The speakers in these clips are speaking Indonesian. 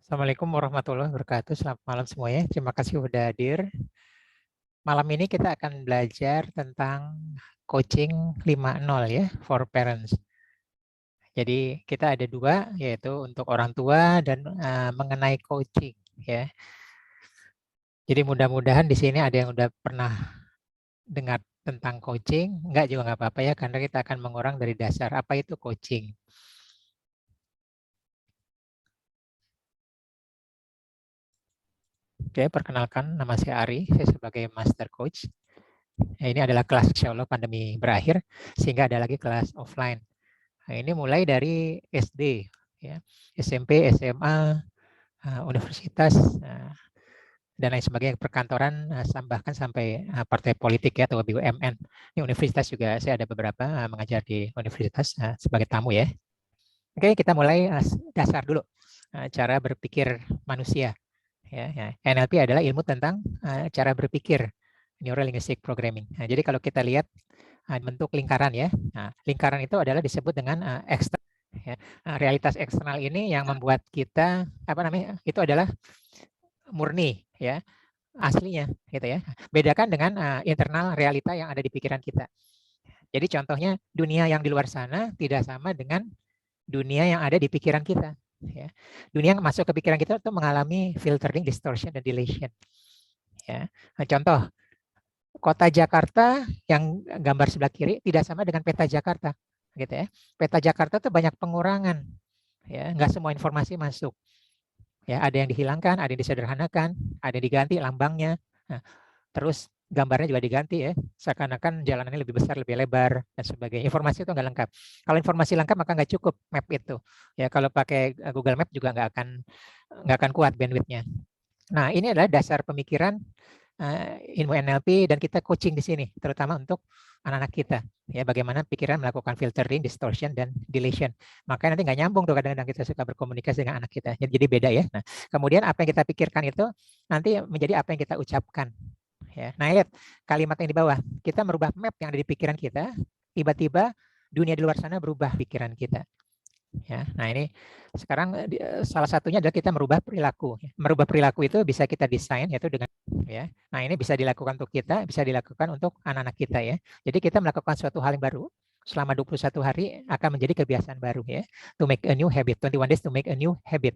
Assalamualaikum warahmatullahi wabarakatuh. Selamat malam semuanya. Terima kasih sudah hadir. Malam ini kita akan belajar tentang coaching 5.0 ya, for parents. Jadi kita ada dua, yaitu untuk orang tua dan mengenai coaching ya. Jadi mudah-mudahan di sini ada yang udah pernah dengar tentang coaching. Enggak juga nggak apa-apa ya, karena kita akan mengurang dari dasar apa itu coaching. Oke, perkenalkan, nama saya Ari, saya sebagai Master Coach. Ini adalah kelas, insya Allah pandemi berakhir, sehingga ada lagi kelas offline. Nah, ini mulai dari SD, ya, SMP, SMA, universitas, dan lain sebagainya, perkantoran, bahkan sampai partai politik ya, atau BUMN. Ini universitas juga, saya ada beberapa mengajar di universitas sebagai tamu ya. Oke, kita mulai dasar dulu, cara berpikir manusia. Ya. NLP adalah ilmu tentang cara berpikir, Neuro Linguistic Programming. Nah, jadi kalau kita lihat bentuk lingkaran ya, lingkaran itu adalah disebut dengan eksternal. Ya. Realitas eksternal ini yang membuat kita itu adalah murni ya, aslinya gitu ya. Bedakan dengan internal realita yang ada di pikiran kita. Jadi contohnya dunia yang di luar sana tidak sama dengan dunia yang ada di pikiran kita. Ya. Dunia yang masuk ke pikiran kita itu mengalami filtering, distortion, dan deletion. Ya. Nah, contoh, kota Jakarta yang gambar sebelah kiri tidak sama dengan peta Jakarta. Gitu ya. Peta Jakarta itu banyak pengurangan. Ya, nggak semua informasi masuk. Ya, ada yang dihilangkan, ada yang disederhanakan, ada yang diganti lambangnya. Nah, terus gambarnya juga diganti ya, seakan-akan jalanannya lebih besar, lebih lebar dan sebagainya. Informasi itu nggak lengkap. Kalau informasi lengkap maka nggak cukup map itu. Ya, kalau pakai Google Map juga nggak akan kuat bandwidthnya. Nah, ini adalah dasar pemikiran ilmu NLP, dan kita coaching di sini, terutama untuk anak-anak kita. Ya, bagaimana pikiran melakukan filtering, distortion, dan deletion. Makanya nanti nggak nyambung tuh kadang-kadang kita suka berkomunikasi dengan anak kita. Jadi beda ya. Nah, kemudian apa yang kita pikirkan itu nanti menjadi apa yang kita ucapkan. Ya. Nah, lihat kalimat yang di bawah. Kita merubah map yang ada di pikiran kita, tiba-tiba dunia di luar sana berubah pikiran kita. Ya, nah ini sekarang salah satunya adalah kita merubah perilaku. Merubah perilaku itu bisa kita desain yaitu dengan ya. Nah, ini bisa dilakukan untuk kita, bisa dilakukan untuk anak-anak kita ya. Jadi kita melakukan suatu hal yang baru selama 21 hari akan menjadi kebiasaan baru ya. To make a new habit, 21 days to make a new habit.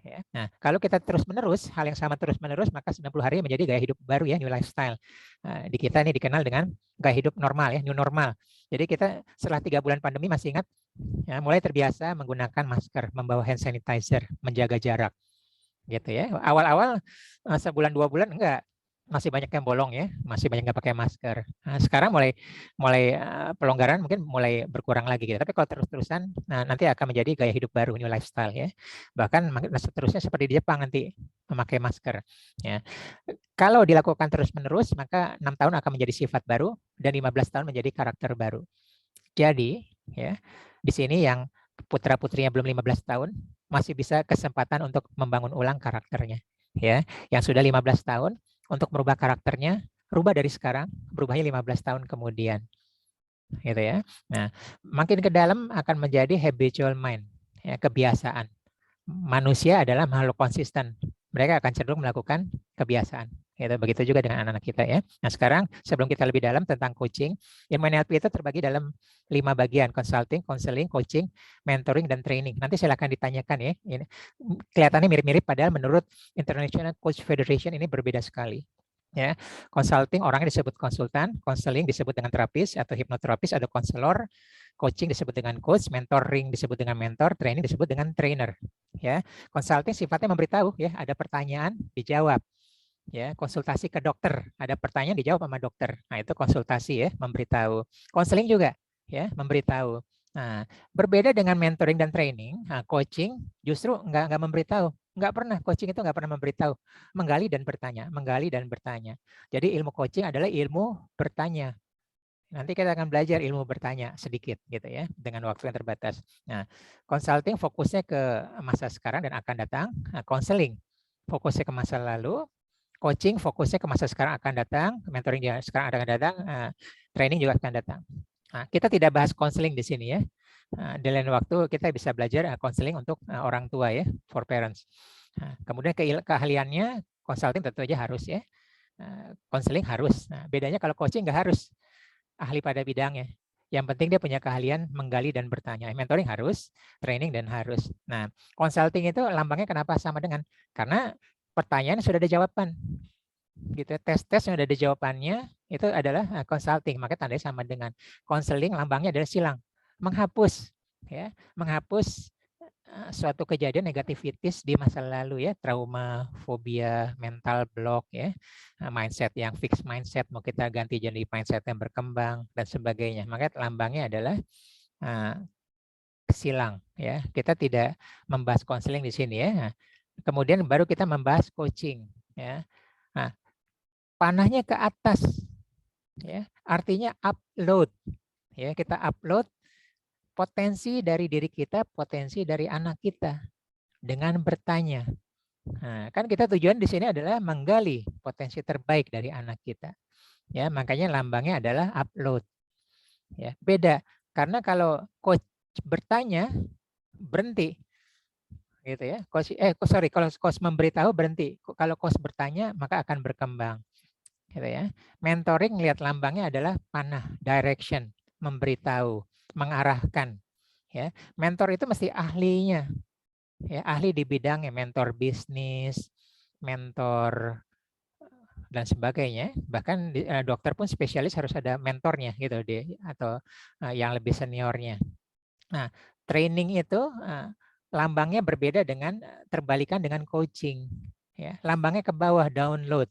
Ya. Nah, kalau kita terus-menerus hal yang sama terus-menerus, maka 90 hari menjadi gaya hidup baru ya, new lifestyle. Di kita ini dikenal dengan gaya hidup normal ya, new normal. Jadi kita setelah 3 bulan pandemi masih ingat ya, mulai terbiasa menggunakan masker, membawa hand sanitizer, menjaga jarak gitu ya. Awal-awal sebulan 2 bulan enggak, masih banyak yang bolong ya, masih banyak nggak pakai masker. Nah, sekarang mulai pelonggaran mungkin mulai berkurang lagi gitu. Tapi kalau terus-terusan nanti akan menjadi gaya hidup baru, new lifestyle ya. Bahkan seterusnya seperti di Jepang nanti memakai masker ya. Kalau dilakukan terus-menerus maka 6 tahun akan menjadi sifat baru dan 15 tahun menjadi karakter baru. Jadi ya, di sini yang putra-putrinya belum 15 tahun masih bisa kesempatan untuk membangun ulang karakternya ya. Yang sudah 15 tahun untuk merubah karakternya, rubah dari sekarang, berubahnya 15 tahun kemudian. Gitu ya. Nah, makin ke dalam akan menjadi habitual mind, ya, kebiasaan. Manusia adalah makhluk konsisten. Mereka akan cenderung melakukan kebiasaan. Gitu. Begitu juga dengan anak-anak kita ya. Nah, sekarang sebelum kita lebih dalam tentang coaching, ilmu NLP itu terbagi dalam 5 bagian: consulting, counseling, coaching, mentoring, dan training. Nanti silakan ditanyakan ya. Ini kelihatannya mirip-mirip, padahal menurut International Coach Federation ini berbeda sekali. Ya, consulting orangnya disebut konsultan, counseling disebut dengan terapis atau hipnoterapis atau konselor, coaching disebut dengan coach, mentoring disebut dengan mentor, training disebut dengan trainer. Ya, consulting sifatnya memberitahu ya, ada pertanyaan dijawab. Ya, konsultasi ke dokter, ada pertanyaan dijawab sama dokter. Nah, itu konsultasi ya, memberitahu. Counseling juga ya, memberitahu. Nah, berbeda dengan mentoring dan training, coaching justru nggak memberitahu. Nggak pernah, coaching itu nggak pernah memberitahu. Menggali dan bertanya, menggali dan bertanya. Jadi ilmu coaching adalah ilmu bertanya. Nanti kita akan belajar ilmu bertanya sedikit gitu ya, dengan waktu yang terbatas. Nah, consulting fokusnya ke masa sekarang dan akan datang. Counseling fokusnya ke masa lalu. Coaching fokusnya ke masa sekarang akan datang. Mentoring juga sekarang akan datang. Training juga akan datang. Nah, kita tidak bahas counseling di sini ya. Di lain waktu kita bisa belajar counseling untuk orang tua ya, for parents. Nah, kemudian keahliannya, consulting tentu aja harus ya, konseling harus. Nah, bedanya kalau coaching nggak harus ahli pada bidangnya. Yang penting dia punya keahlian menggali dan bertanya. Mentoring harus, training dan harus. Nah, consulting itu lambangnya kenapa sama dengan? Karena pertanyaan sudah ada jawaban. Gitu, tes-tes yang sudah ada jawabannya itu adalah consulting. Maka tandanya sama dengan counseling, lambangnya adalah silang. Menghapus ya, menghapus suatu kejadian negativitis di masa lalu ya, trauma, fobia, mental block ya, mindset yang fixed mindset mau kita ganti jadi mindset yang berkembang dan sebagainya. Maka lambangnya adalah silang ya. Kita tidak membahas konseling di sini ya. Kemudian baru kita membahas coaching ya. Nah, panahnya ke atas ya. Artinya upload ya, kita upload potensi dari diri kita, potensi dari anak kita dengan bertanya. Nah, kan kita tujuan di sini adalah menggali potensi terbaik dari anak kita. Ya, makanya lambangnya adalah upload. Ya, beda karena kalau coach bertanya berhenti. Gitu ya. Kalau coach memberitahu berhenti. Kalau coach bertanya maka akan berkembang. Gitu ya. Mentoring lihat lambangnya adalah panah, direction, memberitahu, mengarahkan. Ya, mentor itu mesti ahlinya, ya, ahli di bidangnya, mentor bisnis, mentor dan sebagainya. Bahkan dokter pun spesialis harus ada mentornya gitu atau yang lebih seniornya. Nah, training itu lambangnya berbeda dengan terbalikan dengan coaching. Ya, lambangnya ke bawah, download.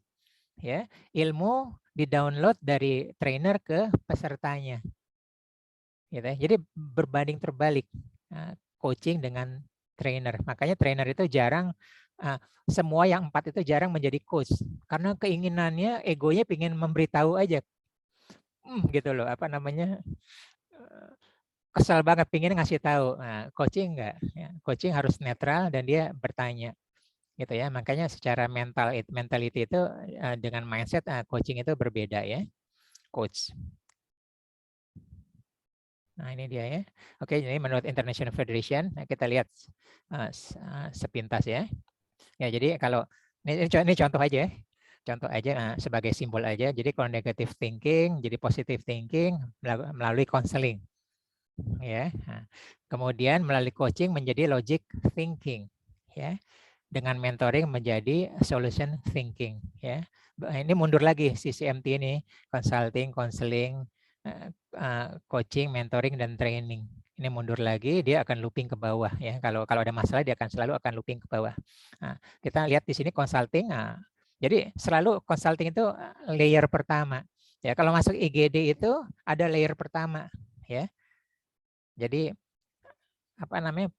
Ya, ilmu di download dari trainer ke pesertanya. Gitu ya. Jadi berbanding terbalik coaching dengan trainer. Makanya trainer itu jarang, semua yang 4 itu jarang menjadi coach karena keinginannya, egonya pengen memberitahu aja, gitu loh, apa namanya, kesal banget pengen ngasih tahu. Nah, coaching enggak, ya. Coaching harus netral dan dia bertanya, gitu ya. Makanya secara mentality itu dengan mindset coaching itu berbeda ya, coach. Nah, ini dia ya. Oke, jadi menurut International Federation, kita lihat sepintas ya. Ya, jadi kalau ini contoh aja ya. Contoh aja sebagai simbol aja. Jadi kalau negative thinking jadi positive thinking melalui counseling. Ya. Nah, kemudian melalui coaching menjadi logic thinking ya. Dengan mentoring menjadi solution thinking ya. Ini mundur lagi CCMT ini, consulting, counseling, coaching, mentoring dan training. Ini mundur lagi, dia akan looping ke bawah ya. Kalau ada masalah dia akan selalu looping ke bawah. Nah, kita lihat di sini consulting. Jadi selalu consulting itu layer pertama. Ya, kalau masuk IGD itu ada layer pertama ya. Jadi apa namanya?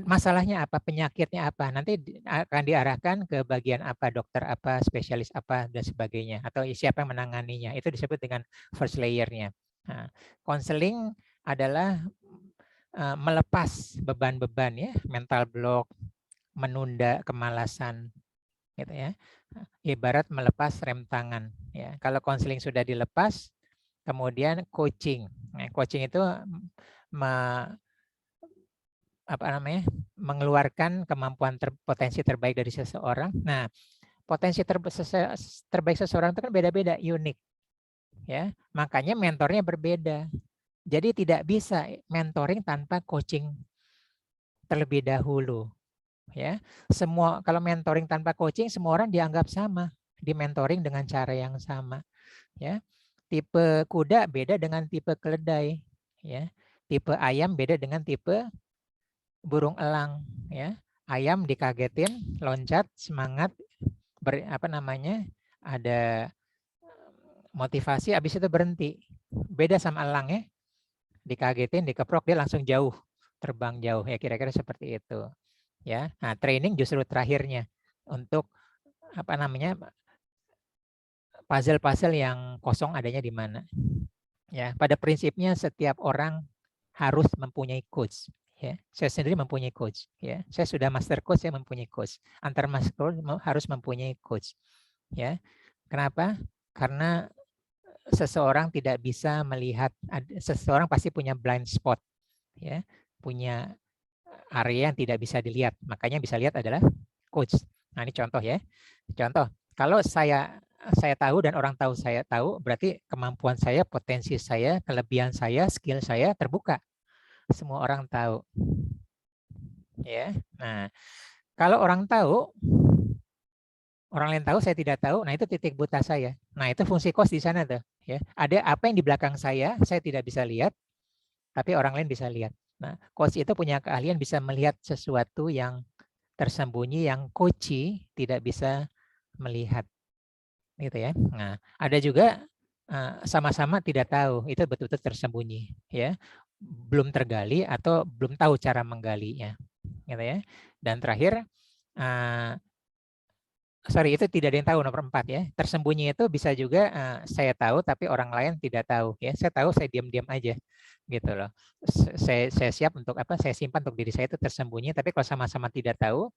Masalahnya apa, penyakitnya apa, nanti akan diarahkan ke bagian apa, dokter apa, spesialis apa dan sebagainya, atau siapa yang menanganinya, itu disebut dengan first layer-nya. Nah, counseling adalah melepas beban-beban ya, mental block, menunda kemalasan gitu ya. Ibarat melepas rem tangan ya. Kalau counseling sudah dilepas, kemudian coaching. Nah, coaching itu apa namanya, mengeluarkan kemampuan potensi terbaik dari seseorang. Nah, potensi terbaik seseorang itu kan beda-beda, unik ya. Makanya mentornya berbeda. Jadi tidak bisa mentoring tanpa coaching terlebih dahulu ya. Kalau mentoring tanpa coaching semua orang dianggap sama, di mentoring dengan cara yang sama ya. Tipe kuda beda dengan tipe keledai ya. Tipe ayam beda dengan tipe burung elang ya. Ayam dikagetin, loncat, semangat, ada motivasi, habis itu berhenti. Beda sama elang ya. Dikagetin, dikeprok, dia langsung jauh, terbang jauh ya, kira-kira seperti itu. Ya. Nah, training justru terakhirnya untuk puzzle-puzzle yang kosong adanya di mana. Ya, pada prinsipnya setiap orang harus mempunyai coach. Ya, saya sendiri mempunyai coach. Ya, saya sudah master coach, saya mempunyai coach. Antar master coach harus mempunyai coach. Ya, kenapa? Karena seseorang tidak bisa melihat, seseorang pasti punya blind spot. Ya, punya area yang tidak bisa dilihat. Makanya bisa lihat adalah coach. Nah, ini contoh ya. Contoh, kalau saya tahu dan orang tahu saya tahu, berarti kemampuan saya, potensi saya, kelebihan saya, skill saya terbuka. Semua orang tahu. Ya. Nah, kalau orang tahu, orang lain tahu, saya tidak tahu, nah itu titik buta saya. Nah, itu fungsi coach di sana tuh. Ya. Ada apa yang di belakang saya tidak bisa lihat, tapi orang lain bisa lihat. Nah, coach itu punya keahlian bisa melihat sesuatu yang tersembunyi yang coach tidak bisa melihat. Gitu ya. Nah, ada juga sama-sama tidak tahu, itu betul-betul tersembunyi, ya, belum tergali atau belum tahu cara menggalinya, gitu ya. Dan terakhir, sorry itu tidak ada yang tahu nomor 4 ya. Tersembunyi itu bisa juga saya tahu tapi orang lain tidak tahu ya. Saya tahu saya diam-diam aja gitu loh. Saya siap untuk apa? Saya simpan untuk diri saya itu tersembunyi. Tapi kalau sama-sama tidak tahu,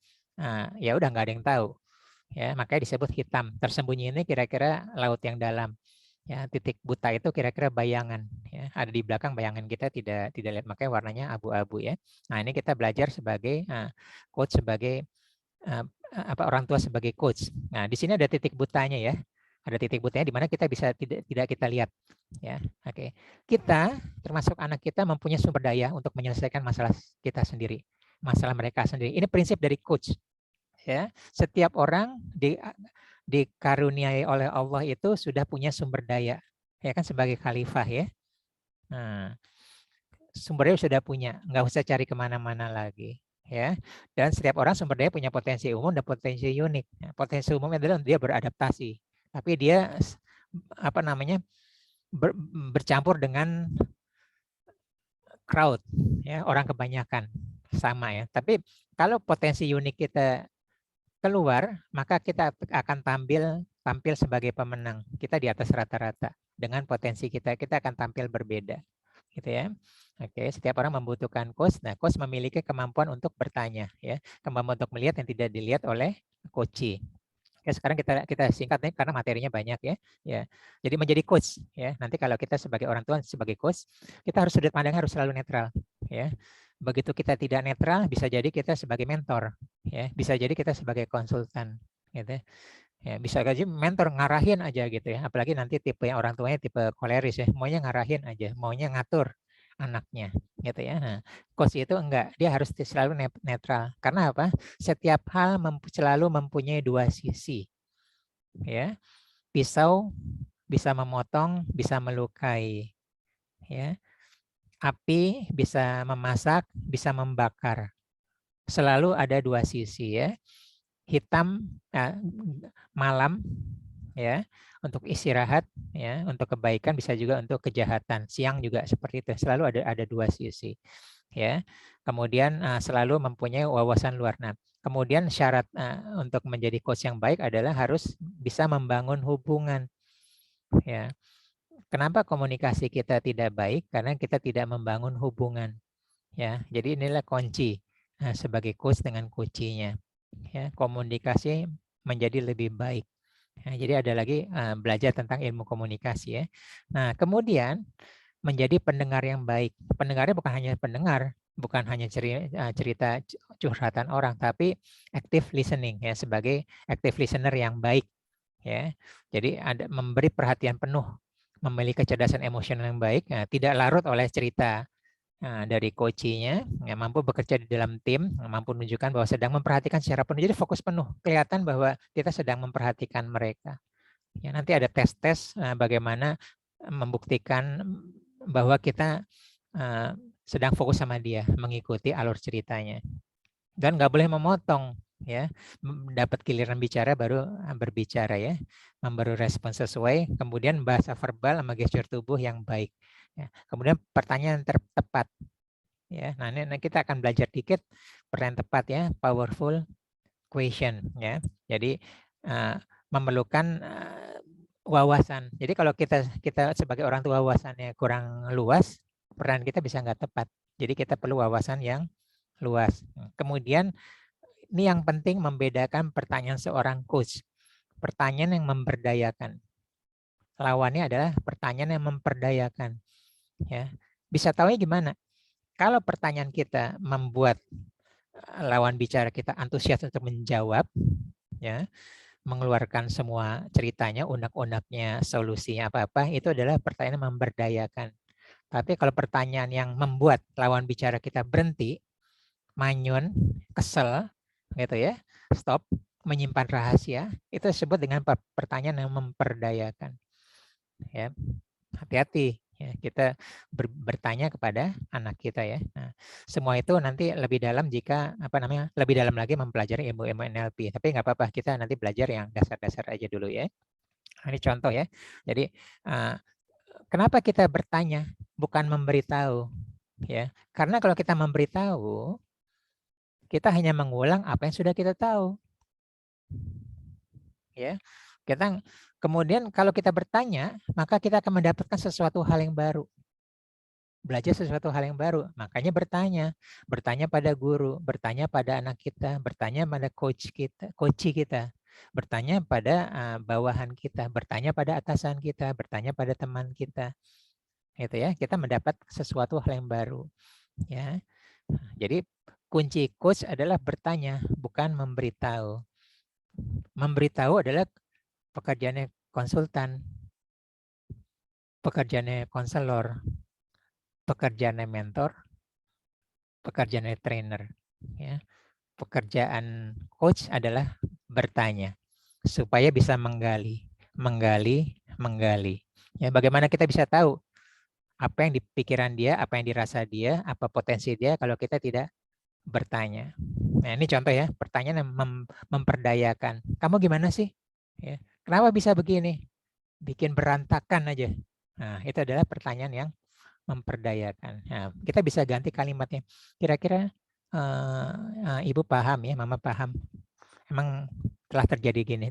ya udah nggak ada yang tahu. Ya makanya disebut hitam. Tersembunyi ini kira-kira laut yang dalam. Ya titik buta itu kira-kira bayangan. Ya ada di belakang bayangan kita tidak lihat makanya warnanya abu-abu ya. Nah ini kita belajar sebagai coach sebagai orang tua sebagai coach. Nah, di sini ada titik butanya ya. Ada titik butanya di mana kita bisa tidak kita lihat ya. Oke. Kita termasuk anak kita mempunyai sumber daya untuk menyelesaikan masalah kita sendiri, masalah mereka sendiri. Ini prinsip dari coach ya. Setiap orang dikaruniai oleh Allah itu sudah punya sumber daya. Ya kan sebagai khalifah ya. Nah, sumbernya sudah punya, nggak usah cari kemana-mana lagi. Ya, dan setiap orang sumber daya punya potensi umum dan potensi unik. Ya, potensi umum adalah dia beradaptasi, tapi dia apa namanya bercampur dengan crowd, ya orang kebanyakan sama ya. Tapi kalau potensi unik kita keluar, maka kita akan tampil sebagai pemenang. Kita di atas rata-rata dengan potensi kita akan tampil berbeda. Gitu ya. Oke, setiap orang membutuhkan coach. Nah, coach memiliki kemampuan untuk bertanya, ya, kemampuan untuk melihat yang tidak dilihat oleh coach. Ya, sekarang kita singkat nih karena materinya banyak ya. Ya, jadi menjadi coach, ya. Nanti kalau kita sebagai orang tua sebagai coach, kita harus sudut pandangnya harus selalu netral, ya. Begitu kita tidak netral, bisa jadi kita sebagai mentor, ya. Bisa jadi kita sebagai konsultan, gitu. Ya, bisa aja mentor ngarahin aja gitu ya. Apalagi nanti tipe yang orang tuanya tipe koleris ya, maunya ngarahin aja, maunya ngatur anaknya gitu ya. Nah, coach itu enggak, dia harus selalu netral. Karena apa? Setiap hal selalu mempunyai dua sisi. Ya. Pisau bisa memotong, bisa melukai. Ya. Api bisa memasak, bisa membakar. Selalu ada dua sisi ya. Hitam malam ya untuk istirahat ya untuk kebaikan bisa juga untuk kejahatan siang juga seperti itu selalu ada dua sisi ya kemudian selalu mempunyai wawasan luar. Nah kemudian syarat untuk menjadi coach yang baik adalah harus bisa membangun hubungan ya. Kenapa komunikasi kita tidak baik? Karena kita tidak membangun hubungan ya. Jadi inilah kunci sebagai coach dengan kuncinya ya komunikasi menjadi lebih baik. Nah, jadi ada lagi belajar tentang ilmu komunikasi ya. Nah, kemudian menjadi pendengar yang baik. Pendengarnya bukan hanya pendengar, bukan hanya cerita curhatan orang, tapi active listening ya sebagai active listener yang baik ya. Jadi ada memberi perhatian penuh, memiliki kecerdasan emosional yang baik, tidak larut oleh cerita dari coachnya, yang mampu bekerja di dalam tim, mampu menunjukkan bahwa sedang memperhatikan secara penuh. Jadi fokus penuh, kelihatan bahwa kita sedang memperhatikan mereka. Ya, nanti ada tes-tes bagaimana membuktikan bahwa kita sedang fokus sama dia, mengikuti alur ceritanya. Dan nggak boleh memotong, ya. Dapat giliran bicara baru berbicara ya, memberi respon sesuai, kemudian bahasa verbal sama gestur tubuh yang baik. Ya. Kemudian pertanyaan tepat. Ya, nah ini kita akan belajar dikit pertanyaan tepat ya, powerful question ya. Jadi memerlukan wawasan. Jadi kalau kita sebagai orang tua wawasannya kurang luas, pertanyaan kita bisa nggak tepat. Jadi kita perlu wawasan yang luas. Kemudian ini yang penting membedakan pertanyaan seorang coach. Pertanyaan yang memberdayakan. Lawannya adalah pertanyaan yang memperdayakan. Ya, bisa tahunya gimana? Kalau pertanyaan kita membuat lawan bicara kita antusias untuk menjawab, ya, mengeluarkan semua ceritanya, unek-uneknya, solusinya apa-apa, itu adalah pertanyaan memberdayakan. Tapi kalau pertanyaan yang membuat lawan bicara kita berhenti, manyun, kesel, gitu ya, stop, menyimpan rahasia, itu disebut dengan pertanyaan yang memperdayakan. Ya, hati-hati. Ya, kita bertanya kepada anak kita ya. Nah, semua itu nanti lebih dalam jika lebih dalam lagi mempelajari ilmu-ilmu NLP. Tapi nggak apa-apa, kita nanti belajar yang dasar-dasar aja dulu ya. Nah, ini contoh ya. Jadi kenapa kita bertanya bukan memberitahu ya? Karena kalau kita memberitahu, kita hanya mengulang apa yang sudah kita tahu. Ya. Kemudian kalau kita bertanya, maka kita akan mendapatkan sesuatu hal yang baru. Belajar sesuatu hal yang baru. Makanya bertanya pada guru, bertanya pada anak kita, bertanya pada coach kita, bertanya pada bawahan kita, bertanya pada atasan kita, bertanya pada teman kita. Gitu ya, kita mendapat sesuatu hal yang baru. Ya. Jadi kunci coach adalah bertanya, bukan memberitahu. Memberitahu adalah pekerjaannya konsultan, pekerjaannya konselor, pekerjaannya mentor, pekerjaannya trainer. Ya. Pekerjaan coach adalah bertanya supaya bisa menggali. Ya, bagaimana kita bisa tahu apa yang di pikiran dia, apa yang dirasa dia, apa potensi dia kalau kita tidak bertanya. Nah, ini contoh ya, pertanyaan yang memperdayakan. Kamu gimana sih? Ya. Kenapa bisa begini? Bikin berantakan aja. Nah, itu adalah pertanyaan yang memperdayakan. Nah, kita bisa ganti kalimatnya. Kira-kira Ibu paham ya, Mama paham. Emang telah terjadi gini.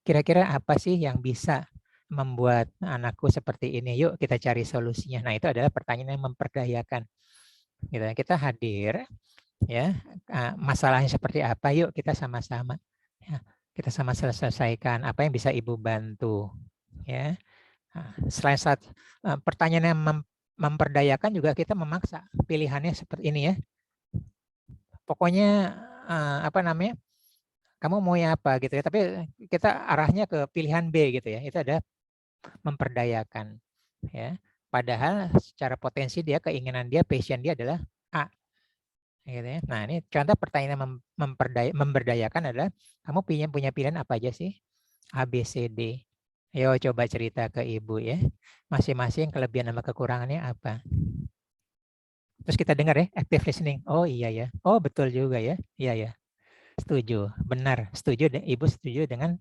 Kira-kira apa sih yang bisa membuat anakku seperti ini? Yuk kita cari solusinya. Nah, itu adalah pertanyaan yang memperdayakan. Gitu. Kita hadir, ya, masalahnya seperti apa? Yuk kita sama-sama. Ya, kita sama selesaikan. Apa yang bisa Ibu bantu? Ya. Selain pertanyaan yang memperdayakan juga kita memaksa pilihannya seperti ini ya. Pokoknya kamu mau apa gitu ya. Tapi kita arahnya ke pilihan B gitu ya. Itu ada memperdayakan ya. Padahal secara potensi dia, keinginan dia, passion dia adalah A. Gitu ya. Nah, ini contoh pertanyaan memberdayakan adalah kamu punya pilihan apa aja sih? A, B, C, D. Ayo coba cerita ke ibu ya. Masing-masing kelebihan sama kekurangannya apa? Terus kita dengar ya, active listening. Oh iya ya. Oh betul juga ya. Iya ya. Setuju. Benar. Setuju. Ibu setuju dengan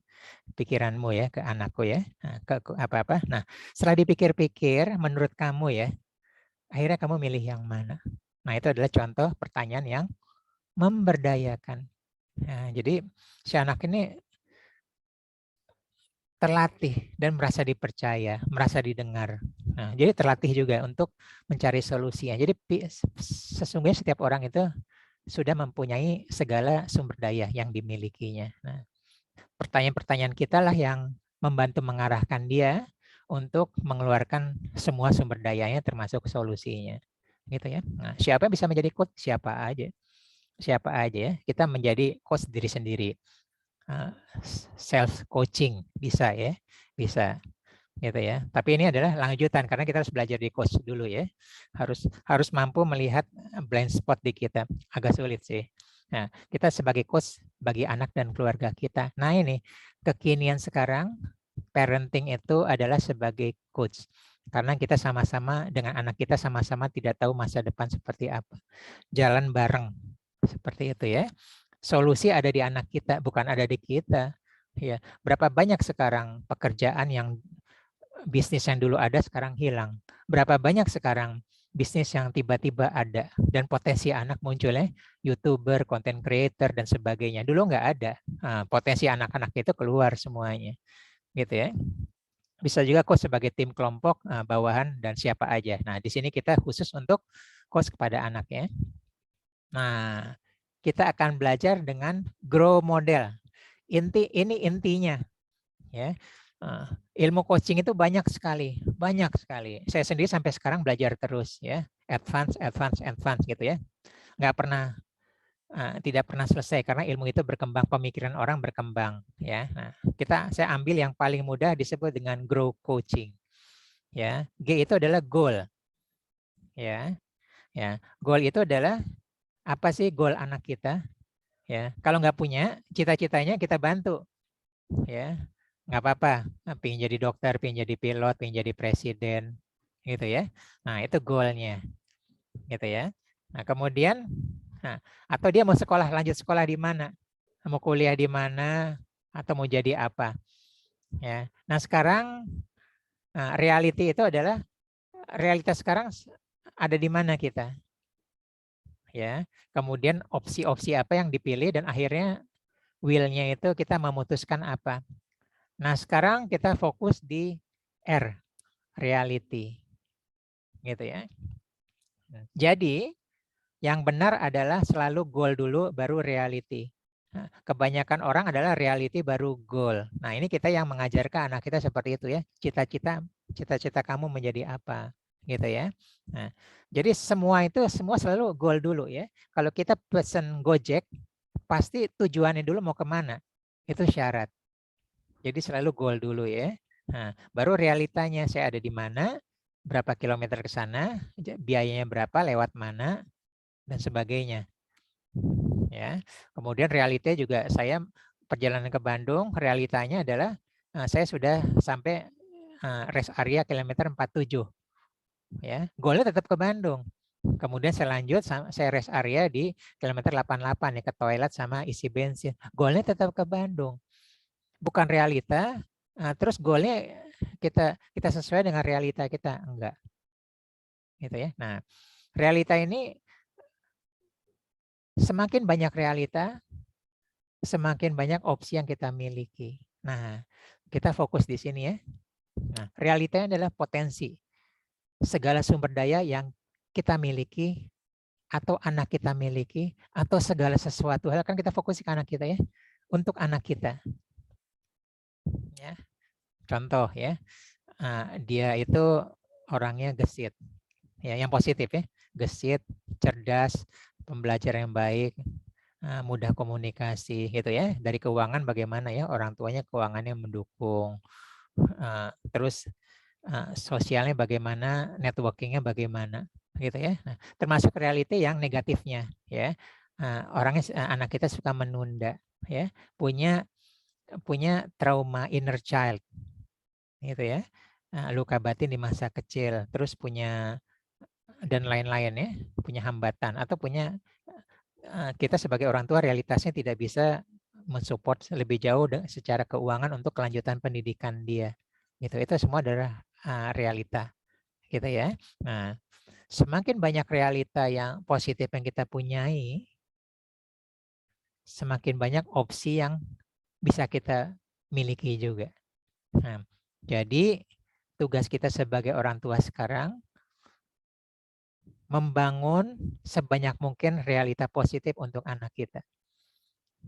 pikiranmu ya ke anakku ya. Nah, ke apa-apa. Nah, setelah dipikir-pikir menurut kamu ya, akhirnya kamu milih yang mana? Nah, itu adalah contoh pertanyaan yang memberdayakan. Nah, jadi si anak ini terlatih dan merasa dipercaya, merasa didengar. Nah, jadi terlatih juga untuk mencari solusinya. Jadi sesungguhnya setiap orang itu sudah mempunyai segala sumber daya yang dimilikinya. Nah, pertanyaan-pertanyaan kita lah yang membantu mengarahkan dia untuk mengeluarkan semua sumber dayanya termasuk solusinya. Gitu ya. Nah, siapa yang bisa menjadi coach? Siapa aja. Siapa aja ya. Kita menjadi coach diri sendiri. Self coaching bisa ya. Bisa gitu ya. Tapi ini adalah lanjutan karena kita harus belajar di coach dulu ya. Harus mampu melihat blind spot di kita. Agak sulit sih. Nah, kita sebagai coach bagi anak dan keluarga kita. Nah, ini kekinian sekarang parenting itu adalah sebagai coach. Karena kita sama-sama dengan anak kita sama-sama tidak tahu masa depan seperti apa. Jalan bareng seperti itu ya. Solusi ada di anak kita, bukan ada di kita. Ya, berapa banyak sekarang pekerjaan yang bisnis yang dulu ada sekarang hilang. Berapa banyak sekarang bisnis yang tiba-tiba ada dan potensi anak munculnya YouTuber, content creator dan sebagainya. Dulu nggak ada. Nah, potensi anak-anak itu keluar semuanya. Gitu ya. Bisa juga coach sebagai tim kelompok, bawahan dan siapa aja. Nah, di sini kita khusus untuk coach kepada anak ya. Nah, kita akan belajar dengan grow model. Ini intinya ya. Ilmu coaching itu banyak sekali. Saya sendiri sampai sekarang belajar terus ya, advance gitu ya. Nggak pernah tidak pernah selesai karena ilmu itu berkembang, pemikiran orang berkembang, ya. Nah, saya ambil yang paling mudah disebut dengan grow coaching, ya. G itu adalah goal, ya. Ya, goal itu adalah apa sih goal anak kita, ya. Kalau nggak punya cita-citanya kita bantu, ya. Nggak apa-apa, pengen jadi dokter, pengen jadi pilot, pengen jadi presiden, gitu ya. Nah, itu goalnya, gitu ya. Nah, kemudian, atau dia mau sekolah, lanjut sekolah di mana, mau kuliah di mana, atau mau jadi apa, ya. Nah, sekarang reality itu adalah realitas sekarang ada di mana kita, ya. Kemudian opsi-opsi apa yang dipilih dan akhirnya will-nya itu kita memutuskan apa. Nah, sekarang kita fokus di R, reality, gitu ya. Jadi yang benar adalah selalu goal dulu baru reality. Nah, kebanyakan orang adalah reality baru goal. Nah, ini kita yang mengajarkan anak kita seperti itu ya. Cita-cita kamu menjadi apa, gitu ya. Nah, jadi semua selalu goal dulu ya. Kalau kita pesen Gojek, pasti tujuannya dulu mau kemana. Itu syarat. Jadi selalu goal dulu ya. Nah, baru realitanya saya ada di mana, berapa kilometer ke sana, biayanya berapa, lewat mana, dan sebagainya. Ya. Kemudian realitanya juga saya perjalanan ke Bandung, realitanya adalah saya sudah sampai rest area kilometer 47. Ya, goalnya tetap ke Bandung. Kemudian saya lanjut, saya rest area di kilometer 88 ya, ke toilet sama isi bensin. Goalnya tetap ke Bandung. Bukan realita, terus goalnya kita sesuai dengan realita kita, enggak. Gitu ya. Nah, realita ini semakin banyak realita, semakin banyak opsi yang kita miliki. Nah, kita fokus di sini ya. Nah, realitanya adalah potensi. Segala sumber daya yang kita miliki, atau anak kita miliki, atau segala sesuatu hal, kan kita fokus ke anak kita ya. Untuk anak kita. Ya. Contoh ya, dia itu orangnya gesit. Ya, yang positif ya. Gesit, cerdas, pembelajar yang baik, mudah komunikasi gitu ya. Dari keuangan bagaimana ya, orang tuanya keuangannya mendukung, terus sosialnya bagaimana, networkingnya bagaimana gitu ya. Nah, termasuk reality yang negatifnya ya, anak kita suka menunda ya, punya trauma inner child gitu ya, luka batin di masa kecil, terus punya dan lain-lain ya, punya hambatan atau punya kita sebagai orang tua realitasnya tidak bisa mensupport lebih jauh secara keuangan untuk kelanjutan pendidikan dia. Gitu. Itu semua adalah realita, gitu ya. Nah, semakin banyak realita yang positif yang kita punyai, semakin banyak opsi yang bisa kita miliki juga. Nah, jadi tugas kita sebagai orang tua sekarang membangun sebanyak mungkin realita positif untuk anak kita.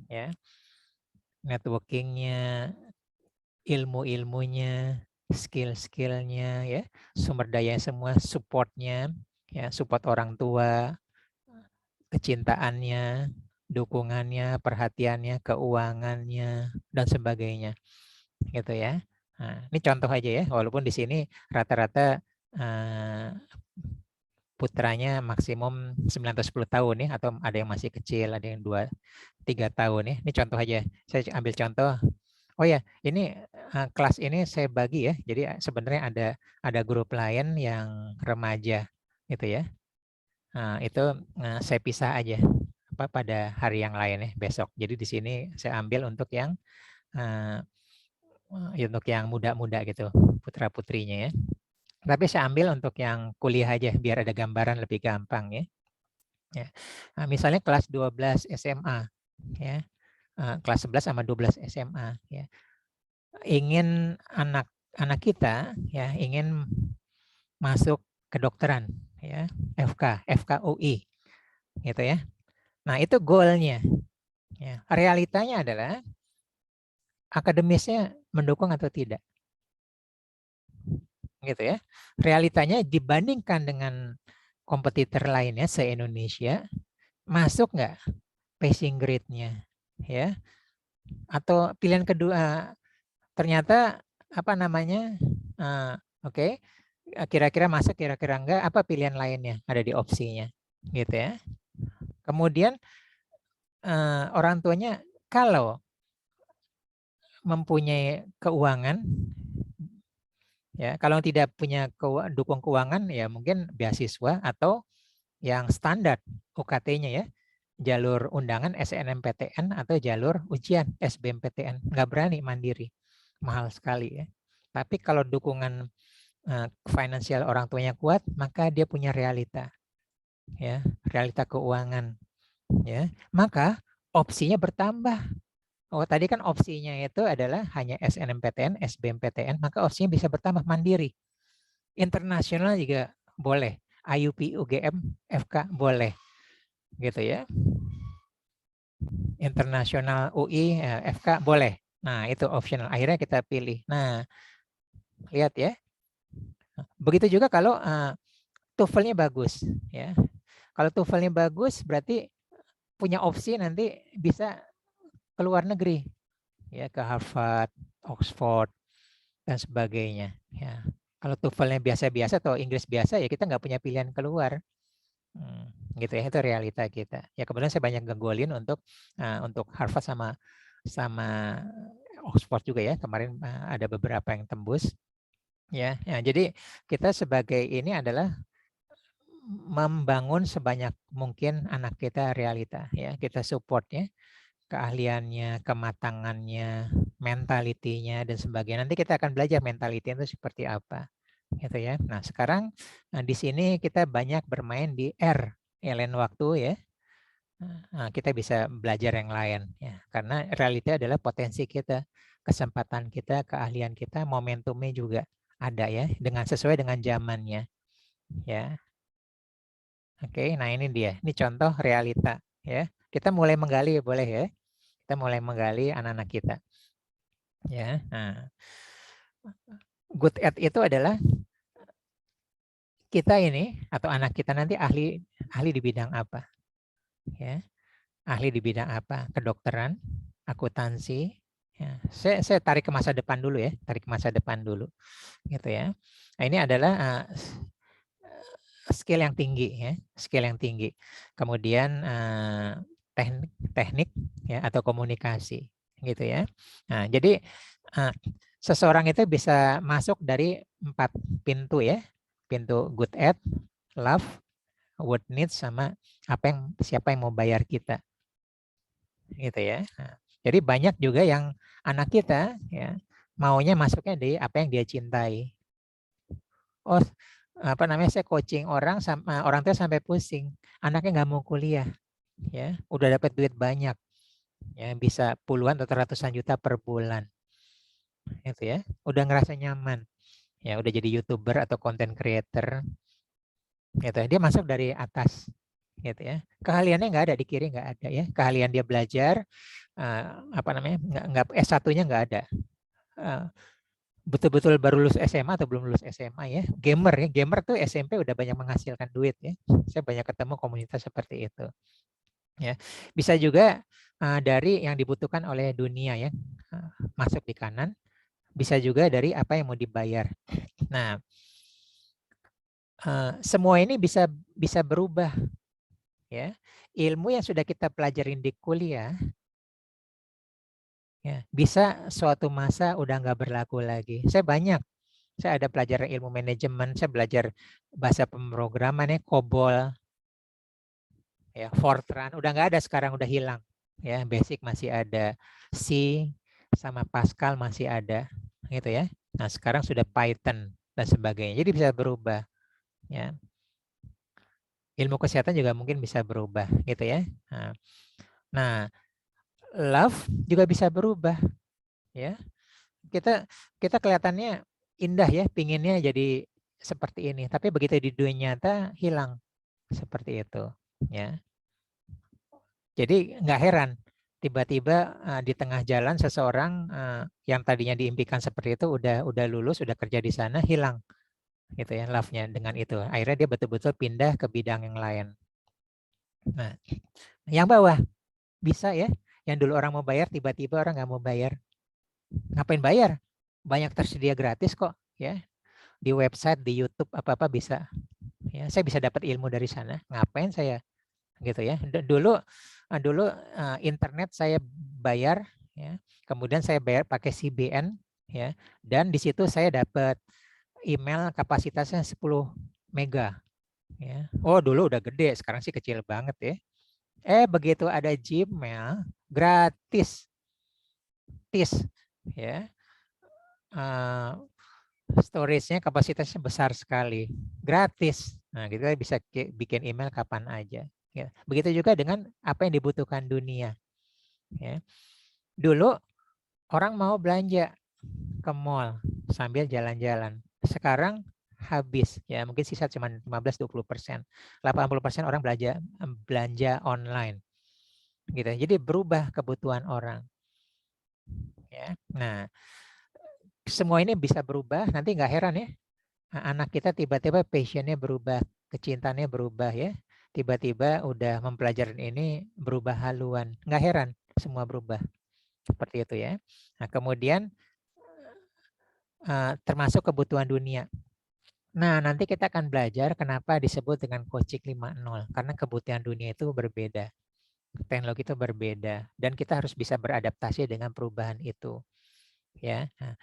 Ya, networkingnya, ilmu-ilmunya, skill-skillnya, ya, sumber daya semua, supportnya, ya, support orang tua, kecintaannya, dukungannya, perhatiannya, keuangannya, dan sebagainya, gitu ya. Nah, ini contoh aja ya, walaupun di sini rata-rata putranya maksimum 9 atau 10 tahun ya, atau ada yang masih kecil, ada yang 2-3 tahun ya. Ini contoh aja, saya ambil contoh. Oh ya, ini kelas ini saya bagi ya. Jadi sebenarnya ada grup lain yang remaja gitu ya. Nah, itu saya pisah aja pada hari yang lain ya, besok. Jadi di sini saya ambil untuk yang muda-muda gitu, putra-putrinya ya. Tapi saya ambil untuk yang kuliah aja biar ada gambaran lebih gampang ya. Ya. Nah, misalnya kelas 12 SMA ya. Kelas 11 sama 12 SMA ya. Ingin anak kita ya ingin masuk kedokteran ya, FKUI gitu ya. Nah, itu goalnya. Ya. Realitanya adalah akademisnya mendukung atau tidak. Gitu ya. Realitanya dibandingkan dengan kompetitor lainnya se-Indonesia, masuk nggak? passing grade-nya, ya. Atau pilihan kedua, ternyata apa namanya, oke, kira-kira masuk, kira-kira enggak, apa pilihan lainnya ada di opsinya, gitu ya. Kemudian orang tuanya kalau mempunyai keuangan, ya, kalau tidak punya dukung keuangan, ya mungkin beasiswa atau yang standar UKT-nya ya, jalur undangan SNMPTN atau jalur ujian SBMPTN. Nggak berani mandiri, mahal sekali ya. Tapi kalau dukungan finansial orang tuanya kuat, maka dia punya realita, ya, realita keuangan, ya. Maka opsinya bertambah. Oh, tadi kan opsinya itu adalah hanya SNMPTN, SBMPTN, maka opsinya bisa bertambah mandiri. Internasional juga boleh, IUP, UGM, FK boleh, gitu ya. Internasional UI, FK boleh. Nah, itu optional. Akhirnya kita pilih. Nah, lihat ya. Begitu juga kalau TOEFL-nya bagus, ya. Kalau TOEFL-nya bagus, berarti punya opsi nanti bisa ke luar negeri, ya, ke Harvard, Oxford, dan sebagainya. Ya. Kalau TOEFL-nya biasa-biasa atau Inggris biasa, ya kita nggak punya pilihan keluar. Gitu ya, itu realita kita. Ya kemudian saya banyak gagolin untuk Harvard sama Oxford juga ya. Kemarin ada beberapa yang tembus. Ya, jadi kita sebagai ini adalah membangun sebanyak mungkin anak kita realita. Ya, kita support ya, keahliannya, kematangannya, mentalitinya dan sebagainya. Nanti kita akan belajar mentality itu seperti apa, gitu ya. Nah sekarang di sini kita banyak bermain di R, lain waktu ya. Kita bisa belajar yang lain ya, karena realita adalah potensi kita, kesempatan kita, keahlian kita, momentumnya juga ada ya, dengan sesuai dengan zamannya ya. Oke, nah ini dia, ini contoh realita ya. Kita mulai menggali boleh ya. Kita mulai menggali anak-anak kita. Ya. Nah, good at itu adalah kita ini atau anak kita nanti ahli di bidang apa? Ya. Ahli di bidang apa? Kedokteran, akuntansi. Ya. Saya tarik ke masa depan dulu ya, tarik ke masa depan dulu. Gitu ya. Nah, ini adalah skill yang tinggi ya, skill yang tinggi. Kemudian teknik ya atau komunikasi gitu ya. Nah, jadi seseorang itu bisa masuk dari 4 pintu ya. Pintu good at, love, what needs, sama siapa yang mau bayar kita. Gitu ya. Nah, jadi banyak juga yang anak kita ya maunya masuknya di apa yang dia cintai. Oh, apa namanya, saya coaching orang tua sampai pusing, anaknya nggak mau kuliah ya, udah dapat duit banyak ya, bisa puluhan atau ratusan juta per bulan itu ya, udah ngerasa nyaman ya, udah jadi YouTuber atau content creator gitu, dia masuk dari atas gitu ya, keahliannya nggak ada di kiri, nggak ada ya, keahlian dia belajar apa namanya, nggak S1-nya nggak ada, betul-betul baru lulus SMA atau belum lulus SMA ya, gamer ya, gamer tuh SMP udah banyak menghasilkan duit ya, saya banyak ketemu komunitas seperti itu ya. Bisa juga dari yang dibutuhkan oleh dunia ya, masuk di kanan, bisa juga dari apa yang mau dibayar. Nah, semua ini bisa berubah ya. Ilmu yang sudah kita pelajarin di kuliah ya, bisa suatu masa udah nggak berlaku lagi. Saya ada pelajaran ilmu manajemen, saya belajar bahasa pemrograman ya, COBOL, ya, Fortran, udah nggak ada sekarang, udah hilang. Ya, Basic masih ada, C sama Pascal masih ada, gitu ya. Nah, sekarang sudah Python dan sebagainya. Jadi bisa berubah. Ya. Ilmu kesehatan juga mungkin bisa berubah, gitu ya. Nah, love juga bisa berubah, ya. Kita kelihatannya indah ya, pinginnya jadi seperti ini, tapi begitu di dunia nyata hilang seperti itu ya. Jadi nggak heran tiba-tiba di tengah jalan seseorang yang tadinya diimpikan seperti itu udah lulus, udah kerja di sana, hilang gitu ya love-nya dengan itu. Akhirnya dia betul-betul pindah ke bidang yang lain. Nah, yang bawah Bisa ya, yang dulu orang mau bayar, tiba-tiba orang nggak mau bayar. Ngapain bayar? Banyak tersedia gratis kok ya. Di website, di YouTube, apa-apa bisa. Ya, saya bisa dapat ilmu dari sana. Ngapain saya gitu ya. Dulu internet saya bayar ya. Kemudian saya bayar pakai CBN ya. Dan di situ saya dapat email kapasitasnya 10 mega ya. Oh, dulu udah gede, sekarang sih kecil banget ya. Begitu ada Gmail gratis. Ya. Storage-nya kapasitasnya besar sekali, gratis. Nah, kita bisa bikin email kapan aja. Ya. Begitu juga dengan apa yang dibutuhkan dunia. Ya. Dulu orang mau belanja ke mall sambil jalan-jalan. Sekarang habis, ya mungkin sisa cuma 15-20%. 80% orang belanja online. Gitu. Jadi berubah kebutuhan orang. Ya. Nah, semua ini bisa berubah. Nanti nggak heran ya. Anak kita tiba-tiba passionnya berubah, kecintaannya berubah ya. Tiba-tiba udah mempelajari ini berubah haluan. Nggak heran, semua berubah. Seperti itu ya. Nah, kemudian termasuk kebutuhan dunia. Nah, nanti kita akan belajar kenapa disebut dengan coaching 5.0. Karena kebutuhan dunia itu berbeda. Teknologi itu berbeda. Dan kita harus bisa beradaptasi dengan perubahan itu. Ya. Nah,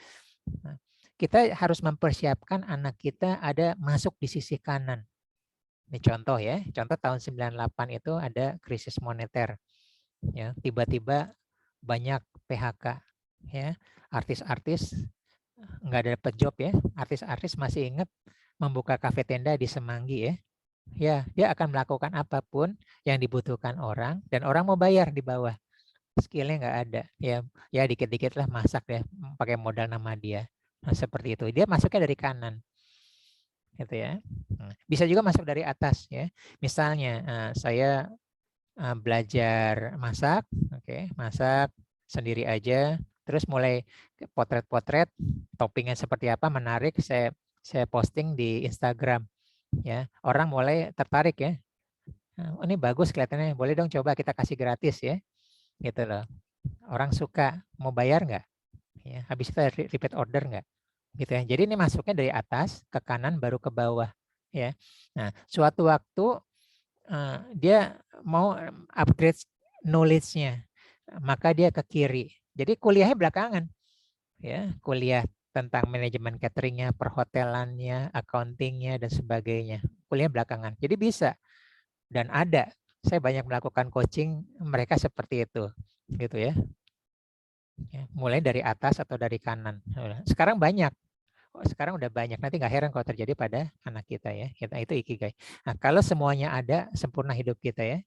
kita harus mempersiapkan anak kita ada masuk di sisi kanan. Ini contoh ya, contoh tahun 98 itu ada krisis moneter. Ya, tiba-tiba banyak PHK ya. Artis-artis nggak dapat job ya. Artis-artis masih ingat membuka kafe tenda di Semanggi ya. Ya, dia akan melakukan apapun yang dibutuhkan orang dan orang mau bayar di bawah. Skillnya nggak ada. Ya dikit-dikit lah masak ya, pakai modal nama dia. Nah, seperti itu. Dia masuknya dari kanan. Gitu ya. Bisa juga masuk dari atas ya. Misalnya saya belajar masak, masak sendiri aja, terus mulai potret-potret, toppingnya seperti apa menarik, saya posting di Instagram, ya orang mulai tertarik ya, ini bagus kelihatannya, boleh dong coba kita kasih gratis ya, gitu loh, orang suka, mau bayar nggak? Ya, habis itu repeat order nggak? Gitu ya. Jadi ini masuknya dari atas ke kanan baru ke bawah, ya. Nah, suatu waktu dia mau upgrade knowledge-nya, maka dia ke kiri. Jadi kuliahnya belakangan, ya kuliah tentang manajemen cateringnya, perhotelannya, accountingnya dan sebagainya. Kuliah belakangan. Jadi bisa dan ada. Saya banyak melakukan coaching mereka seperti itu, gitu ya. Mulai dari atas atau dari kanan. Sekarang banyak. Sekarang udah banyak, nanti nggak heran kalau terjadi pada anak kita ya. Itu ikigai. Nah, kalau semuanya ada, sempurna hidup kita ya.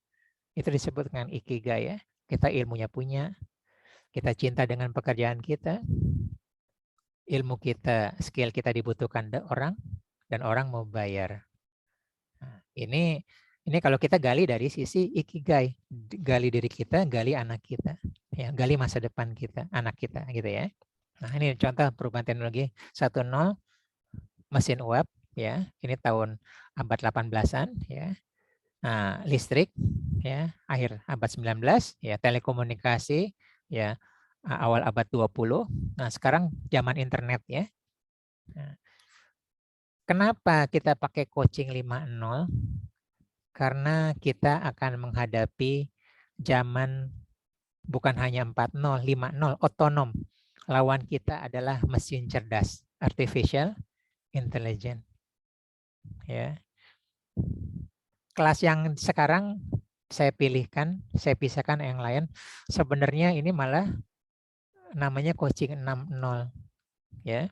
Itu disebut dengan ikigai ya. Kita ilmunya punya, kita cinta dengan pekerjaan kita, ilmu kita, skill kita dibutuhkan orang, dan orang mau bayar. Nah, ini kalau kita gali dari sisi ikigai, gali diri kita, gali anak kita, ya, gali masa depan kita, anak kita, gitu ya. Nah, ini contoh perubahan teknologi 1.0 mesin uap ya. Ini tahun abad 18-an ya. Nah, listrik ya, akhir abad 19 ya, telekomunikasi ya, awal abad 20. Nah, sekarang zaman internet ya. Nah, kenapa kita pakai coaching 5.0? Karena kita akan menghadapi zaman bukan hanya 4.0, 5.0, otonom. Lawan kita adalah mesin cerdas, artificial intelligence. Ya. Kelas yang sekarang saya pilihkan, saya pisahkan yang lain. Sebenarnya ini malah namanya coaching 6.0. Ya.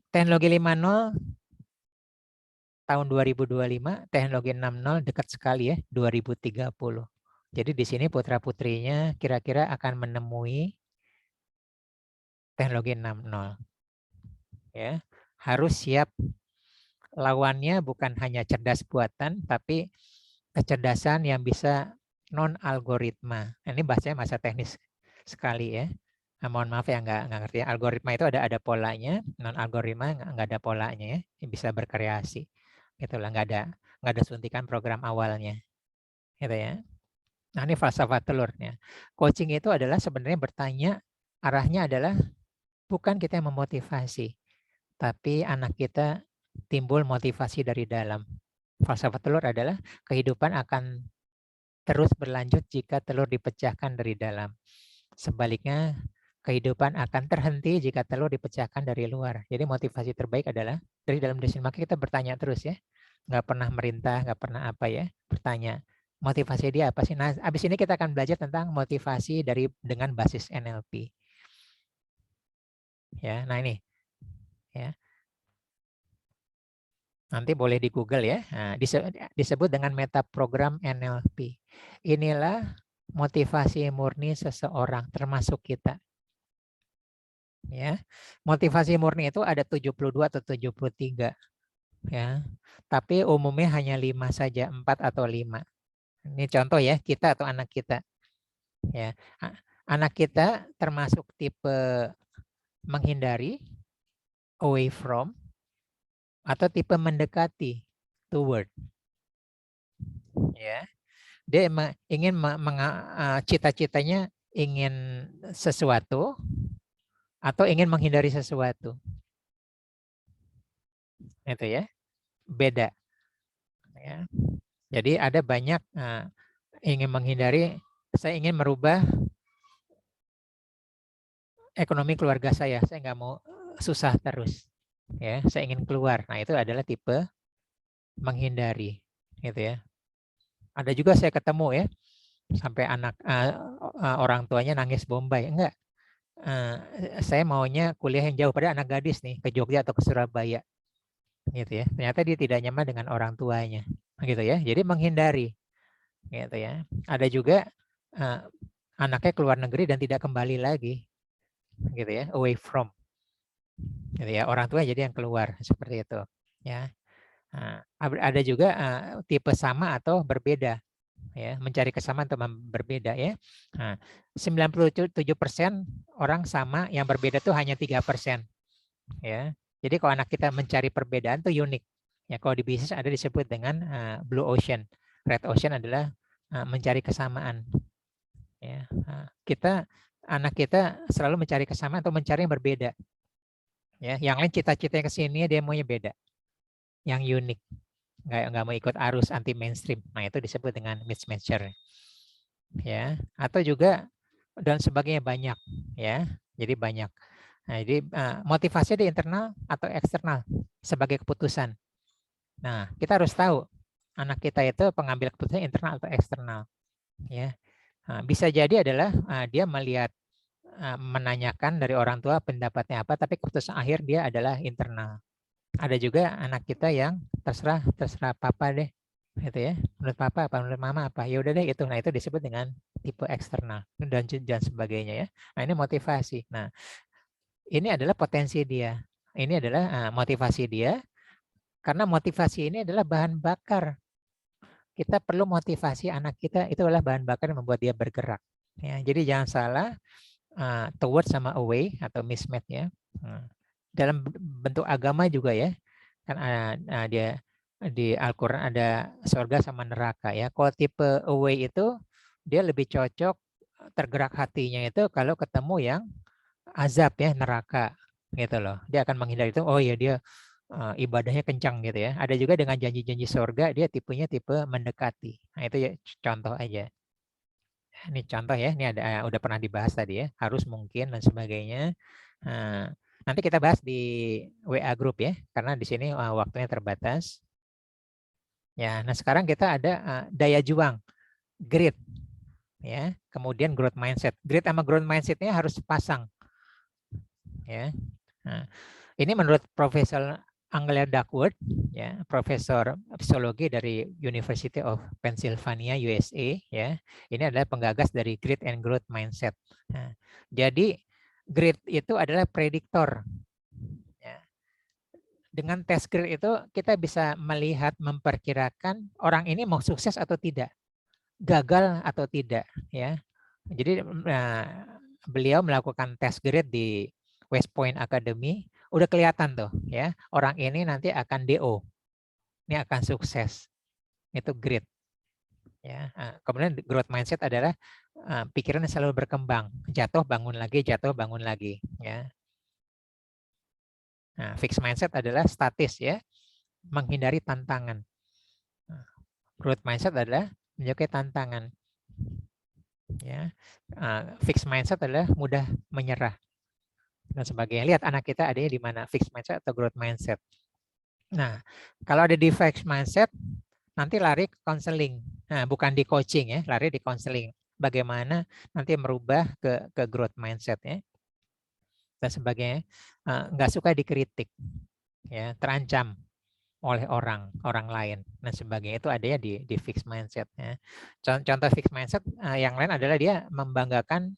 Teknologi 5.0 tahun 2025, teknologi 6.0 dekat sekali ya, 2030. Jadi di sini putra-putrinya kira-kira akan menemui teknologi 6.0. Ya. Harus siap, lawannya bukan hanya cerdas buatan, tapi kecerdasan yang bisa non-algoritma. Ini bahasanya masa teknis sekali ya. Nah, mohon maaf ya nggak ngerti. Algoritma itu ada polanya, non-algoritma nggak ada polanya ya. Bisa berkreasi. Itulah nggak ada suntikan program awalnya. Gitu ya. Nah, ini falsafah telurnya. Coaching itu adalah sebenarnya bertanya, arahnya adalah bukan kita yang memotivasi, tapi anak kita timbul motivasi dari dalam. Falsafah telur adalah kehidupan akan terus berlanjut jika telur dipecahkan dari dalam. Sebaliknya, kehidupan akan terhenti jika telur dipecahkan dari luar. Jadi motivasi terbaik adalah dari dalam diri sendiri. Maka kita bertanya terus ya. Nggak pernah merintah, nggak pernah apa ya. Bertanya, motivasi dia apa sih? Nah, abis ini kita akan belajar tentang motivasi dengan basis NLP. Ya, nah ini. Ya. Nanti boleh di Google ya. Nah, disebut dengan metaprogram NLP. Inilah motivasi murni seseorang, termasuk kita. Ya, motivasi murni itu ada 72 atau 73. Ya, tapi umumnya hanya 5 saja, 4 atau 5. Ini contoh ya, kita atau anak kita. Ya, anak kita termasuk tipe menghindari, away from, atau tipe mendekati, toward. Ya, dia ingin cita-citanya ingin sesuatu atau ingin menghindari sesuatu. Itu ya, beda. Ya. Jadi ada banyak ingin menghindari, saya ingin merubah ekonomi keluarga saya nggak mau susah terus. Ya, saya ingin keluar. Nah, itu adalah tipe menghindari, gitu ya. Ada juga saya ketemu ya, sampai orang tuanya nangis Bombay. Enggak, saya maunya kuliah yang jauh, pada anak gadis nih, ke Jogja atau ke Surabaya. Gitu ya. Ternyata dia tidak nyaman dengan orang tuanya. Gitu ya. Jadi menghindari. Gitu ya. Ada juga anaknya keluar negeri dan tidak kembali lagi. Gitu ya, away from. Gitu ya, orang tua jadi yang keluar seperti itu. Ya. Nah, ada juga tipe sama atau berbeda. Ya, mencari kesamaan atau berbeda ya. Nah, 97% orang sama, yang berbeda itu hanya 3%. Ya. Jadi kalau anak kita mencari perbedaan itu unik. Ya, kalau di bisnis ada disebut dengan blue ocean. Red ocean adalah mencari kesamaan. Ya. Anak kita selalu mencari kesamaan atau mencari yang berbeda. Ya, yang lain cita-citanya ke sini dia maunya beda. Yang unik. Nggak mau ikut arus anti mainstream. Nah, itu disebut dengan mismatcher. Ya, atau juga dan sebagainya banyak ya. Jadi banyak. Nah, jadi motivasi di internal atau eksternal sebagai keputusan. Nah, kita harus tahu anak kita itu pengambil keputusan internal atau eksternal. Ya, bisa jadi adalah dia melihat, menanyakan dari orang tua pendapatnya apa, tapi keputusan akhir dia adalah internal. Ada juga anak kita yang terserah papa deh, gitu ya. Menurut papa apa, menurut mama apa, ya udah deh itu. Nah, itu disebut dengan tipe eksternal dan sebagainya ya. Nah, ini motivasi. Nah, ini adalah potensi dia. Ini adalah motivasi dia, karena motivasi ini adalah bahan bakar. Kita perlu motivasi anak kita, itu adalah bahan bakar yang membuat dia bergerak. Ya, jadi jangan salah toward sama away atau mismatch ya. Dalam bentuk agama juga ya, kan dia di Al-Quran ada surga sama neraka ya. Kalau tipe away itu dia lebih cocok, tergerak hatinya itu kalau ketemu yang azab ya, neraka gitu loh. Dia akan menghindari itu. Oh ya, dia ibadahnya kencang gitu ya. Ada juga dengan janji-janji surga, dia tipenya tipe mendekati. Nah, itu ya contoh aja. Ini contoh ya, ini ada udah pernah dibahas tadi ya, harus, mungkin dan sebagainya. Nanti kita bahas di WA group ya, karena di sini waktunya terbatas. Ya, nah sekarang kita ada daya juang, grit, ya, kemudian growth mindset. Grit sama growth mindsetnya harus pasang, ya. Nah, ini menurut Profesor Angela Duckworth, ya, Profesor Psikologi dari University of Pennsylvania, USA, ya. Ini adalah penggagas dari Grit and Growth Mindset. Nah, jadi grit itu adalah prediktor. Ya. Dengan tes grit itu kita bisa melihat, memperkirakan orang ini mau sukses atau tidak, gagal atau tidak, ya. Jadi beliau melakukan tes grit di West Point Academy, udah kelihatan tuh ya, orang ini nanti akan DO, ini akan sukses, itu grit Ya, kemudian growth mindset adalah pikiran yang selalu berkembang, jatuh bangun lagi, ya. Nah, fixed mindset adalah statis, ya, menghindari tantangan. Nah, growth mindset adalah menyukai tantangan, ya. Fixed mindset adalah mudah menyerah dan sebagainya. Lihat anak kita adanya di mana, fixed mindset atau growth mindset. Nah, kalau ada di fixed mindset, nanti lari ke counseling. Nah, bukan di coaching, ya, lari di counseling. Bagaimana nanti merubah ke growth mindset, ya, dan sebagainya. Nggak suka dikritik, ya, terancam oleh orang lain dan sebagainya. Itu adanya di fixed mindset, ya. Contoh fixed mindset yang lain adalah dia membanggakan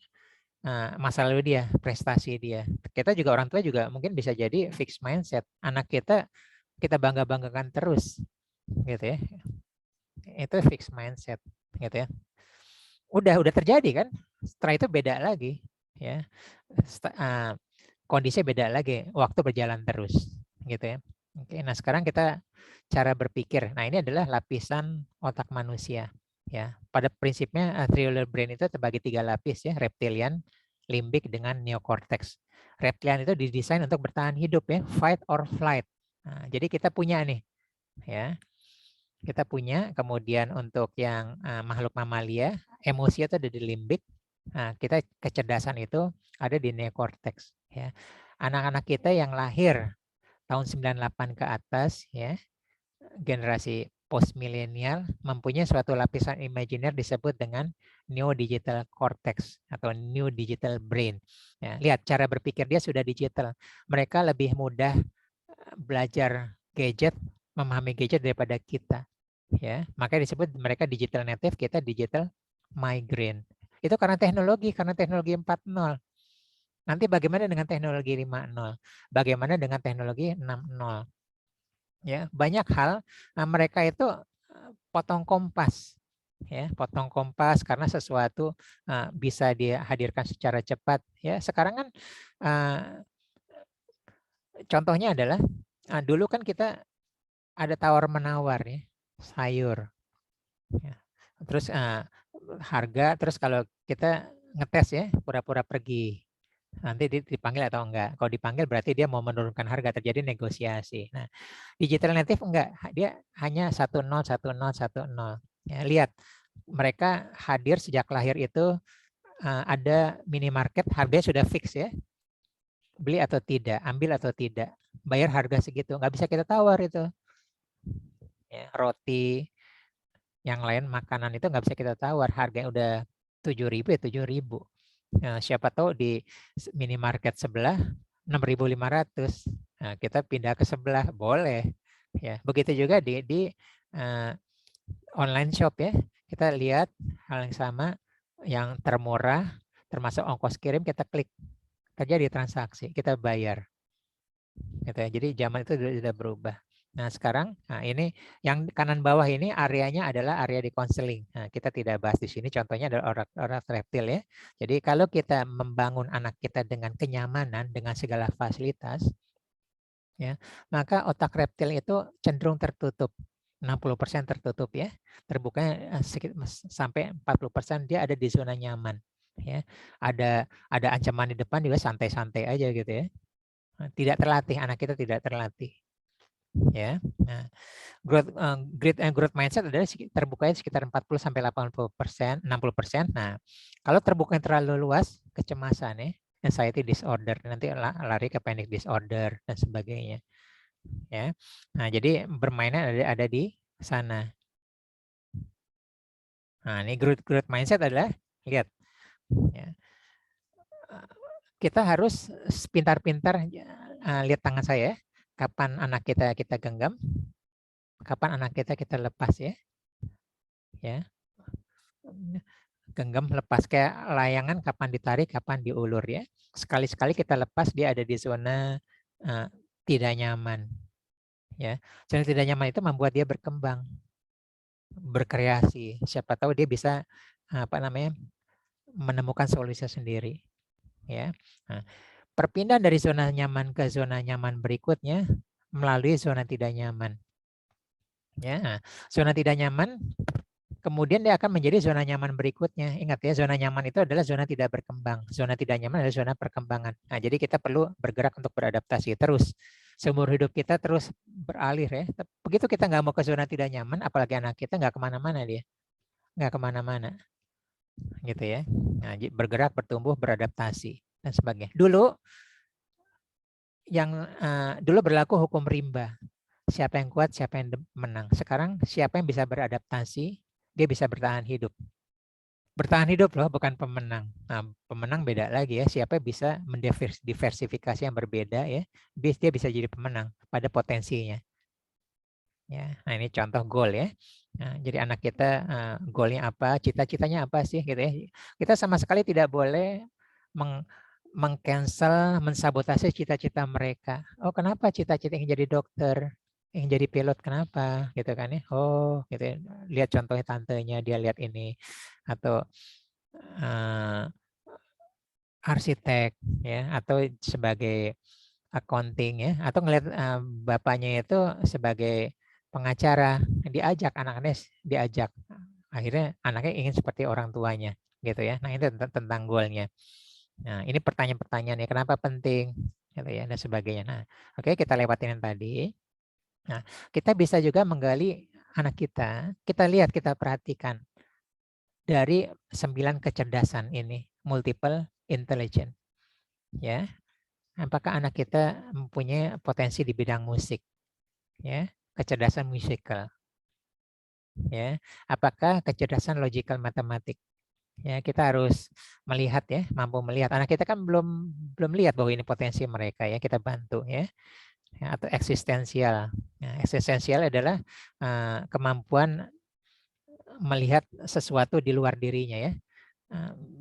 masa lalu dia, prestasi dia. Kita juga orang tua juga mungkin bisa jadi fixed mindset. Anak kita banggakan terus, gitu ya. Itu fixed mindset, gitu ya. Udah terjadi kan, setelah itu beda lagi, ya. Kondisinya beda lagi, waktu berjalan terus, gitu ya. Oke, nah sekarang kita cara berpikir. Nah, ini adalah lapisan otak manusia, ya. Pada prinsipnya trilogy brain itu terbagi 3 lapis, ya, reptilian, limbik dengan neocortex. Reptilian itu didesain untuk bertahan hidup, ya, fight or flight. Nah, jadi kita punya nih, ya. Kita punya, kemudian untuk yang makhluk mamalia, emosi itu ada di limbik. Nah, kita kecerdasan itu ada di neocortex, ya. Anak-anak kita yang lahir tahun 98 ke atas, ya, generasi post milenial mempunyai suatu lapisan imajiner disebut dengan neo digital cortex atau new digital brain. Ya, lihat cara berpikir dia sudah digital. Mereka lebih mudah belajar gadget, memahami gadget daripada kita, ya. Makanya disebut mereka digital native, kita digital migrant. Itu karena teknologi 4.0. Nanti bagaimana dengan teknologi 5.0? Bagaimana dengan teknologi 6.0? Ya, banyak hal mereka itu potong kompas, ya, potong kompas karena sesuatu bisa dihadirkan secara cepat, ya. Sekarang kan contohnya adalah dulu kan kita ada tawar-menawar, ya, sayur, ya. Terus harga, terus kalau kita ngetes, ya, pura-pura pergi, nanti dipanggil atau enggak. Kalau dipanggil berarti dia mau menurunkan harga, terjadi negosiasi. Nah, digital native enggak, dia hanya 1.0, 1.0, 1.0. Ya, lihat, mereka hadir sejak lahir itu ada minimarket, harganya sudah fix, ya. Beli atau tidak, ambil atau tidak, bayar harga segitu, nggak bisa kita tawar itu. Ya, roti, yang lain makanan itu nggak bisa kita tawar, harganya udah 7.000 ya 7.000. Nah, siapa tahu di minimarket sebelah 6.500. Nah, kita pindah ke sebelah, boleh. Ya, begitu juga di online shop, ya. Kita lihat hal yang sama, yang termurah, termasuk ongkos kirim, kita klik, terjadi transaksi, kita bayar. Gitu ya. Jadi zaman itu sudah berubah. Nah sekarang, ini yang kanan bawah ini areanya adalah area di konseling. Nah, kita tidak bahas di sini. Contohnya adalah orang reptil, ya. Jadi kalau kita membangun anak kita dengan kenyamanan, dengan segala fasilitas, ya, maka otak reptil itu cenderung tertutup. 60% tertutup, ya. Terbukanya sampai 40% dia ada di zona nyaman, ya. Ada ancaman di depan juga santai-santai aja gitu, ya. Tidak terlatih, anak kita tidak terlatih, ya. Nah, growth mindset adalah terbukanya sekitar 40 sampai 80%, 60%. Nah, kalau terbukanya terlalu luas, kecemasan, ya, anxiety disorder, nanti lari ke panic disorder dan sebagainya, ya. Nah, jadi bermainnya ada di sana. Nah, ini growth mindset adalah, lihat, ya, kita harus pintar-pintar lihat tangan saya, kapan anak kita genggam, kapan anak kita lepas, ya. Ya. Genggam, lepas, kayak layangan, kapan ditarik, kapan diulur, ya. Sekali-sekali kita lepas, dia ada di zona tidak nyaman, ya. Zona tidak nyaman itu membuat dia berkembang, berkreasi. Siapa tahu dia bisa menemukan solusi sendiri, ya. Nah, perpindahan dari zona nyaman ke zona nyaman berikutnya melalui zona tidak nyaman. Ya, zona tidak nyaman Kemudian dia akan menjadi zona nyaman berikutnya. Ingat ya, zona nyaman itu adalah zona tidak berkembang. Zona tidak nyaman adalah zona perkembangan. Nah, jadi kita perlu bergerak untuk beradaptasi terus. Seumur hidup kita terus beralih ya. Begitu kita nggak mau ke zona tidak nyaman, apalagi anak kita nggak kemana-mana dia. Nggak kemana-mana. Gitu ya. Nah, bergerak, bertumbuh, beradaptasi, dan sebagainya. Dulu berlaku hukum rimba. Siapa yang kuat, siapa yang menang. Sekarang siapa yang bisa beradaptasi, dia bisa bertahan hidup. Bertahan hidup loh, bukan pemenang. Nah, pemenang beda lagi ya. Siapa bisa mendiversifikasi yang berbeda ya, dia bisa jadi pemenang pada potensinya. Ya, nah ini contoh goal ya. Nah, jadi anak kita goalnya apa, cita-citanya apa sih gitu ya. Kita sama sekali tidak boleh mengcancel, mensabotase cita-cita mereka. Oh, kenapa cita-cita ingin jadi dokter, ingin jadi pilot, kenapa? Gitu kan ya. Oh, gitu ya. Lihat contohnya tantenya, dia lihat ini. Atau arsitek ya, atau sebagai accounting ya, atau ngelihat bapaknya itu sebagai pengacara, diajak anaknya, diajak. Akhirnya anaknya ingin seperti orang tuanya gitu ya. Nah, itu tentang goalnya. Nah, ini pertanyaan-pertanyaannya kenapa penting gitu ya, dan sebagainya. Nah, oke, kita lewatin yang tadi. Nah, kita bisa juga menggali anak kita lihat, kita perhatikan dari 9 kecerdasan ini, multiple intelligence. Ya. Apakah anak kita mempunyai potensi di bidang musik? Ya, kecerdasan musikal. Ya, apakah kecerdasan logical matematik? Ya, kita harus melihat ya, mampu melihat. Anak kita kan belum lihat bahwa ini potensi mereka ya, kita bantu ya. Atau eksistensial. Nah, eksistensial adalah kemampuan melihat sesuatu di luar dirinya ya.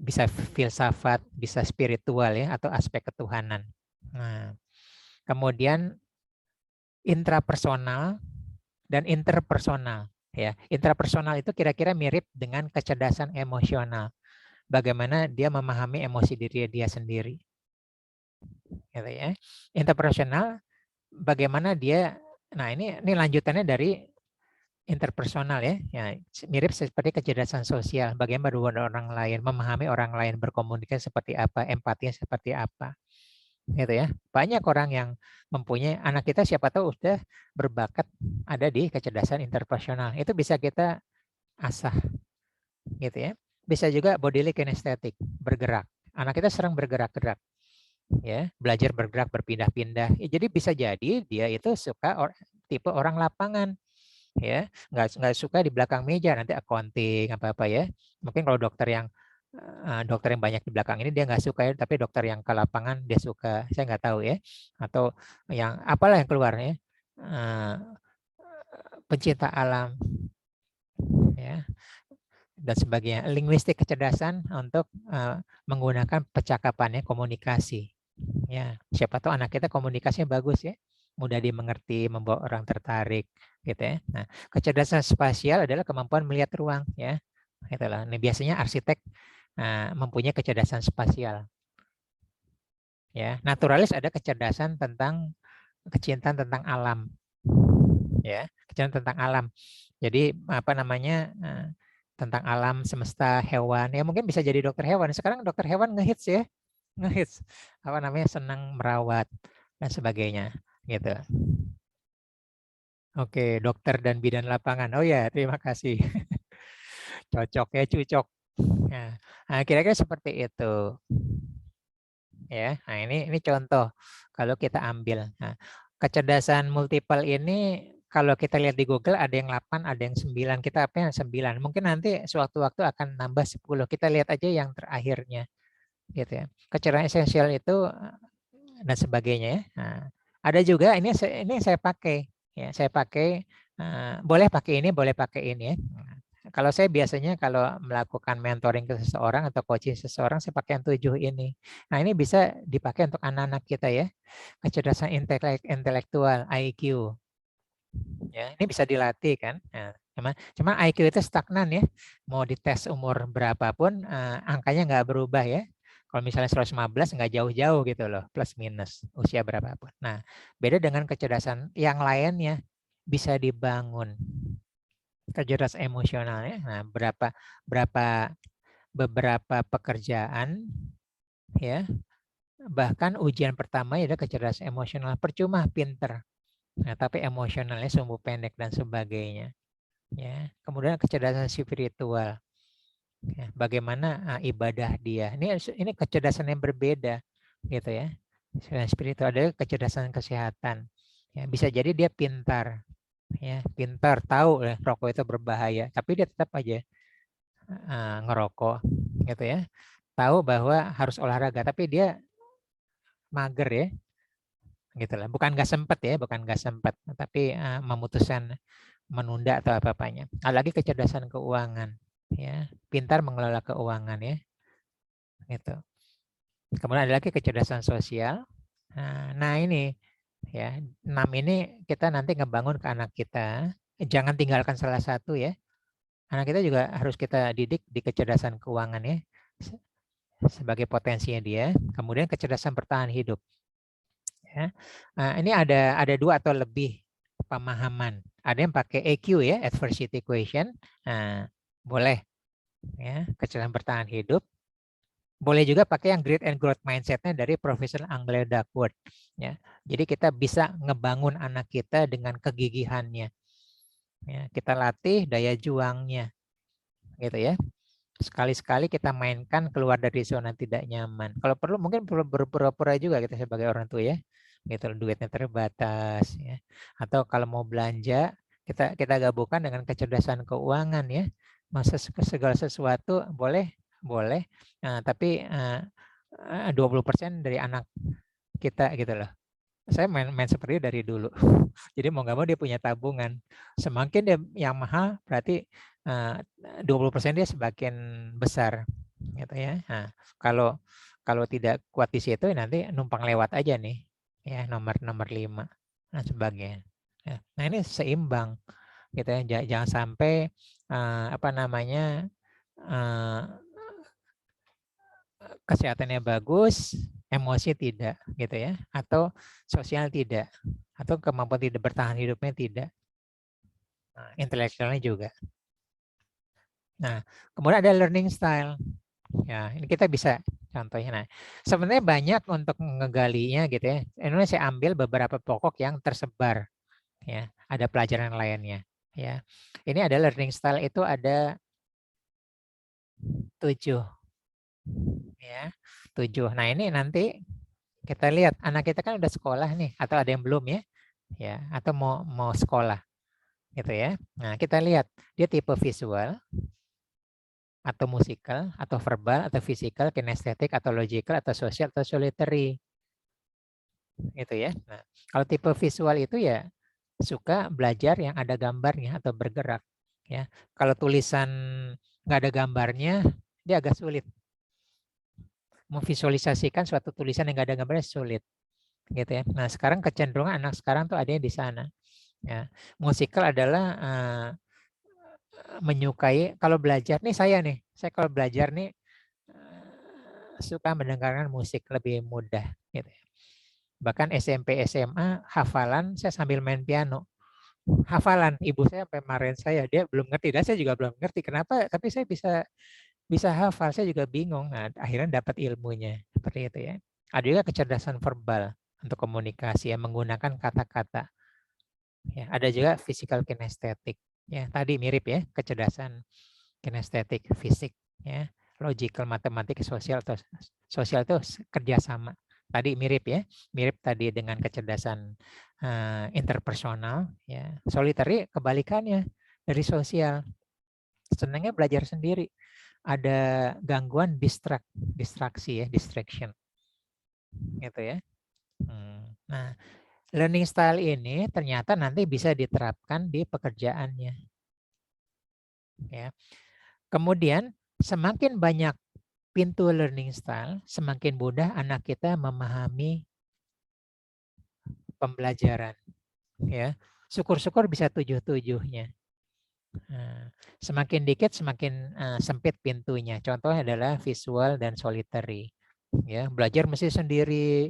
Bisa filsafat, bisa spiritual ya, atau aspek ketuhanan. Nah, kemudian intrapersonal dan interpersonal. Ya, intrapersonal itu kira-kira mirip dengan kecerdasan emosional. Bagaimana dia memahami emosi diri dia sendiri. Gitu ya. Interpersonal, bagaimana dia, nah ini lanjutannya dari interpersonal ya. Ya, mirip seperti kecerdasan sosial. Bagaimana orang lain, memahami orang lain, berkomunikasi seperti apa, empatinya seperti apa. Gitu ya. Banyak orang yang mempunyai, anak kita siapa tahu sudah berbakat ada di kecerdasan interpersonal. Itu bisa kita asah gitu ya. Bisa juga bodily kinesthetic, bergerak. Anak kita sering bergerak-gerak ya, belajar bergerak, berpindah-pindah. Ya, jadi bisa jadi dia itu suka tipe orang lapangan ya, nggak suka di belakang meja, nanti accounting apa-apa ya. Mungkin kalau dokter yang banyak di belakang ini dia nggak suka ya, tapi dokter yang ke lapangan dia suka, saya nggak tahu ya. Atau yang apalah yang keluar ya, pencinta alam ya, dan sebagainya. Linguistik, kecerdasan untuk menggunakan percakapannya, komunikasi ya. Siapa tahu anak kita komunikasinya bagus ya, mudah dimengerti, membawa orang tertarik gitu ya. Nah, kecerdasan spasial adalah kemampuan melihat ruang ya. Itulah. Ini biasanya arsitek mempunyai kecerdasan spasial. Ya, naturalis ada kecerdasan tentang kecintaan tentang alam. Ya, kecintaan tentang alam. Jadi apa namanya? Tentang alam semesta, hewan. Ya mungkin bisa jadi dokter hewan. Sekarang dokter hewan ngehits ya. Ngehits. Apa namanya? Senang merawat dan sebagainya, gitu. Oke, dokter dan bidan lapangan. Oh ya, terima kasih. Cocok ya, cucok. Nah, kira-kira seperti itu. Ya, nah ini contoh kalau kita ambil. Nah, kecerdasan multiple ini kalau kita lihat di Google ada yang 8, ada yang 9. Kita apa yang 9? Mungkin nanti suatu waktu akan nambah 10. Kita lihat aja yang terakhirnya. Gitu ya. Kecerdasan esensial itu dan sebagainya ya. Nah, ada juga ini saya pakai ya, saya pakai boleh pakai ini, boleh pakai ini ya. Nah, kalau saya biasanya kalau melakukan mentoring ke seseorang atau coaching seseorang, saya pakai yang 7 ini. Nah, ini bisa dipakai untuk anak-anak kita ya. Kecerdasan intelektual, IQ. Ya, ini bisa dilatih kan. Nah, cuma IQ itu stagnan ya. Mau dites umur berapapun, angkanya nggak berubah ya. Kalau misalnya 115 nggak jauh-jauh gitu loh, plus minus usia berapapun. Nah, beda dengan kecerdasan yang lainnya bisa dibangun. kecerdasan emosional ya. Nah, beberapa pekerjaan ya, bahkan ujian pertama adalah kecerdasan emosional, percuma pinter. Nah, tapi emosionalnya sumbu pendek dan sebagainya. Ya, kemudian kecerdasan spiritual. Ya, bagaimana ibadah dia. Ini kecerdasan yang berbeda gitu ya. Spiritual ada kecerdasan kesehatan. Ya, bisa jadi dia pintar. Ya, pintar tahu ya, rokok itu berbahaya, tapi dia tetap aja ngerokok gitu ya. Tahu bahwa harus olahraga, tapi dia mager ya, gitu lah. Bukan nggak sempat ya, bukan nggak sempat, tapi memutuskan menunda atau apa-apanya. Ada lagi kecerdasan keuangan, ya, pintar mengelola keuangan ya, gitu. Kemudian ada lagi kecerdasan sosial. Nah ini ya, 6 ini kita nanti ngebangun ke anak kita. Jangan tinggalkan salah satu ya. Anak kita juga harus kita didik di kecerdasan keuangan ya, sebagai potensinya dia. Kemudian kecerdasan bertahan hidup. Ya. Ini ada 2 atau lebih pemahaman. Ada yang pakai EQ ya, adversity equation. Boleh ya, kecerdasan bertahan hidup. Boleh juga pakai yang greed and growth mindset-nya dari Profesor Angela Duckworth. Ya. Jadi kita bisa ngebangun anak kita dengan kegigihannya. Ya, kita latih daya juangnya, gitu ya. Sekali-sekali kita mainkan keluar dari zona tidak nyaman. Kalau perlu mungkin perlu berpura-pura juga kita sebagai orang tua ya. Gitu, duitnya terbatas ya. Atau kalau mau belanja kita gabungkan dengan kecerdasan keuangan ya. Masa segala sesuatu boleh tapi 20% dari anak kita gitu loh. Saya main seperti itu dari dulu. Jadi mau nggak mau dia punya tabungan. Semakin dia yang mahal berarti 20% dia semakin besar gitu ya. Nah, kalau tidak kuat di situ nanti numpang lewat aja nih ya, nomor 5 dan sebagainya. Ya, nah ini seimbang gitu ya. Jangan sampai kesehatannya bagus, emosi tidak gitu ya, atau sosial tidak, atau kemampuan tidak bertahan hidupnya tidak, intelektualnya juga. Nah, kemudian ada learning style. Ya, ini kita bisa contohnya. Nah, sebenarnya banyak untuk ngegalinya gitu ya. Ini saya ambil beberapa pokok yang tersebar. Ya, ada pelajaran lainnya. Ya, ini ada learning style itu ada 7. Ya, 7. Nah, ini nanti kita lihat anak kita kan udah sekolah nih, atau ada yang belum ya, atau mau sekolah, gitu ya. Nah, kita lihat dia tipe visual, atau musikal, atau verbal, atau fisikal, kinestetik, atau logical, atau sosial, atau solitary, gitu ya. Nah, kalau tipe visual itu ya suka belajar yang ada gambarnya atau bergerak, ya. Kalau tulisan nggak ada gambarnya, dia agak sulit. Memvisualisasikan suatu tulisan yang nggak ada gambarnya sulit, gitu ya. Nah, sekarang kecenderungan anak sekarang tuh adanya di sana. Ya, musikal adalah menyukai kalau belajar nih saya kalau belajar nih suka mendengarkan musik lebih mudah gitu. Bahkan SMP SMA hafalan saya sambil main piano. Hafalan ibu saya sampai marahin saya, dia belum ngerti dan saya juga belum ngerti kenapa, tapi saya bisa hafal, saya juga bingung. Nah, akhirnya dapat ilmunya seperti itu ya. Ada juga kecerdasan verbal untuk komunikasi yang menggunakan kata-kata. Ya, ada juga physical kinestetik. Ya, tadi mirip ya, kecerdasan kinestetik, fisik, ya, logical, matematik, sosial atau sosial itu kerjasama. Tadi mirip ya, mirip tadi dengan kecerdasan interpersonal. Ya, solitary kebalikannya dari sosial. Senangnya belajar sendiri. Ada gangguan distraksi ya, distraction, gitu ya. Nah, learning style ini ternyata nanti bisa diterapkan di pekerjaannya. Ya. Kemudian semakin banyak pintu learning style, semakin mudah anak kita memahami pembelajaran. Ya, syukur-syukur bisa 7-7-nya. Semakin dikit semakin sempit pintunya. Contohnya adalah visual dan solitary. Ya, belajar mesti sendiri.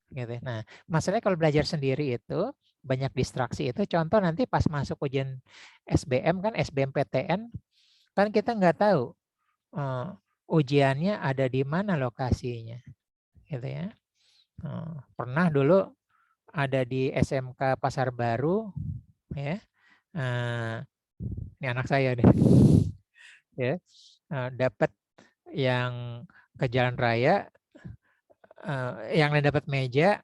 Gitu. Nah, masalahnya kalau belajar sendiri itu banyak distraksi itu, contoh nanti pas masuk ujian SBM kan, SBMPTN, kan kita nggak tahu ujiannya ada di mana lokasinya, gitu ya. Pernah dulu ada di SMK Pasar Baru, ya. Ini anak saya deh, ya. Dapat yang ke jalan raya, yang lain dapat meja,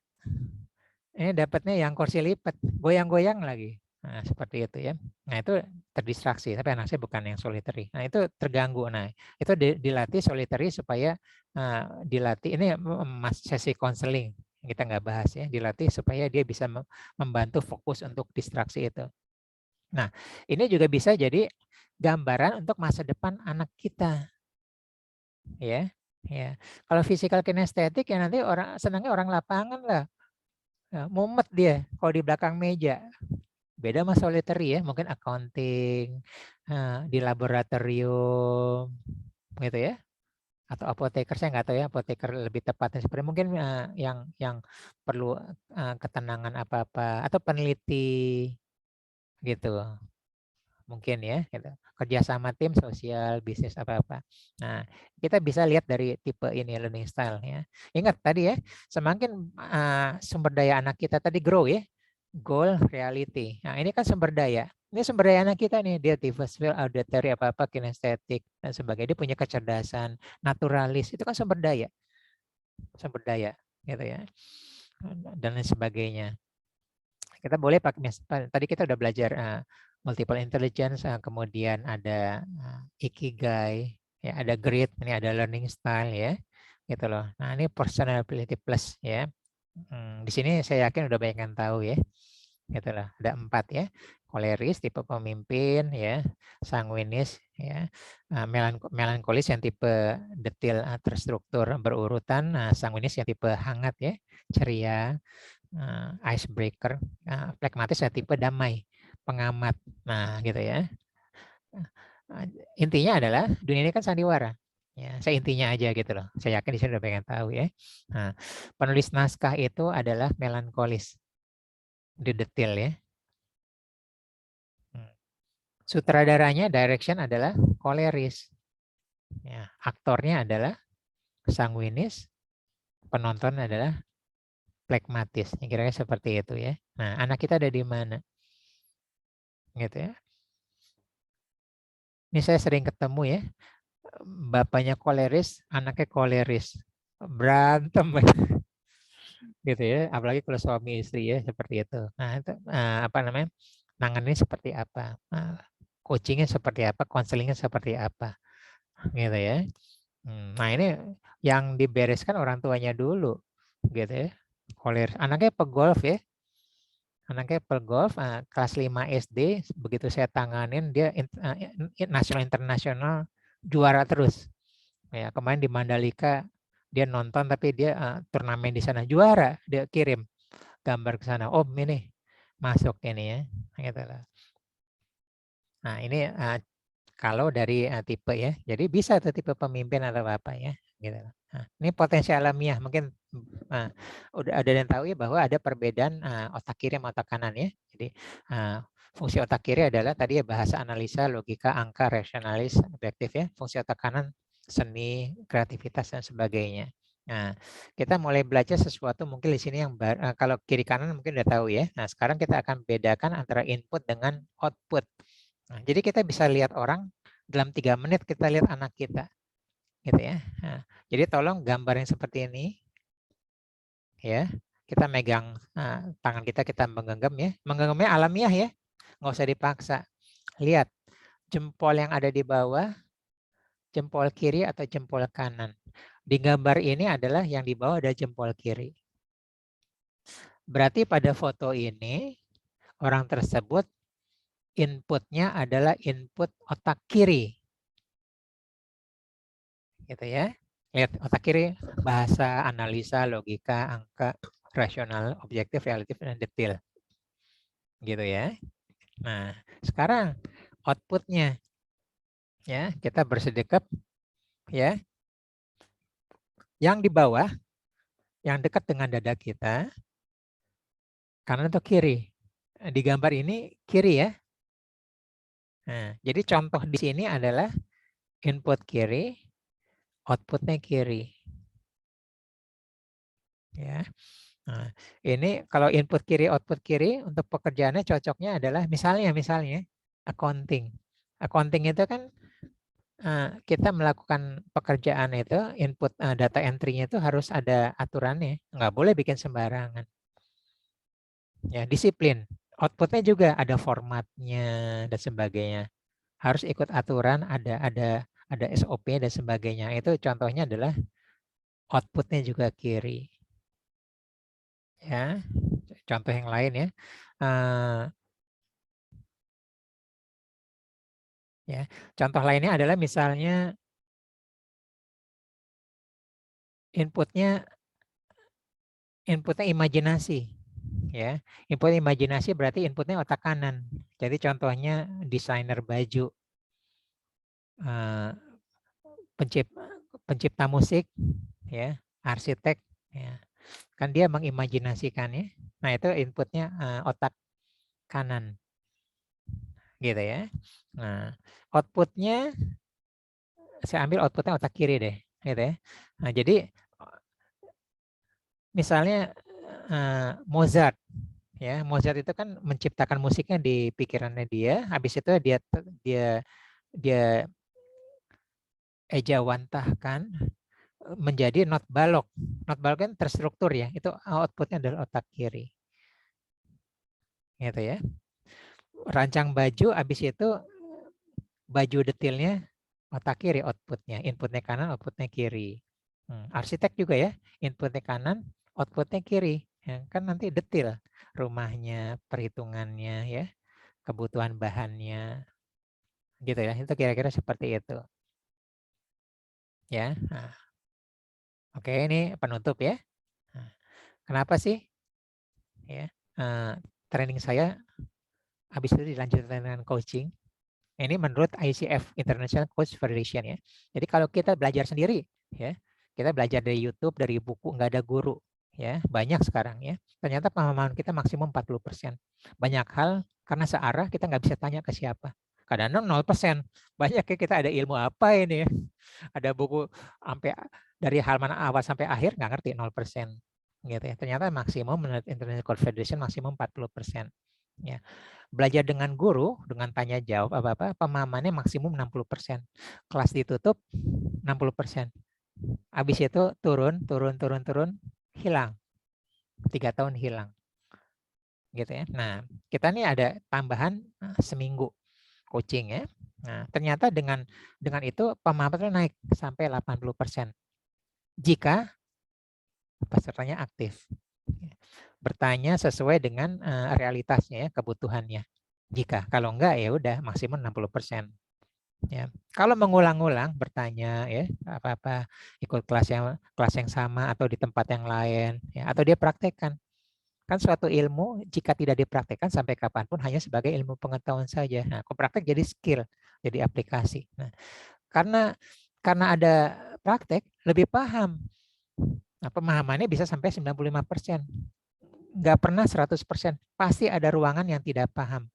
ini dapatnya yang kursi lipat, goyang-goyang lagi. Nah, seperti itu ya. Nah, itu terdistraksi, tapi anak saya bukan yang solitary. Nah, itu terganggu. Nah, itu dilatih solitary supaya dilatih, ini sesi konseling, kita nggak bahas ya, dilatih supaya dia bisa membantu fokus untuk distraksi itu. Nah, ini juga bisa jadi gambaran untuk masa depan anak kita. Ya, ya. Kalau physical kinestetik ya nanti orang senangnya orang lapangan lah. Mumet dia kalau di belakang meja. Beda sama solitary ya, mungkin accounting, di laboratorium, gitu ya. Atau apoteker, saya nggak tahu ya, apoteker lebih tepatnya seperti mungkin yang perlu ketenangan apa-apa, atau peneliti, gitu. Mungkin ya, gitu. Kerja sama tim, sosial, bisnis, apa-apa. Nah, kita bisa lihat dari tipe ini learning style ya. Ingat tadi ya, semakin sumber daya anak kita tadi grow ya, goal, reality. Nah, ini kan sumber daya. Ini sumber daya anak kita nih, dia diverse, auditory, apa-apa, kinestetik, dan sebagainya. Dia punya kecerdasan, naturalis, itu kan sumber daya, gitu ya, dan lain sebagainya. Kita boleh pakai, tadi kita udah belajar multiple intelligence, kemudian ada ikigai, ya ada grit, ini ada learning style ya, gitu loh. Nah, ini personality plus ya. Di sini saya yakin udah banyak yang tahu ya, gitu loh. Ada 4 ya, koleris tipe pemimpin ya, sanguinis ya, melankolis yang tipe detail terstruktur berurutan, sanguinis yang tipe hangat ya, ceria, icebreaker, pragmatis ya tipe damai, pengamat. Nah, gitu ya. Intinya adalah dunia ini kan sandiwara. Ya, saya intinya aja gitu loh. Saya yakin di sini udah pengen tahu ya. Nah, penulis naskah itu adalah melankolis, di detail ya. Sutradaranya, direction adalah koleris. Ya, aktornya adalah sanguinis, penonton adalah pragmatis. Kira-kira seperti itu ya. Nah, anak kita ada di mana? Gitu ya. Ini saya sering ketemu ya. Bapaknya koleris, anaknya koleris. Berantem gitu ya. Apalagi kalau suami istri ya seperti itu. Nah, itu apa namanya? Nangannya seperti apa? Coachingnya seperti apa? Konselingnya seperti apa? Gitu ya. Nah, ini yang dibereskan orang tuanya dulu, gitu ya. Koleris, anaknya pegolf ya. Anaknya pegolf, kelas 5 SD, begitu saya tanganin dia nasional internasional juara terus. Ya, kemarin di Mandalika dia nonton tapi dia turnamen di sana juara, dia kirim gambar ke sana. Om ini masuk ini ya, gitu lah. Nah, ini kalau dari tipe ya. Jadi bisa tuh tipe pemimpin atau apa ya, gitu. Nah, ini potensi alamiah mungkin udah ada yang tahu ya bahwa ada perbedaan otak kiri sama otak kanan ya. Jadi fungsi otak kiri adalah tadi ya bahasa, analisa, logika, angka, rasionalis, objektif ya. Fungsi otak kanan seni, kreativitas dan sebagainya. Nah, kita mulai belajar sesuatu mungkin di sini yang kalau kiri kanan mungkin udah tahu ya. Nah, sekarang kita akan bedakan antara input dengan output. Nah, jadi kita bisa lihat orang dalam 3 menit, kita lihat anak kita, gitu ya. Nah, jadi tolong gambar yang seperti ini, ya. Kita megang tangan kita menggenggam ya. Menggenggamnya alamiah ya, nggak usah dipaksa. Lihat jempol yang ada di bawah, jempol kiri atau jempol kanan. Di gambar ini adalah yang di bawah ada jempol kiri. Berarti pada foto ini orang tersebut inputnya adalah input otak kiri, gitu ya. Lihat otak kiri, bahasa, analisa, logika, angka, rasional, objektif, relatif, dan detail, gitu ya. Nah, sekarang outputnya ya, kita bersedekap ya. Yang di bawah, yang dekat dengan dada kita, kanan atau kiri? Di gambar ini kiri ya. Nah, jadi contoh di sini adalah input kiri, outputnya kiri. Ya. Nah, ini kalau input kiri, output kiri untuk pekerjaannya cocoknya adalah misalnya accounting. Accounting itu kan kita melakukan pekerjaan itu, input data entry-nya itu harus ada aturannya, nggak boleh bikin sembarangan. Ya, disiplin. Outputnya juga ada formatnya dan sebagainya. Harus ikut aturan, ada SOP dan sebagainya. Itu contohnya adalah outputnya juga kiri. Ya, contoh yang lain ya. Ya, contoh lainnya adalah misalnya inputnya imajinasi. Ya, input imajinasi berarti inputnya otak kanan. Jadi contohnya desainer baju, pencipta musik, ya, arsitek, ya, kan dia mengimajinasikan ya. Nah itu inputnya otak kanan, gitu ya. Nah outputnya saya ambil outputnya otak kiri deh, gitu ya. Nah jadi misalnya Mozart. Ya, Mozart itu kan menciptakan musiknya di pikirannya dia, habis itu dia dia ejawantahkan menjadi not balok. Not balok kan terstruktur ya, itu outputnya adalah otak kiri. Gitu ya. Rancang baju, habis itu baju detailnya otak kiri outputnya, inputnya kanan, outputnya kiri. Arsitek juga ya, inputnya kanan, outputnya kiri. Ya, kan nanti detail rumahnya, perhitungannya ya, kebutuhan bahannya, gitu ya. Itu kira-kira seperti itu. Ya. Nah, oke, ini penutup ya. Nah, kenapa sih ya training saya habis itu dilanjutkan dengan coaching? Ini menurut ICF International Coach Federation ya. Jadi kalau kita belajar sendiri ya, kita belajar dari YouTube, dari buku, nggak ada guru ya, banyak sekarang ya. Ternyata pemahaman kita maksimum 40%. Banyak hal karena searah kita nggak bisa tanya ke siapa. Kadang-kadang 0%. Banyak ya kita ada ilmu apa ini ya. Ada buku sampai dari halaman awal sampai akhir nggak ngerti 0%. Gitu ya. Ternyata maksimum menurut International Coach Federation maksimum 40%. Ya. Belajar dengan guru, dengan tanya jawab apa-apa, pemahamannya maksimum 60%. Kelas ditutup 60%. Habis itu turun, hilang. 3 tahun hilang. Gitu ya. Nah, kita nih ada tambahan seminggu coaching ya. Nah, ternyata dengan itu pemahamannya naik sampai 80%. Jika pesertanya aktif. Bertanya sesuai dengan realitasnya ya, kebutuhannya. Jika kalau enggak ya udah maksimum 60%. Ya. Kalau mengulang-ulang bertanya ya apa-apa ikut kelas yang sama atau di tempat yang lain ya atau dia praktekkan. Kan suatu ilmu jika tidak dipraktekkan sampai kapanpun hanya sebagai ilmu pengetahuan saja. Nah, kalau praktek jadi skill, jadi aplikasi. Nah, karena ada praktek lebih paham. Nah, pemahamannya bisa sampai 95%. Nggak pernah 100%. Pasti ada ruangan yang tidak paham.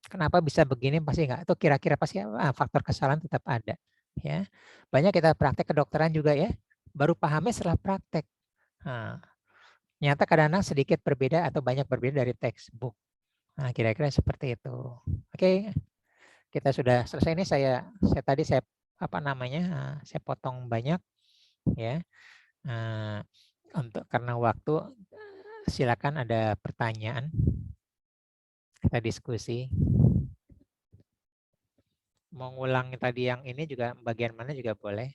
Kenapa bisa begini pasti enggak. Itu kira-kira pasti faktor kesalahan tetap ada. Ya, banyak kita praktek kedokteran juga ya, baru pahamnya setelah praktek. Nah, nyata kadang-kadang sedikit berbeda atau banyak berbeda dari textbook. Nah, kira-kira seperti itu. Oke, kita sudah selesai ini saya tadi saya saya potong banyak ya. Untuk karena waktu silakan ada pertanyaan. Kita diskusi. Mau ngulang tadi yang ini juga bagian mana juga boleh.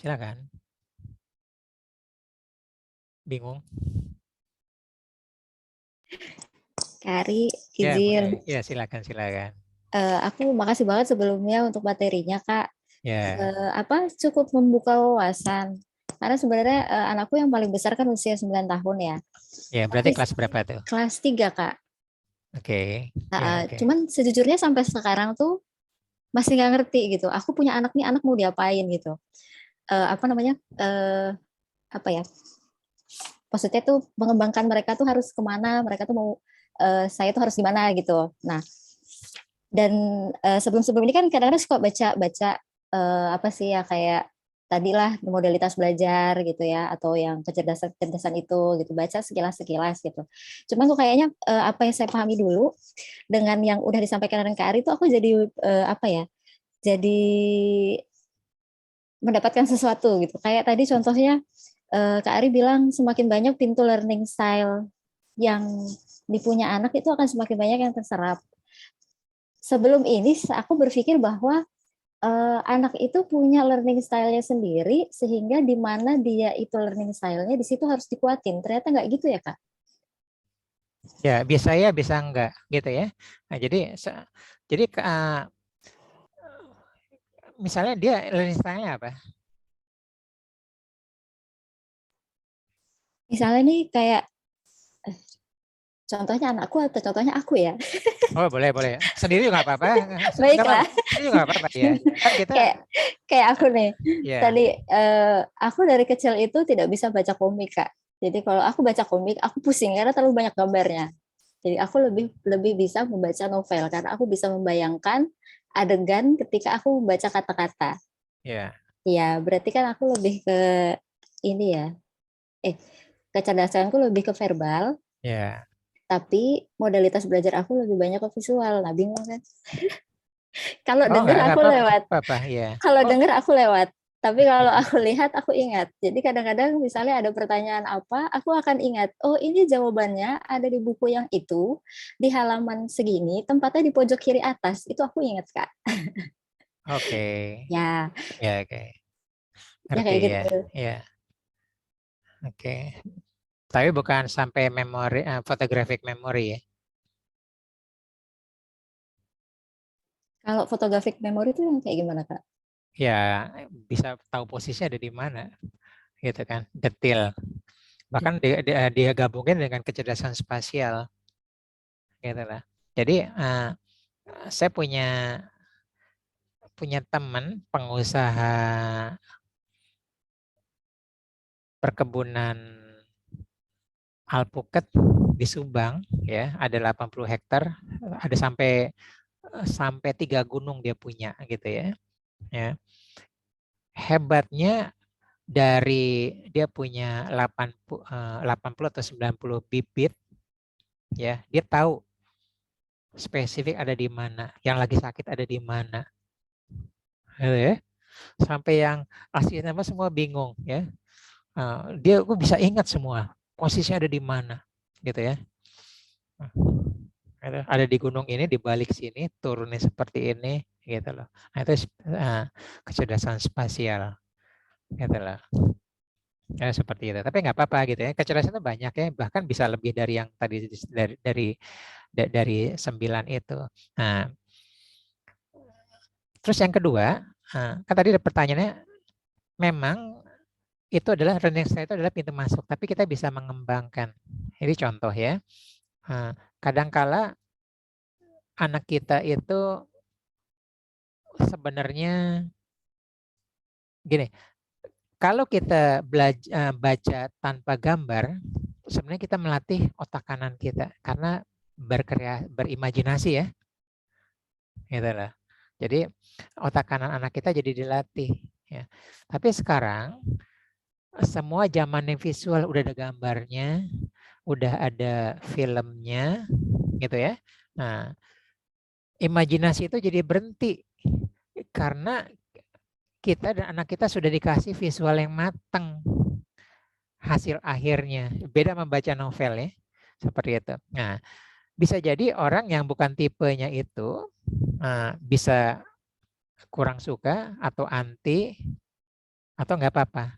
Silakan. Bingung? Kari, Ya, izin. ya silakan. Aku makasih banget sebelumnya untuk materinya, Kak. Ya, Cukup membuka wawasan. Karena sebenarnya anakku yang paling besar kan usia 9 tahun ya. ya berarti Tapi kelas berapa tuh? kelas 3, Kak. Oke. Cuman sejujurnya sampai sekarang tuh masih nggak ngerti gitu. Aku punya anak nih, anak mau diapain gitu. Apa namanya? apa ya, maksudnya tuh mengembangkan mereka tuh harus kemana, mereka tuh mau saya tuh harus gimana gitu. Nah, dan sebelum-sebelum ini kan kadang-kadang suka baca-baca apa sih ya, kayak tadilah modalitas belajar gitu ya, atau yang kecerdasan-kecerdasan itu gitu, baca sekilas-sekilas gitu. Cuman kok kayaknya apa yang saya pahami dulu dengan yang udah disampaikan dengan Kak Ari itu aku jadi apa ya, jadi mendapatkan sesuatu gitu. Kayak tadi contohnya Kak Ari bilang semakin banyak pintu learning style yang dipunya anak itu akan semakin banyak yang terserap. Sebelum ini aku berpikir bahwa anak itu punya learning style-nya sendiri, sehingga di mana dia itu learning style-nya di situ harus dikuatin. Ternyata nggak gitu ya, Kak? Ya, bisa ya, bisa enggak gitu ya. Nah, jadi misalnya dia learning style-nya apa? Misalnya nih kayak contohnya anakku atau contohnya aku ya. Oh, boleh, boleh. Sendiri juga nggak apa-apa. Nggak Baiklah, apa-apa. Sendiri juga nggak apa-apa ya. Kan kita, kayak kayak aku nih. ya, Tadi aku dari kecil itu tidak bisa baca komik, Kak. Jadi kalau aku baca komik, aku pusing karena terlalu banyak gambarnya. Jadi aku lebih lebih bisa membaca novel karena aku bisa membayangkan adegan ketika aku membaca kata-kata. ya, Ya, berarti kan aku lebih ke ini ya. Eh, kecerdasanku lebih ke verbal, ya. tapi modalitas belajar aku lebih banyak ke visual. Nah, bingung kan? Kalau Oh, denger nggak aku apa-apa, lewat. apa-apa, ya. Kalau Oh, denger aku lewat. Tapi kalau ya, aku lihat aku ingat. Jadi kadang-kadang misalnya ada pertanyaan apa, aku akan ingat. Oh, ini jawabannya ada di buku yang itu, di halaman segini, tempatnya di pojok kiri atas. Itu aku ingat, Kak. oke, Ya, ya, oke, ya ngerti kayak ya, gitu. ya, oke. Tapi bukan sampai memori, photographic memory ya. Kalau photographic memory itu yang kayak gimana, Kak? Ya, bisa tahu posisinya ada di mana, gitu kan, detail. Bahkan dia gabungin dengan kecerdasan spasial, gitu lah. Jadi saya punya punya teman pengusaha perkebunan alpukat di Subang, ya, ada 80 hektar, ada sampai sampai 3 gunung dia punya, gitu ya. Ya. Hebatnya dari dia punya 80 atau 90 bibit, ya, dia tahu spesifik ada di mana, yang lagi sakit ada di mana, gitu ya. Sampai yang asli nama semua bingung, ya. Dia bisa ingat semua posisinya ada di mana, gitu ya. Ada di gunung ini, di balik sini, turunnya seperti ini, gitu loh. Nah, itu kecerdasan spasial, gitu loh. Ya, seperti itu. Tapi nggak apa-apa gitu ya. Kecerdasan itu banyak ya. Bahkan bisa lebih dari yang tadi dari 9 itu. Nah, terus yang kedua, kan tadi ada pertanyaannya, memang itu adalah learning style itu adalah pintu masuk, tapi kita bisa mengembangkan. Ini contoh ya. Kadangkala anak kita itu sebenarnya gini, kalau kita baca tanpa gambar, sebenarnya kita melatih otak kanan kita karena berimajinasi ya, gitu lah. Jadi otak kanan anak kita jadi dilatih. Ya. Tapi sekarang semua zaman yang visual, udah ada gambarnya, udah ada filmnya, gitu ya. Nah, imajinasi itu jadi berhenti karena kita dan anak kita sudah dikasih visual yang matang hasil akhirnya. Beda membaca novel ya, seperti itu. Nah, bisa jadi orang yang bukan tipenya itu bisa kurang suka atau anti atau nggak apa-apa,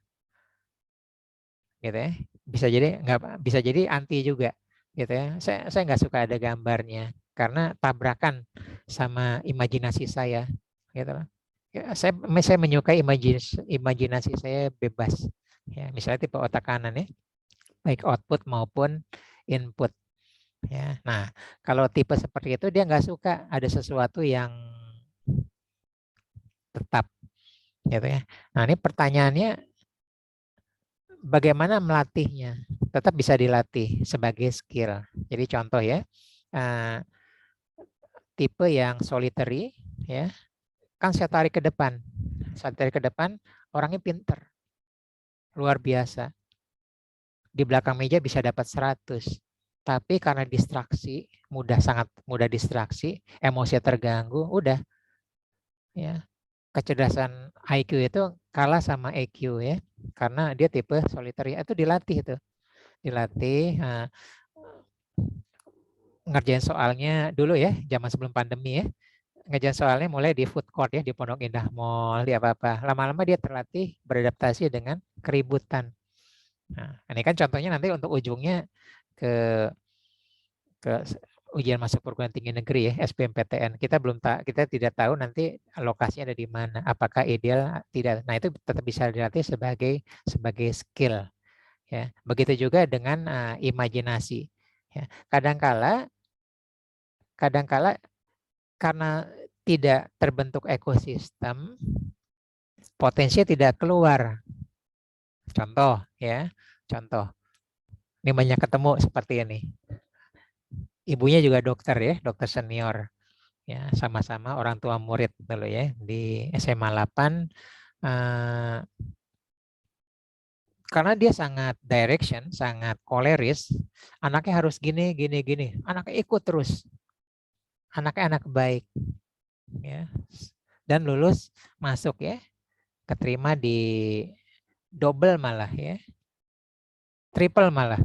gitu ya. Bisa jadi anti juga, gitu ya. Saya nggak suka ada gambarnya karena tabrakan sama imajinasi saya, gitu loh. Ya, saya menyukai imajinasi saya bebas. Ya, misalnya tipe otak kanan ya, baik output maupun input. Ya, nah kalau tipe seperti itu dia nggak suka ada sesuatu yang tetap, gitu ya. Nah ini pertanyaannya, bagaimana melatihnya? Tetap bisa dilatih sebagai skill. Jadi contoh ya, tipe yang solitary, ya, kan saya tarik ke depan. Saya tarik ke depan, orangnya pinter, luar biasa. Di belakang meja bisa dapat 100. Tapi karena distraksi, sangat mudah distraksi, emosi terganggu, udah ya. Kecerdasan IQ itu kalah sama EQ ya. Karena dia tipe solitary, itu dilatih itu. Dilatih ngerjain soalnya dulu ya, zaman sebelum pandemi ya. Ngerjain soalnya mulai di food court ya, di Pondok Indah Mall, di apa-apa. Lama-lama dia terlatih beradaptasi dengan keributan. Nah, ini kan contohnya nanti untuk ujungnya ke ujian masuk perguruan tinggi negeri ya, SBMPTN. Kita tidak tahu nanti lokasinya ada di mana, apakah ideal tidak. Nah, itu tetap bisa dilatih sebagai skill ya. Begitu juga dengan imajinasi ya. Kadangkala karena tidak terbentuk ekosistem, potensinya tidak keluar. Contoh ya, contoh. Ini banyak ketemu seperti ini. Ibunya juga dokter ya, dokter senior. Ya, sama-sama orang tua murid dulu ya di SMA 8. Karena dia sangat direction, sangat koleris, anaknya harus gini, gini, gini. Anaknya ikut terus. Anaknya anak baik. Ya. Dan lulus masuk ya, keterima di double malah ya, triple malah,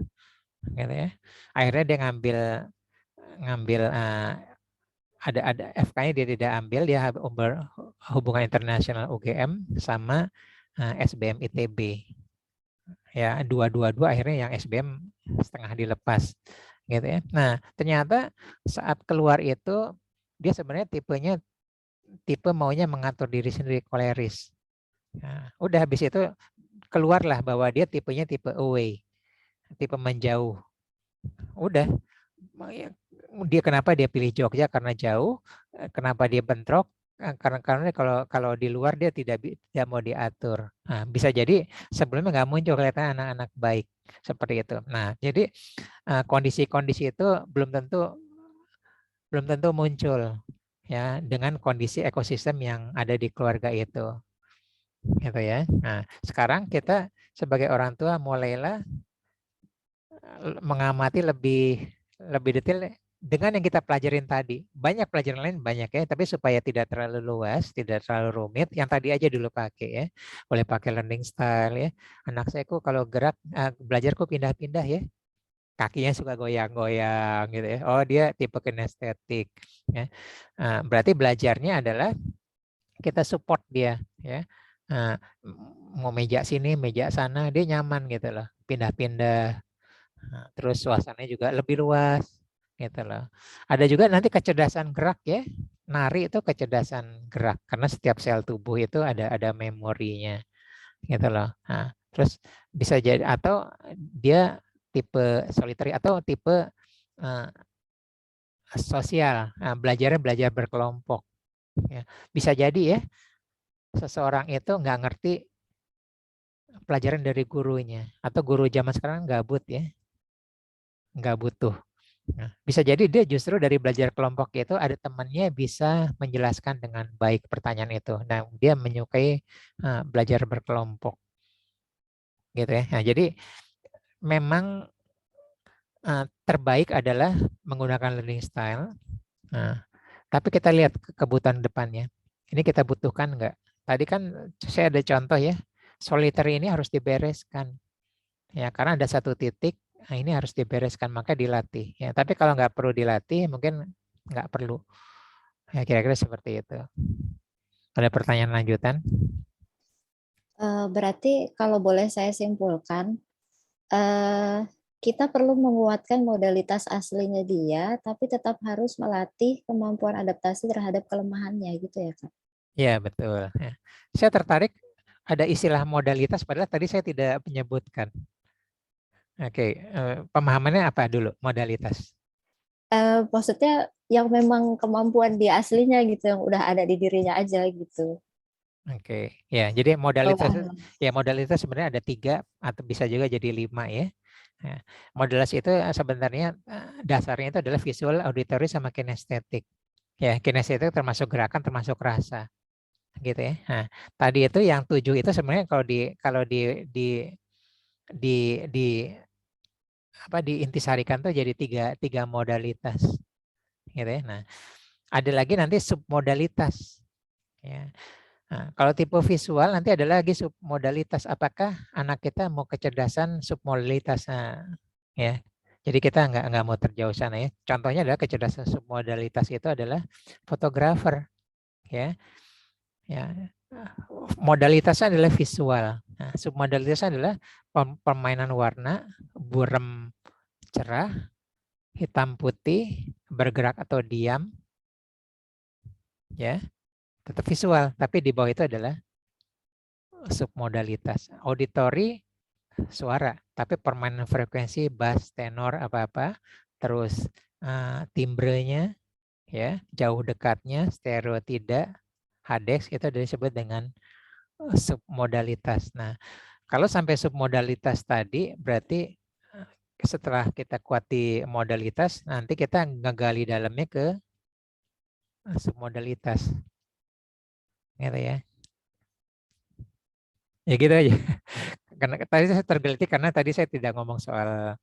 gitu ya. Akhirnya dia ngambil ada FK-nya dia tidak ambil, dia hubungan internasional UGM sama SBM ITB. Ya, dua akhirnya yang SBM setengah dilepas gitu ya. Nah, ternyata saat keluar itu dia sebenarnya tipe maunya mengatur diri sendiri, koleris. Nah, udah habis itu keluarlah bahwa dia tipenya tipe away, tipe menjauh. Udah, kenapa dia pilih Jogja karena jauh, kenapa dia bentrok, karena kalau di luar dia tidak mau diatur. Nah, bisa jadi sebelumnya nggak muncul kelihatan anak-anak baik seperti itu. Nah, jadi kondisi-kondisi itu belum tentu muncul ya dengan kondisi ekosistem yang ada di keluarga itu. Gitu ya. Nah, sekarang kita sebagai orang tua mulailah mengamati lebih detail dengan yang kita pelajarin tadi. Banyak pelajaran lain banyak ya, tapi supaya tidak terlalu luas, tidak terlalu rumit, yang tadi aja dulu pakai ya. Boleh pakai learning style ya. Anak saya kok kalau gerak belajar kok pindah-pindah ya. Kakinya suka goyang-goyang gitu ya. Oh, dia tipe kinestetik ya. Berarti belajarnya adalah kita support dia ya. Mau meja sini, meja sana, dia nyaman gitu loh. Pindah-pindah. Terus suasananya juga lebih luas gitu loh. Ada juga nanti kecerdasan gerak ya. Nari itu kecerdasan gerak karena setiap sel tubuh itu ada memorinya gitu loh. Nah, terus bisa jadi atau dia tipe solitary atau tipe sosial. Nah, belajar berkelompok ya. Bisa jadi ya seseorang itu nggak ngerti pelajaran dari gurunya atau guru zaman sekarang gabut ya, nggak butuh. Nah, bisa jadi dia justru dari belajar kelompok itu ada temannya bisa menjelaskan dengan baik pertanyaan itu. Nah, dia menyukai belajar berkelompok, gitu ya. Nah, jadi memang terbaik adalah menggunakan learning style. Nah, tapi kita lihat kebutuhan depannya. Ini kita butuhkan nggak? Tadi kan saya ada contoh ya, solitary ini harus dibereskan. Ya, karena ada satu titik, nah ini harus dibereskan, maka dilatih. Ya, tapi kalau nggak perlu dilatih, mungkin nggak perlu. Ya, kira-kira seperti itu. Ada pertanyaan lanjutan? Berarti kalau boleh saya simpulkan, kita perlu menguatkan modalitas aslinya dia, tapi tetap harus melatih kemampuan adaptasi terhadap kelemahannya gitu ya, Kak? Ya, betul. Ya. Saya tertarik ada istilah modalitas, padahal tadi saya tidak menyebutkan. Oke, pemahamannya apa dulu modalitas? Maksudnya yang memang kemampuan dia aslinya gitu, yang udah ada di dirinya aja gitu. Oke, ya. Jadi modalitas Perubahan. modalitas sebenarnya ada 3 atau bisa juga jadi 5 ya. Nah, modalitas itu sebenarnya dasarnya itu adalah visual, auditory, sama kinestetik. Ya, kinestetik termasuk gerakan, termasuk rasa, gitu ya. Nah, tadi itu yang 7 itu sebenarnya kalau di diintisarikan tuh jadi tiga modalitas, gitu ya. Nah, ada lagi nanti submodalitas. Ya. Nah, kalau tipe visual nanti ada lagi submodalitas. Apakah anak kita mau kecerdasan submodalitas? Nah, ya. Jadi kita nggak mau terjauh sana ya. Contohnya adalah kecerdasan submodalitas itu adalah fotografer, ya. Ya. Modalitasnya adalah visual. Nah, submodalitasnya adalah permainan warna, buram cerah, hitam putih, bergerak atau diam, ya. Tetap visual, tapi di bawah itu adalah submodalitas. Auditory suara, tapi permainan frekuensi, bass, tenor, apa-apa, terus timbrenya, ya, jauh dekatnya, stereo tidak, HDX itu disebut dengan submodalitas. Nah, kalau sampai submodalitas tadi berarti setelah kita kuat di modalitas, nanti kita ngegali dalamnya ke submodalitas, gitu ya. Ya gitu aja. Karena tadi saya tergelitik karena tadi saya tidak ngomong soal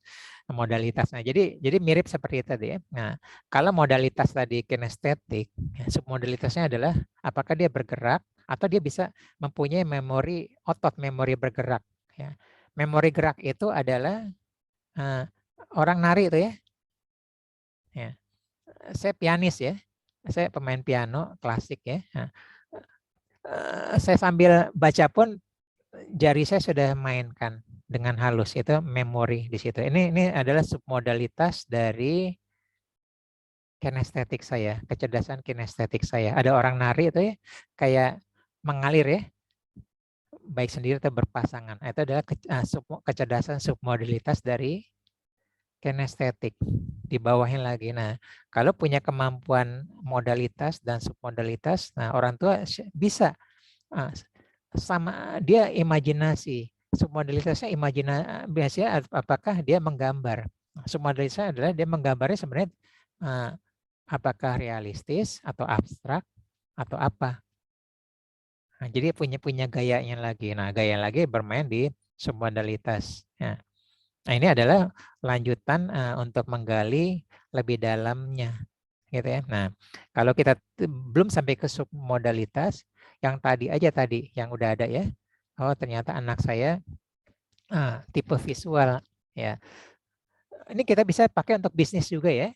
modalitas. Nah, jadi mirip seperti tadi ya. Nah, kalau modalitas tadi kinestetik, ya, submodalitasnya adalah apakah dia bergerak atau dia bisa mempunyai memori otot, memori bergerak. Ya. Memori gerak itu adalah orang nari itu ya. Ya. Saya pianis ya. Saya pemain piano klasik ya. Nah, saya sambil baca pun jari saya sudah mainkan dengan halus, itu memori di situ. Ini adalah submodalitas dari kinestetik saya, kecerdasan kinestetik saya. Ada orang nari itu ya kayak mengalir ya, baik sendiri atau berpasangan. Itu adalah kecerdasan submodalitas dari kinestetik. Di bawahnya lagi. Nah, kalau punya kemampuan modalitas dan submodalitas, nah orang tua bisa sama dia imajinasi. Submodalitasnya biasanya apakah dia menggambar. Submodalitasnya adalah dia menggambarnya sebenarnya apakah realistis atau abstrak atau apa. Nah, jadi punya gayanya lagi. Nah, gaya lagi bermain di submodalitas. Nah, ini adalah lanjutan untuk menggali lebih dalamnya, gitu ya. Nah, kalau kita belum sampai ke submodalitas, yang tadi yang udah ada ya. Oh, ternyata anak saya tipe visual ya. Ini kita bisa pakai untuk bisnis juga ya.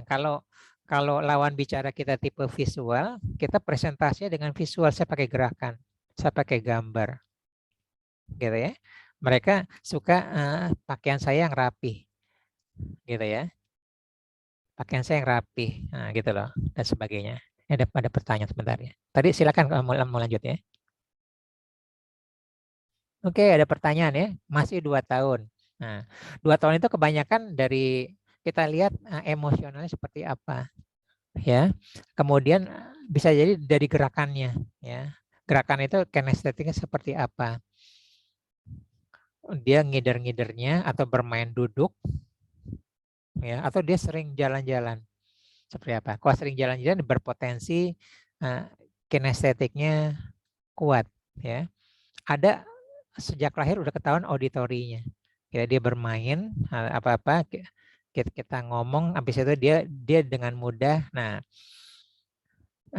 Kalau lawan bicara kita tipe visual, kita presentasinya dengan visual. Saya pakai gerakan, saya pakai gambar, gitu ya. Mereka suka pakaian saya yang rapi, gitu ya. Pakaian saya yang rapi, nah, gitu loh, dan sebagainya. Ada pertanyaan sebentar ya. Tadi silakan kalau mau lanjut ya. Oke, ada pertanyaan ya. Masih 2 tahun. Nah, 2 tahun itu kebanyakan dari kita lihat emosionalnya seperti apa, ya. Kemudian bisa jadi dari gerakannya, ya. Gerakan itu kinestetiknya seperti apa? Dia ngider-ngidernya atau bermain duduk, ya, atau dia sering jalan-jalan. Seperti apa? Kalau sering jalan-jalan berpotensi kinestetiknya kuat, ya. Ada sejak lahir udah ketahuan auditorinya. Ya, dia bermain apa-apa kita ngomong, habis itu dia dengan mudah. Nah,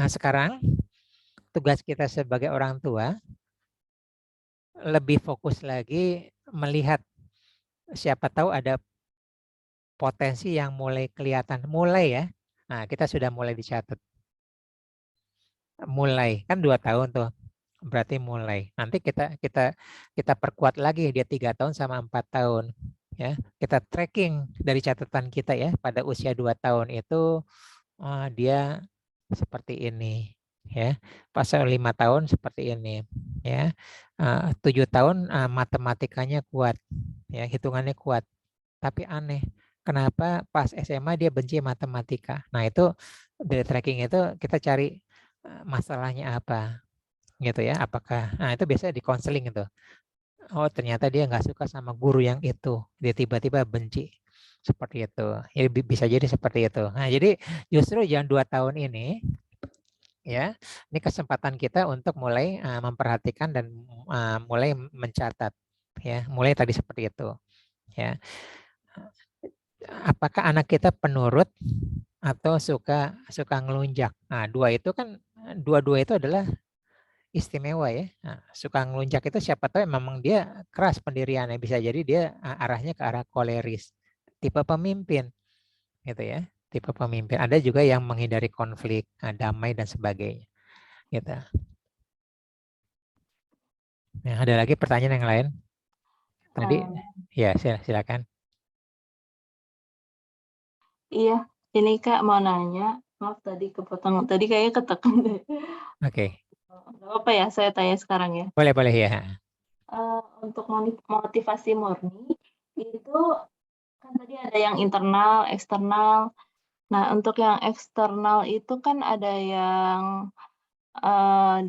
sekarang tugas kita sebagai orang tua lebih fokus lagi melihat siapa tahu ada potensi yang mulai kelihatan, mulai ya. Nah, kita sudah mulai dicatat. Mulai kan 2 tahun tuh. Berarti mulai. Nanti kita perkuat lagi dia 3 tahun sama 4 tahun. Ya, kita tracking dari catatan kita ya pada usia 2 tahun itu dia seperti ini ya. Pas 5 tahun seperti ini ya. 7 tahun matematikanya kuat ya, hitungannya kuat. Tapi aneh, kenapa pas SMA dia benci matematika. Nah, itu dari tracking itu kita cari masalahnya apa. gitu ya. Apakah, nah itu biasanya di konseling itu. Oh ternyata dia nggak suka sama guru yang itu, dia tiba-tiba benci. Seperti itu. Ya, bisa jadi seperti itu. Nah jadi justru yang 2 tahun ini, ya, ini kesempatan kita untuk mulai memperhatikan dan mulai mencatat, ya, mulai tadi seperti itu, ya. Apakah anak kita penurut atau suka ngelunjak? Nah, dua-dua itu adalah istimewa ya. Nah, suka ngelunjak itu siapa tahu memang dia keras pendiriannya, bisa jadi dia arahnya ke arah koleris, tipe pemimpin, gitu ya. Tipe pemimpin. Ada juga yang menghindari konflik, damai dan sebagainya, gitu. Nah, ada lagi pertanyaan yang lain? Tadi, ya silakan. Iya, ini Kak mau nanya, maaf tadi kepotong, tadi kayaknya ketekan deh. Oke, Nggak apa ya, saya tanya sekarang ya. boleh ya. Untuk motivasi murni itu kan tadi ada yang internal, eksternal. Nah, untuk yang eksternal itu kan ada yang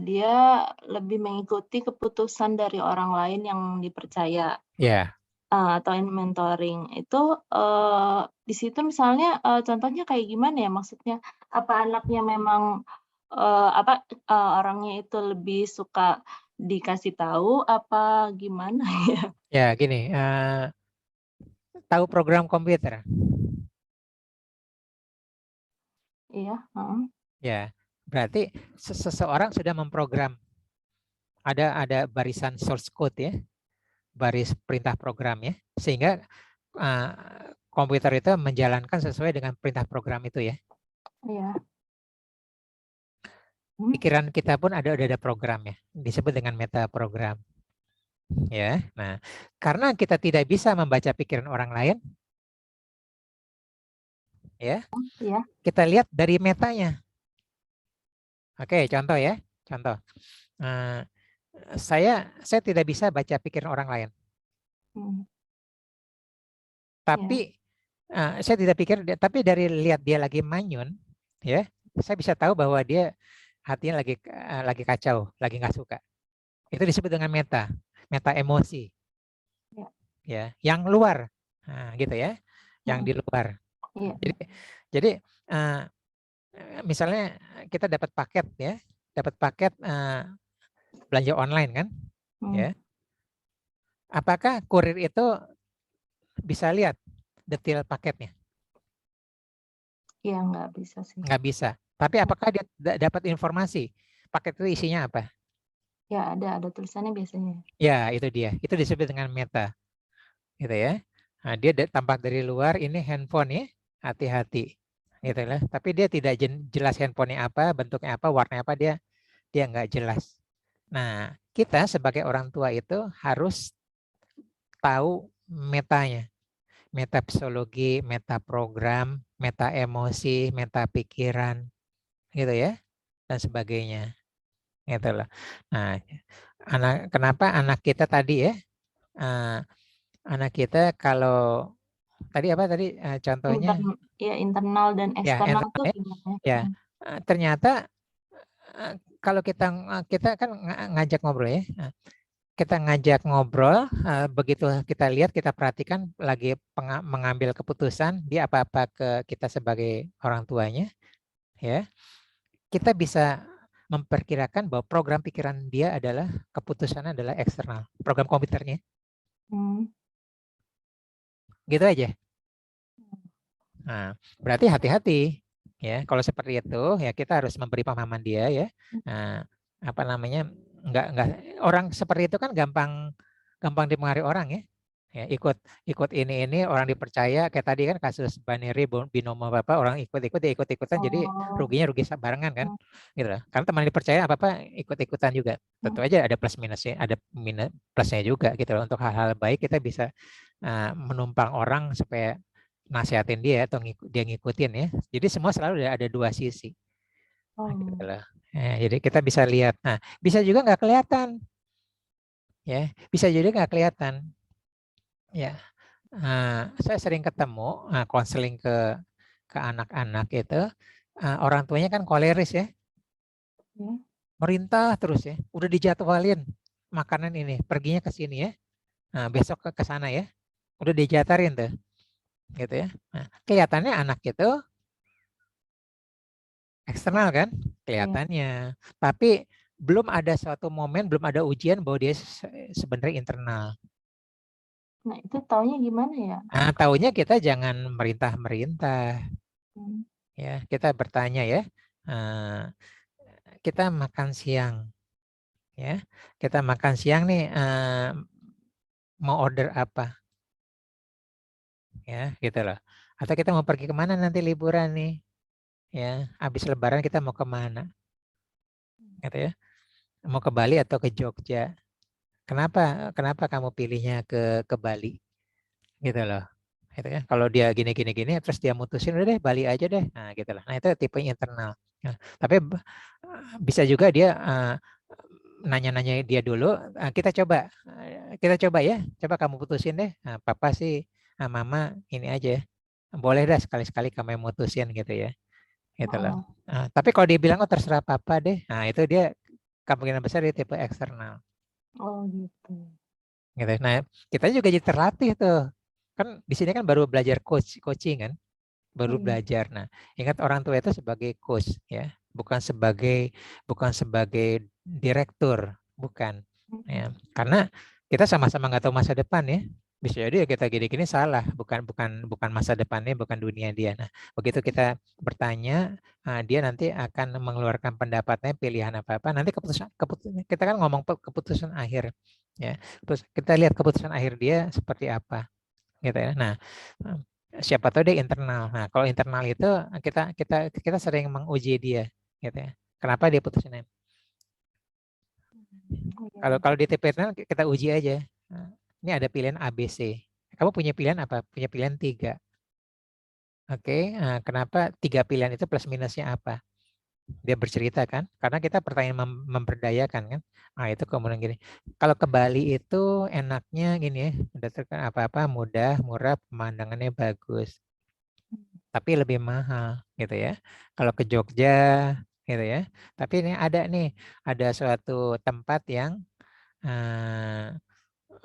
dia lebih mengikuti keputusan dari orang lain yang dipercaya. Ya. Atau mentoring itu di situ misalnya contohnya kayak gimana ya maksudnya? Apa anaknya memang orangnya itu lebih suka dikasih tahu apa gimana ya? Ya, gini, tahu program komputer? Iya, heeh. Ya, berarti seseorang sudah memprogram. Ada barisan source code ya, baris perintah program ya, sehingga komputer itu menjalankan sesuai dengan perintah program itu ya. Iya. Pikiran kita pun udah ada program ya, disebut dengan meta program. Ya, nah karena kita tidak bisa membaca pikiran orang lain, ya, Iya. kita lihat dari metanya. Oke, contoh ya, contoh. Saya tidak bisa baca pikiran orang lain. Tapi saya tidak pikir, tapi dari lihat dia lagi manyun, ya, saya bisa tahu bahwa dia hatinya lagi kacau, lagi nggak suka. Itu disebut dengan meta emosi. Ya, yang luar, nah, gitu ya, yang di luar. Jadi misalnya kita dapat paket ya, dapat paket belanja online kan, ya. Apakah kurir itu bisa lihat detail paketnya? Iya, nggak bisa sih. Nggak bisa. Tapi apakah dia dapat informasi paket itu isinya apa? Ya, ada tulisannya biasanya. Ya, itu dia. Itu disebut dengan meta. Gitu ya. Nah, dia tampak dari luar ini handphone ya, hati-hati. Gitu lah. Tapi dia tidak jelas handphonenya apa, bentuknya apa, warnanya apa, dia nggak jelas. Nah, kita sebagai orang tua itu harus tahu metanya. Meta psikologi, meta program, meta emosi, meta pikiran, gitu ya, dan sebagainya. Gitu loh. Nah, kenapa anak kita tadi ya, anak kita kalau tadi apa tadi contohnya? Internal dan eksternal tuh gimana? Ya, ternyata kalau kita kan ngajak ngobrol ya. Kita ngajak ngobrol, begitu kita lihat, kita perhatikan lagi mengambil keputusan, dia apa-apa ke kita sebagai orang tuanya, ya. Kita bisa memperkirakan bahwa program pikiran dia adalah, keputusannya adalah eksternal, program komputernya. Gitu aja. Nah, berarti hati-hati ya. Kalau seperti itu ya kita harus memberi pemahaman dia ya. Nah, apa namanya? Enggak orang seperti itu kan gampang dipengaruhi orang ya. Ya, ikut ini orang dipercaya, kayak tadi kan kasus Baneri binomo apa, orang ikut-ikutan jadi ruginya rugi barengan kan. Gitu lah. Karena teman dipercaya apa-apa ikut-ikutan juga. Tentu aja ada plus minusnya, ada minus plusnya juga gitu loh. Untuk hal-hal baik kita bisa menumpang orang supaya nasihatin dia atau dia ngikutin ya. Jadi semua selalu ada dua sisi. Gitu loh. Jadi kita bisa lihat. Nah, bisa juga nggak kelihatan. Ya, bisa juga nggak kelihatan. Ya, saya sering ketemu konseling ke anak-anak itu, orang tuanya kan koleris ya. merintah terus ya. Udah dijadwalin makanan ini, perginya ke sini ya. Nah, besok ke sana ya. Udah dijatarin tuh. Gitu ya. Nah, kelihatannya anak itu eksternal kan? Kelihatannya. Tapi belum ada suatu momen, belum ada ujian bahwa dia sebenarnya internal. Nah, itu taunya gimana ya? Nah, taunya kita jangan merintah-merintah. Hmm. Ya, kita bertanya ya. Kita makan siang. Ya, kita makan siang nih. Mau order apa? Ya, gitu loh. Atau kita mau pergi kemana nanti liburan nih? Ya, habis Lebaran kita mau kemana? Gitu ya. Mau ke Bali atau ke Jogja? Kenapa kamu pilihnya ke Bali? Gitu loh. Gitu ya. Kalau dia gini terus dia mutusin udah deh Bali aja deh. Nah, gitu loh. Nah, itu tipe internal. Nah, tapi bisa juga dia nanya-nanya dia dulu. Kita coba ya. Coba kamu putusin deh. Nah, papa sih, mama ini aja. Boleh dah sekali-sekali kamu yang mutusin gitu ya. Gitu loh. Nah, tapi kalau dia bilang oh terserah papa deh. Nah, itu dia kemungkinan besar dia tipe eksternal. Oh gitu. Gitu. Nah, kita juga jadi terlatih tuh. Kan di sini kan baru belajar coaching kan, baru belajar. Nah, ingat orang tua itu sebagai coach ya, bukan sebagai direktur, bukan. Ya, karena kita sama-sama nggak tahu masa depan ya. Bisa jadi ya kita gini-gini salah, bukan masa depannya, bukan dunia dia. Nah, begitu kita bertanya, dia nanti akan mengeluarkan pendapatnya, pilihan apa-apa. Nanti keputusan kita kan ngomong keputusan akhir, ya. Terus kita lihat keputusan akhir dia seperti apa, gitu ya. Nah, siapa tahu dia internal. Nah, kalau internal itu kita sering menguji dia, gitu ya. Kenapa dia putusin? Kalau di TPNL kita uji aja. Nah, ini ada pilihan A, B, C. Kamu punya pilihan apa? Punya pilihan 3. Oke, kenapa 3 pilihan itu plus minusnya apa? Dia bercerita kan? Karena kita pertanyaan memberdayakan kan? Nah, itu kemudian gini. Kalau ke Bali itu enaknya gini ya, berdasarkan apa-apa mudah, murah, pemandangannya bagus. Tapi lebih mahal gitu ya. Kalau ke Jogja gitu ya. Tapi ini ada suatu tempat yang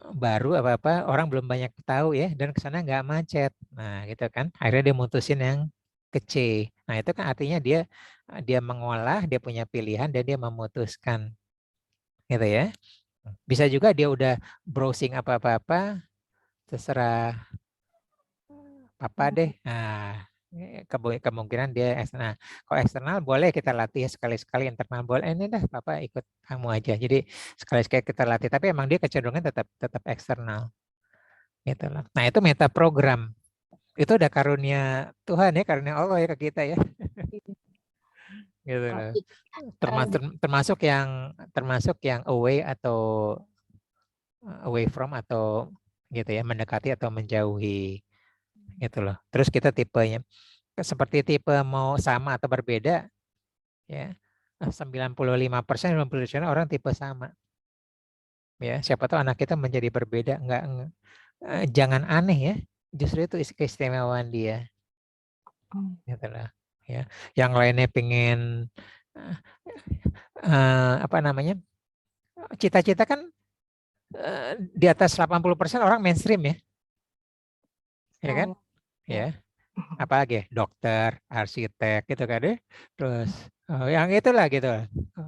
baru apa-apa orang belum banyak tahu ya dan kesana nggak macet. Nah gitu kan. Akhirnya dia mutusin yang ke C. Nah itu kan artinya dia dia mengolah, dia punya pilihan dan dia memutuskan gitu ya. Bisa juga dia udah browsing apa-apa, terserah apa deh. Nah, kemungkinan dia eksternal. Kalau eksternal boleh kita latih sekali-sekali, internal boleh. Ini dah Papa ikut kamu aja. Jadi sekali-sekali kita latih. Tapi emang dia kecenderungan tetap eksternal. Gitu loh. Nah itu meta program. Itu udah karunia Tuhan ya, karunia Allah ya ke kita ya. Gitu loh. Termasuk yang away from atau gitu ya, mendekati atau menjauhi gitu loh. Terus kita tipenya seperti tipe mau sama atau berbeda ya. 95% 90% orang tipe sama. Ya, siapa tahu anak kita menjadi berbeda, jangan aneh ya. Justru itu keistimewaan dia. Gitu loh. Ya. Yang lainnya pengen apa namanya? Cita-cita kan di atas 80% orang mainstream ya. Ya kan? Ya. Apa lagi? Dokter, arsitek gitu kan deh. Terus yang itulah gitu.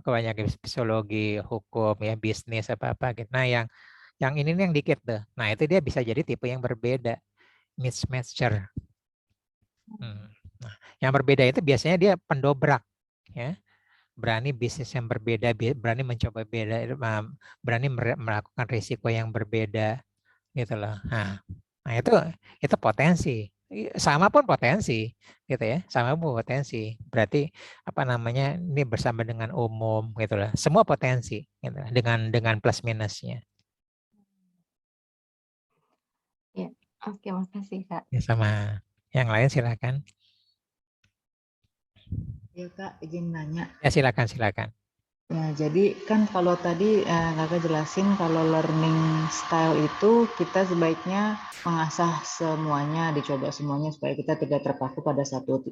Kebanyakan psikologi, hukum, ya bisnis apa-apa gitu. Nah, yang ini nih yang dikit tuh. Nah, itu dia bisa jadi tipe yang berbeda, mismatcher. Nah, yang berbeda itu biasanya dia pendobrak ya. Berani bisnis yang berbeda, berani mencoba beda, berani melakukan risiko yang berbeda gitu loh. Nah itu potensi. Sama pun potensi gitu ya. Sama pun potensi. Berarti apa namanya? Ini bersama dengan umum gitu loh. Semua potensi gitu lah, dengan plus minusnya. Ya, oke, makasih Kak. Ya, sama yang lain silakan. Ya Kak, izin nanya. Ya silakan. Ya, jadi kan kalau tadi Kakak jelasin kalau learning style itu kita sebaiknya mengasah semuanya, dicoba semuanya supaya kita tidak terpaku pada satu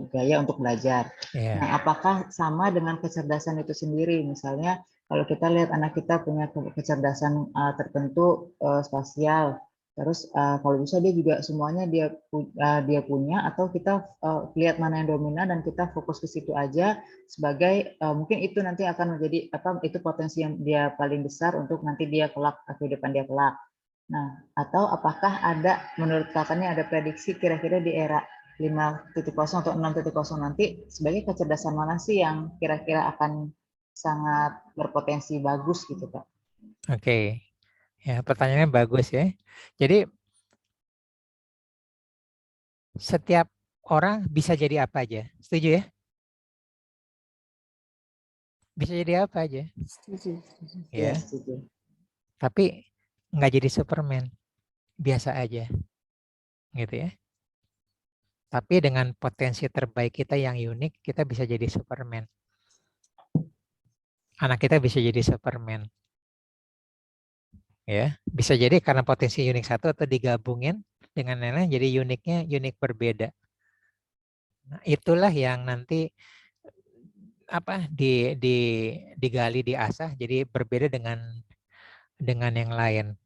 gaya untuk belajar. Ya. Nah, apakah sama dengan kecerdasan itu sendiri? Misalnya kalau kita lihat anak kita punya kecerdasan tertentu spasial, terus kalau bisa dia juga semuanya dia punya, atau kita lihat mana yang dominan dan kita fokus ke situ aja sebagai mungkin itu nanti akan menjadi itu potensi yang dia paling besar untuk nanti dia kelak kehidupan dia kelak. Nah, atau apakah ada menurut kakaknya ada prediksi kira-kira di era 5.0 atau 6.0 nanti sebagai kecerdasan mana sih yang kira-kira akan sangat berpotensi bagus gitu, Kak? Oke. Ya, pertanyaannya bagus ya. Jadi setiap orang bisa jadi apa aja. Setuju ya? Bisa jadi apa aja. Setuju. Ya, Ya. setuju. Tapi nggak jadi Superman. Biasa aja. Gitu ya. Tapi dengan potensi terbaik kita yang unik, kita bisa jadi Superman. Anak kita bisa jadi Superman. Ya, bisa jadi karena potensi unik satu atau digabungin dengan yang lain jadi uniknya unik berbeda. Nah, itulah yang nanti digali diasah jadi berbeda dengan yang lain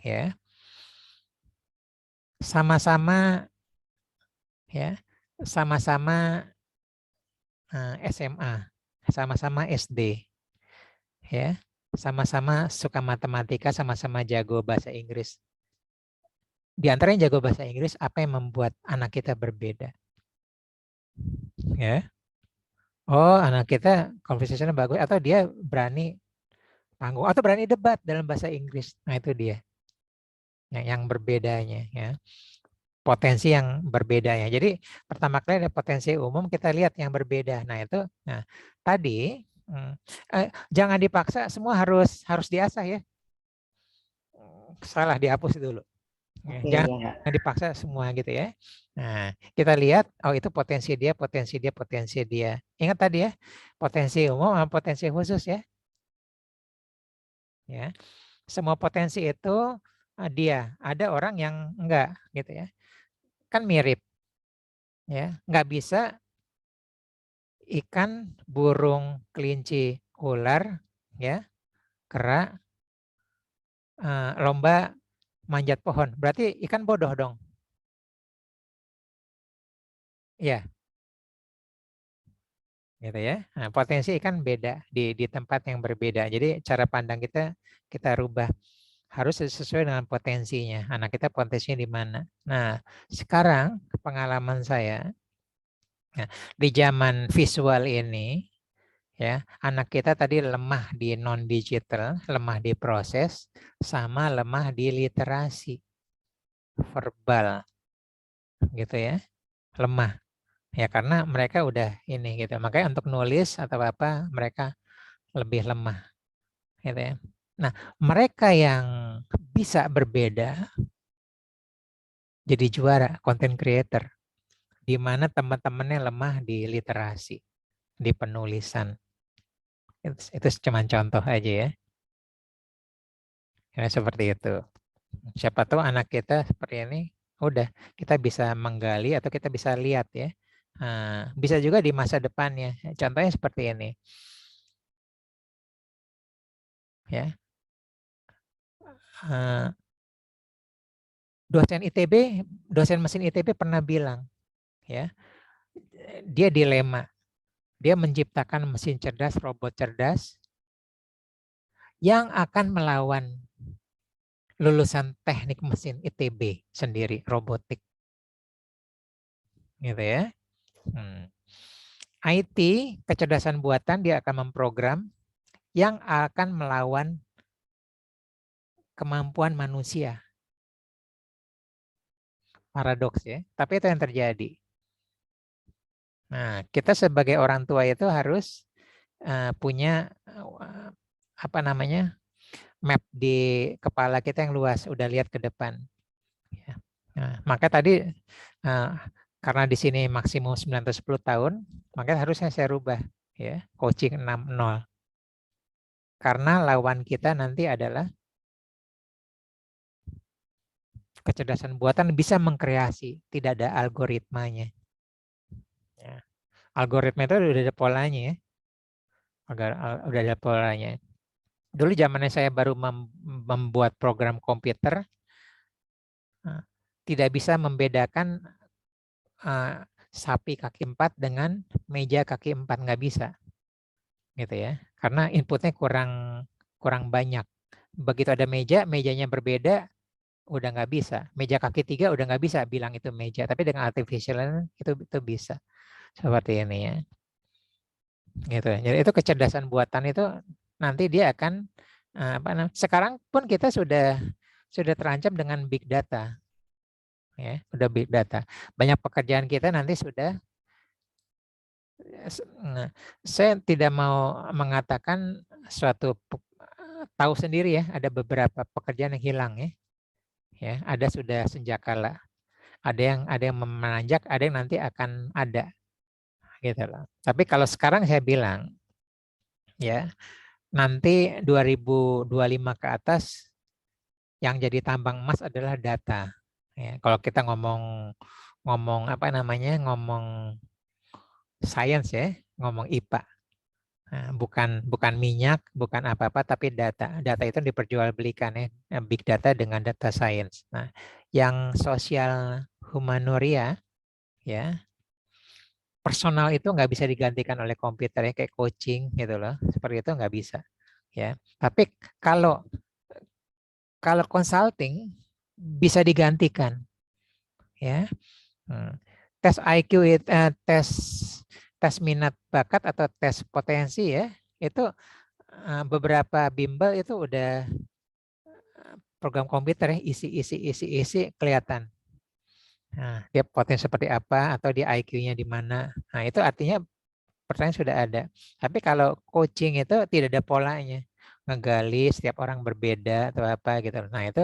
ya. Sama-sama ya, sama-sama SMA, sama-sama SD ya. Sama-sama suka matematika, sama-sama jago bahasa Inggris. Di antara yang jago bahasa Inggris, apa yang membuat anak kita berbeda? Ya. Oh, anak kita conversationnya bagus atau dia berani panggung atau berani debat dalam bahasa Inggris. Nah, itu dia. Yang berbedanya ya. Potensi yang berbedanya. Jadi, pertama kali ada potensi umum, kita lihat yang berbeda. Nah, itu tadi jangan dipaksa semua harus diasah ya. Salah, dihapus dulu. Oke, Jangan ya, dipaksa semua gitu ya. Nah, kita lihat, oh itu potensi dia, potensi dia, potensi dia. Ingat tadi ya, potensi umum sama potensi khusus ya. Ya, semua potensi itu dia. Ada orang yang enggak gitu ya. Kan mirip. Ya, enggak bisa ikan, burung, kelinci, ular, ya, kera, lomba manjat pohon. Berarti ikan bodoh dong. Ya, gitu ya. Nah, potensi ikan beda di tempat yang berbeda. Jadi cara pandang kita rubah. Harus sesuai dengan potensinya. Anak kita potensinya di mana. Nah, sekarang pengalaman saya, di zaman visual ini, ya, anak kita tadi lemah di non digital, lemah di proses, sama lemah di literasi verbal, gitu ya, lemah. Ya karena mereka udah ini gitu. Makanya untuk nulis atau apa mereka lebih lemah, gitu ya. Nah, mereka yang bisa berbeda jadi juara, content creator, di mana teman-temannya lemah di literasi, di penulisan. Itu cuma contoh aja ya. Ya, seperti itu. Siapa tahu anak kita seperti ini, udah kita bisa menggali atau kita bisa lihat ya. Bisa juga di masa depannya. Contohnya seperti ini. Ya. Dosen ITB, dosen mesin ITB pernah bilang, ya, dia dilema. Dia menciptakan mesin cerdas, robot cerdas yang akan melawan lulusan teknik mesin ITB sendiri, robotik. Gitu ya. IT, kecerdasan buatan, dia akan memprogram yang akan melawan kemampuan manusia. Paradoks ya, tapi itu yang terjadi. Nah, kita sebagai orang tua itu harus punya apa namanya, map di kepala kita yang luas, udah lihat ke depan. Nah, maka tadi karena di sini maksimum 9 atau 10 tahun, maka harusnya saya rubah ya, coaching 6.0. Karena lawan kita nanti adalah kecerdasan buatan bisa mengkreasi, tidak ada algoritmanya. Ya. Algoritma itu udah ada polanya ya. Udah ada polanya. Dulu zamannya saya baru membuat program komputer, tidak bisa membedakan sapi kaki 4 dengan meja kaki 4, nggak bisa. Gitu ya. Karena inputnya kurang banyak. Begitu ada meja, mejanya berbeda, udah nggak bisa. Meja kaki 3 udah nggak bisa bilang itu meja, tapi dengan artificial itu bisa. Seperti ini ya. Gitu. Jadi itu kecerdasan buatan itu nanti dia akan sekarang pun kita sudah terancam dengan big data. Ya, udah big data. Banyak pekerjaan kita nanti sudah saya tidak mau mengatakan suatu tahu sendiri ya, ada beberapa pekerjaan yang hilang ya. Ya, ada sudah sejak kala. Ada yang menanjak, ada yang nanti akan ada. Gitu loh. Tapi kalau sekarang saya bilang ya, nanti 2025 ke atas yang jadi tambang emas adalah data. Ya, kalau kita ngomong ngomong science ya, ngomong IPA. Nah, bukan minyak, bukan apa-apa, tapi data. Data itu diperjualbelikan ya, big data dengan data science. Nah, yang sosial humanoria ya, personal itu nggak bisa digantikan oleh komputer ya, kayak coaching gitu loh, seperti itu nggak bisa ya. Tapi kalau consulting bisa digantikan ya. Tes IQ tes minat bakat atau tes potensi ya, itu beberapa bimbel itu udah program komputer ya, isi kelihatan. Nah, dia potensi seperti apa atau dia IQ-nya di mana. Nah, itu artinya pertanyaan sudah ada. Tapi kalau coaching itu tidak ada polanya. Ngegali setiap orang berbeda atau apa gitu. Nah, itu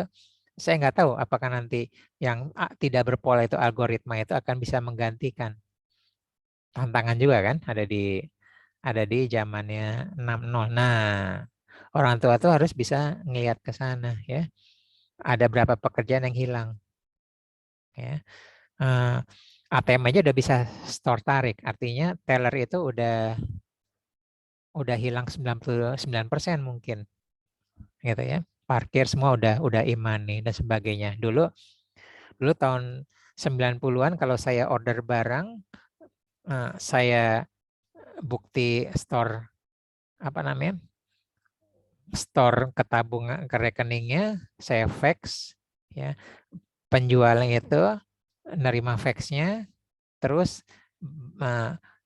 saya nggak tahu apakah nanti yang tidak berpola itu algoritma itu akan bisa menggantikan. Tantangan juga kan ada di zamannya 6.0. Nah, orang tua tuh harus bisa ngelihat ke sana ya. Ada berapa pekerjaan yang hilang. Ya. ATM aja udah bisa store tarik, artinya teller itu udah hilang 99% mungkin. Gitu ya. Parkir semua udah e-money dan sebagainya. Dulu tahun 90-an kalau saya order barang, saya bukti store store ke tabungan ke rekeningnya, saya fax ya. Penjualnya itu nerima faxnya, terus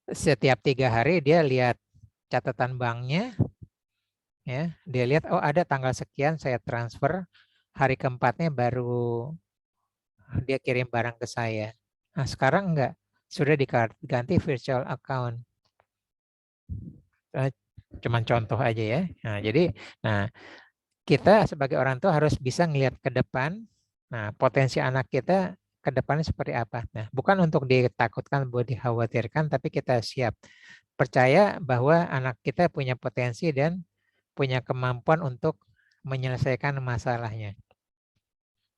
setiap 3 hari dia lihat catatan banknya ya, dia lihat oh ada tanggal sekian saya transfer, hari keempatnya baru dia kirim barang ke saya. Nah, sekarang enggak, sudah diganti virtual account. Cuman contoh aja ya. Nah, jadi kita sebagai orang tua harus bisa ngelihat ke depan. Nah, potensi anak kita ke depannya seperti apa. Nah, bukan untuk ditakutkan, buat dikhawatirkan, tapi kita siap. Percaya bahwa anak kita punya potensi dan punya kemampuan untuk menyelesaikan masalahnya.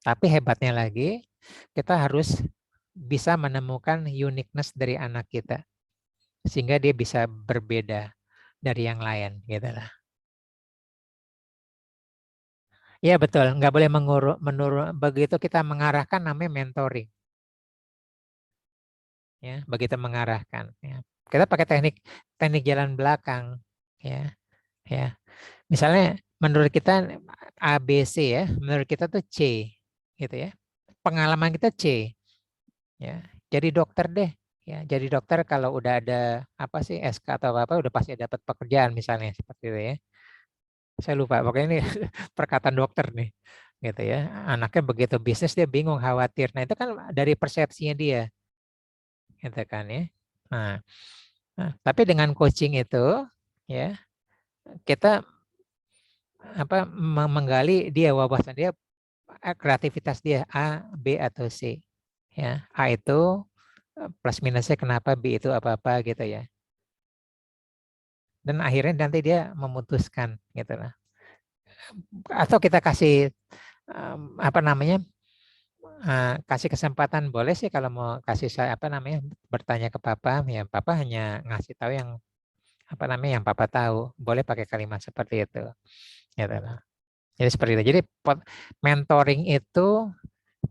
Tapi hebatnya lagi, kita harus bisa menemukan uniqueness dari anak kita. Sehingga dia bisa berbeda dari yang lain. Gitu lah. Ya betul, nggak boleh menurun. Begitu kita mengarahkan namanya mentoring. Ya, begitu mengarahkan. Ya. Kita pakai teknik jalan belakang. Ya, ya. Misalnya menurut kita ABC ya, menurut kita tuh C, gitu ya. Pengalaman kita C. Ya, jadi dokter deh. Ya, jadi dokter kalau udah ada apa sih SK atau apa udah pasti dapat pekerjaan misalnya seperti itu ya. Saya lupa, pokoknya ini perkataan dokter nih, gitu ya. Anaknya begitu bisnis dia bingung, khawatir. Nah itu kan dari persepsinya dia, gitu kan ya. Nah, tapi dengan coaching itu, ya kita menggali dia wawasan dia, kreativitas dia A, B atau C. Ya, A itu plus minusnya kenapa, B itu apa-apa gitu ya. dan akhirnya nanti dia memutuskan gitu lah. Atau kita kasih apa namanya, kasih kesempatan, boleh sih kalau mau kasih saya apa namanya, bertanya ke papa, ya papa hanya ngasih tahu yang apa namanya yang papa tahu, boleh pakai kalimat seperti itu gitu lah. Jadi seperti itu. Jadi mentoring itu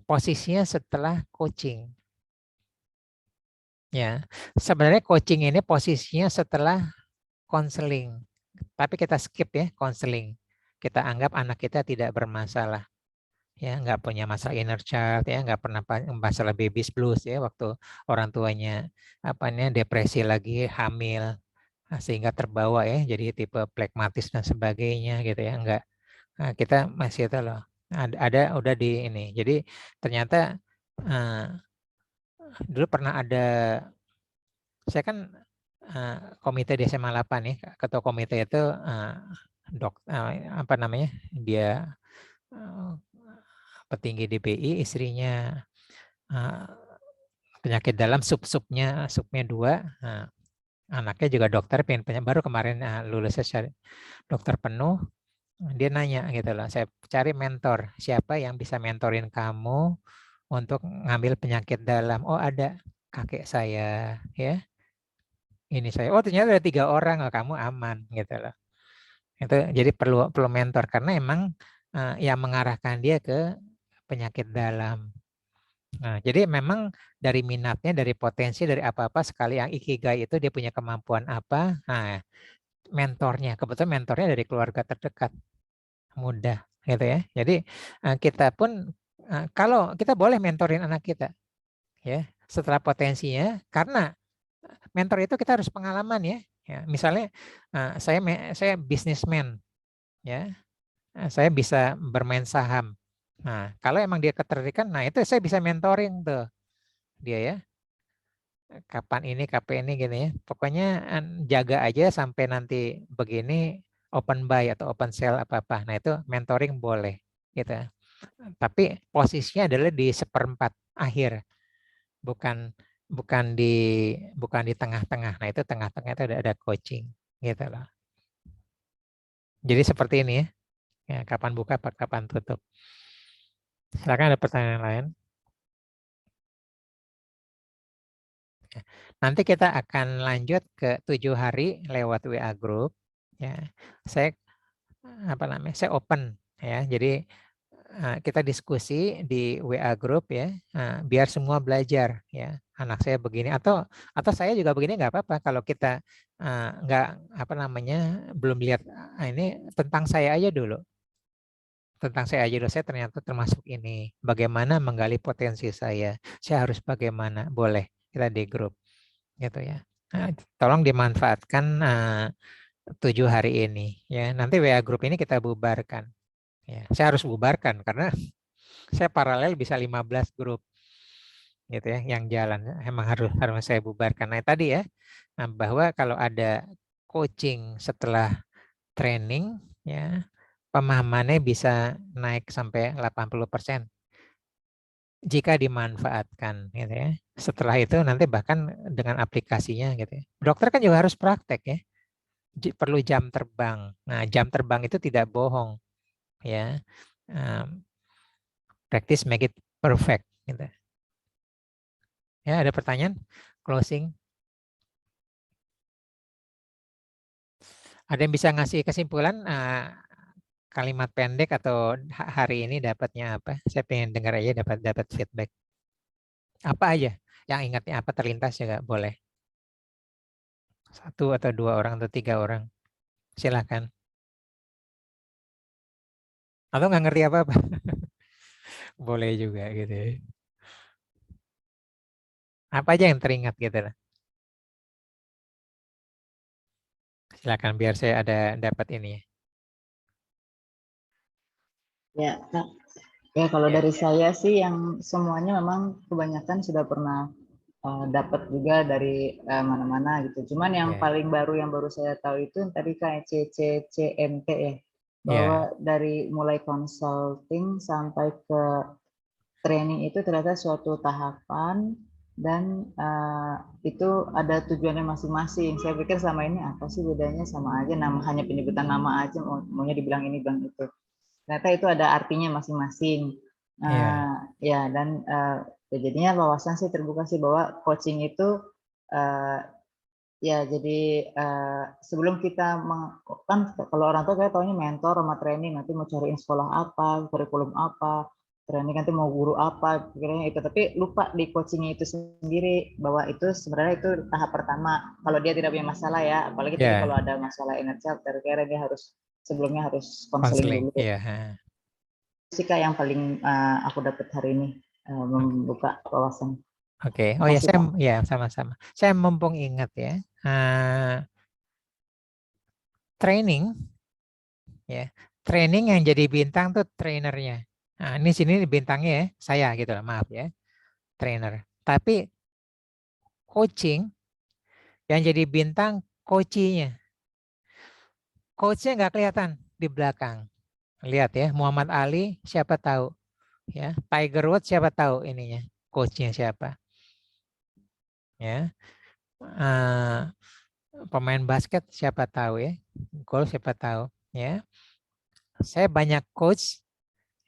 posisinya setelah coaching. Ya, sebenarnya coaching ini posisinya setelah konseling, tapi kita skip ya konseling. Kita anggap anak kita tidak bermasalah, ya nggak punya masalah inner child, ya nggak pernah masalah baby's blues ya waktu orang tuanya depresi lagi hamil, sehingga terbawa ya jadi tipe plekmatis dan sebagainya gitu ya, nggak. Nah, kita masih itu loh, ada udah di ini. Jadi ternyata dulu pernah ada, saya kan komite di SMA 8 ya, ketua komite itu apa namanya, dia petinggi DBI, istrinya penyakit dalam, subnya 2, anaknya juga dokter, baru kemarin lulusnya dokter penuh. Dia nanya gitu loh, saya cari mentor, siapa yang bisa mentorin kamu untuk ngambil penyakit dalam? Oh ada kakek saya ya. Ini saya, oh ternyata ada 3 orang, oh, kamu aman gitu loh. Itu jadi perlu mentor karena emang yang mengarahkan dia ke penyakit dalam. Nah, jadi memang dari minatnya, dari potensi, dari apa-apa, sekali yang ikigai itu dia punya kemampuan apa, nah mentornya, kebetulan mentornya dari keluarga terdekat, mudah gitu ya. Jadi kita pun kalau kita boleh mentorin anak kita ya setelah potensinya, karena mentor itu kita harus pengalaman ya. Misalnya saya bisnismen ya, saya bisa bermain saham. Nah, kalau emang dia ketertarikan, nah itu saya bisa mentoring tuh dia ya. Kapan ini gini ya. Pokoknya jaga aja sampai nanti begini open buy atau open sell apa-apa. Nah, itu mentoring boleh gitu. Tapi posisinya adalah di 1/4 akhir. Bukan di tengah-tengah. Nah, itu tengah-tengah itu ada coaching gitu loh. Jadi seperti ini ya. Ya, kapan buka, kapan tutup. Silakan ada pertanyaan lain. Nanti kita akan lanjut ke 7 hari lewat WA group. Ya, saya saya open ya. Jadi kita diskusi di WA group ya, biar semua belajar ya. Anak saya begini atau saya juga begini, nggak apa-apa kalau kita nggak belum lihat ini tentang saya aja dulu. Tentang saya aja dulu, saya ternyata termasuk ini. Bagaimana menggali potensi saya? Saya harus bagaimana? Boleh kita di grup gitu ya. Nah, tolong dimanfaatkan 7 hari ini ya. Nanti WA grup ini kita bubarkan. Ya, saya harus bubarkan karena saya paralel bisa 15 grup gitu ya yang jalan. Emang harus saya bubarkan. Nah, tadi ya bahwa kalau ada coaching setelah training ya, pemahamannya bisa naik sampai 80% jika dimanfaatkan gitu ya. Setelah itu nanti bahkan dengan aplikasinya gitu ya. Dokter kan juga harus praktek ya. Perlu jam terbang. Nah, jam terbang itu tidak bohong ya. Practice make it perfect gitu. Ya, ada pertanyaan? Closing. Ada yang bisa ngasih kesimpulan kalimat pendek atau hari ini dapatnya apa? Saya pengen dengar aja, dapat feedback. Apa aja yang ingatnya, apa terlintas juga boleh. 1 atau 2 orang atau 3 orang. Silakan. Atau nggak ngerti apa-apa. Boleh juga gitu ya. Apa aja yang teringat gitu lah. Silakan biar saya ada dapat ini. Ya, ya kalau dari saya sih yang semuanya memang kebanyakan sudah pernah dapat juga dari mana-mana gitu. Cuman yang paling baru yang baru saya tahu itu tadi kayak CCCMT ya, bahwa dari mulai consulting sampai ke training itu ternyata suatu tahapan dan itu ada tujuannya masing-masing. Saya pikir selama ini apa sih bedanya, sama aja, hanya penyebutan nama aja, maunya dibilang ini bilang itu. Ternyata itu ada artinya masing-masing. Ya, dan jadinya wawasan sih terbuka sih bahwa coaching itu ya jadi sebelum kita kan kalau orang tua kayak taunya mentor sama training, nanti mau cariin sekolah apa, kurikulum apa, training nanti mau guru apa, pikirnya itu, tapi lupa di coachingnya itu sendiri bahwa itu sebenarnya itu tahap pertama kalau dia tidak punya masalah ya, apalagi tadi kalau ada masalah inner child, kira-kira dia harus sebelumnya harus konseling dulu. Sih Kak yang paling aku dapat hari ini, membuka wawasan. Oke. Oh ya, saya sama-sama. Saya mumpung ingat ya, training yang jadi bintang tuh trainernya. Nah, ini sini bintangnya ya, saya gitu lah, maaf ya, trainer. Tapi coaching yang jadi bintang coachnya. Coachnya nggak kelihatan di belakang. Lihat ya, Muhammad Ali siapa tahu ya, Tiger Woods siapa tahu ininya, coachnya siapa ya, pemain basket siapa tahu ya, golf siapa tahu ya. Saya banyak coach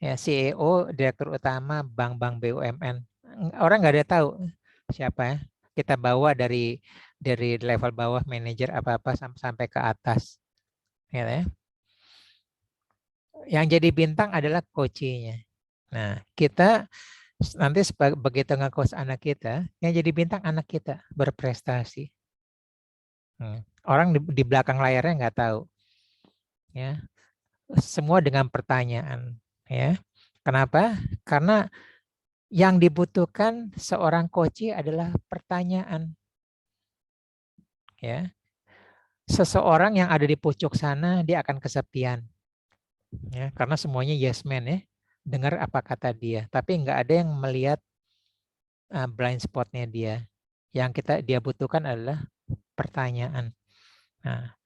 ya, CEO, direktur utama bank-bank BUMN, orang nggak ada tahu siapa ya. Kita bawa dari level bawah manajer apa-apa sampai ke atas ya. Yang jadi bintang adalah coachnya. Nah, kita nanti begitu nge-coach anak kita, yang jadi bintang anak kita berprestasi. Orang di belakang layarnya nggak tahu. Ya, semua dengan pertanyaan. Ya, kenapa? Karena yang dibutuhkan seorang coach adalah pertanyaan. Ya, seseorang yang ada di pucuk sana dia akan kesepian. Ya, karena semuanya yes man ya, dengar apa kata dia, tapi nggak ada yang melihat blind spotnya dia. Yang dia butuhkan adalah pertanyaan. Nah,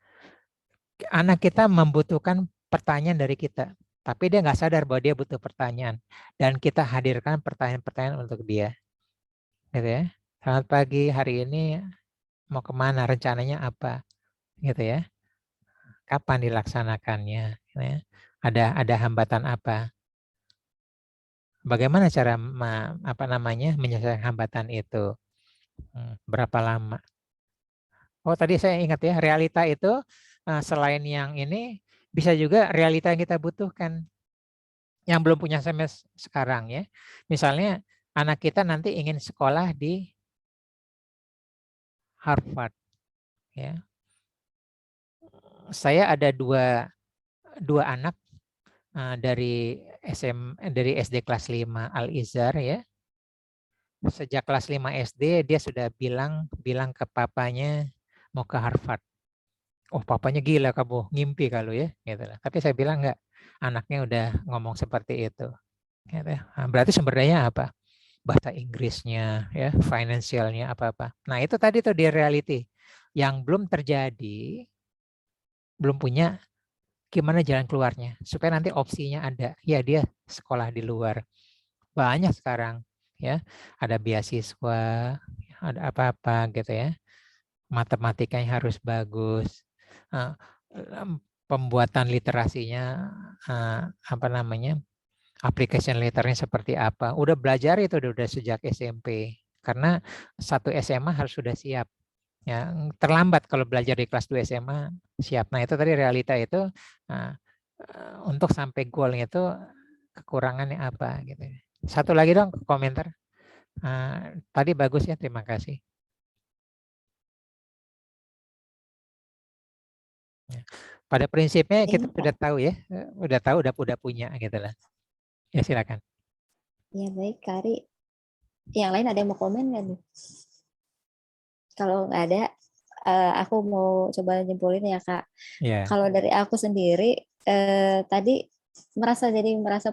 anak kita membutuhkan pertanyaan dari kita, tapi dia nggak sadar bahwa dia butuh pertanyaan, dan kita hadirkan pertanyaan-pertanyaan untuk dia. Gitu ya. Selamat pagi, hari ini mau kemana? Rencananya apa? Gitu ya. Kapan dilaksanakannya? Gitu ya. Ada hambatan apa? Bagaimana cara menyelesaikan hambatan itu? Berapa lama? Oh, tadi saya ingat ya, realita itu selain yang ini bisa juga realita yang kita butuhkan yang belum punya SMS sekarang ya. Misalnya anak kita nanti ingin sekolah di Harvard ya. Saya ada dua anak dari SD kelas 5 Al-Izhar ya. Sejak kelas 5 SD dia sudah bilang ke papanya mau ke Harvard. Oh, papanya gila kamu, ngimpi kalau ya gitu lah. Tapi saya bilang enggak, anaknya udah ngomong seperti itu. Gitu. Nah, berarti sumber dayanya apa? Bahasa Inggrisnya ya, finansialnya apa-apa. Nah, itu tadi tuh di reality yang belum terjadi, belum punya gimana jalan keluarnya supaya nanti opsinya ada. Ya dia sekolah di luar. Banyak sekarang ya, ada beasiswa, ada apa-apa gitu ya. Matematikanya harus bagus. Pembuatan literasinya application letternya seperti apa. Udah belajar itu udah sejak SMP. Karena satu SMA harus sudah siap. Ya, terlambat kalau belajar di kelas 2 SMA siap. Nah, itu tadi realita itu untuk sampai goalnya itu kekurangannya apa gitu. Satu lagi dong komentar. Tadi bagus ya, terima kasih. Pada prinsipnya kita sudah tahu ya, udah punya gitu lah. Ya silakan. Ya baik, Kari. Yang lain ada yang mau komen nggak nih? Kalau nggak ada, aku mau coba nyimpulin ya Kak. Yeah. Kalau dari aku sendiri, tadi merasa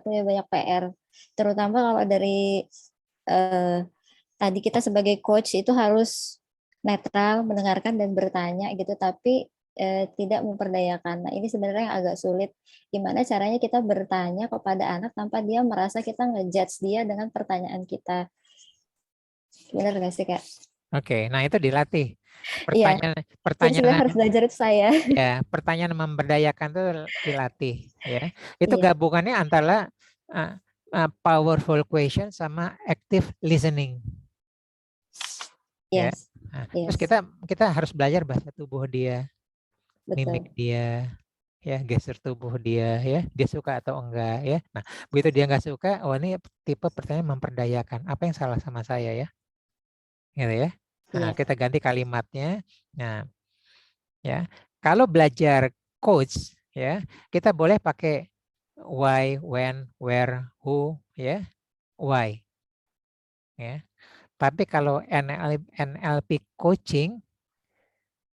punya banyak PR. Terutama kalau dari tadi kita sebagai coach itu harus netral, mendengarkan dan bertanya gitu, tapi tidak memperdayakan. Nah, ini sebenarnya yang agak sulit. Gimana caranya kita bertanya kepada anak tanpa dia merasa kita ngejudge dia dengan pertanyaan kita. Benar nggak sih, Kak? Oke, nah itu dilatih. Iya. Jadi sebenarnya Pertanyaan harus belajar itu saya. ya, pertanyaan memberdayakan itu dilatih ya. Itu Iya. gabungannya antara powerful question sama active listening ya. Yes. Nah, terus Yes. kita harus belajar bahasa tubuh dia, mimik Betul. dia, ya gestur tubuh dia suka atau enggak ya. Nah, begitu dia nggak suka, oh ini tipe pertanyaan memperdayakan. Apa yang salah sama saya ya? Gitu ya. Nah, Iya. kita ganti kalimatnya. Nah, ya. Kalau belajar coach ya, kita boleh pakai why, when, where, who ya, why ya. Tapi kalau NLP coaching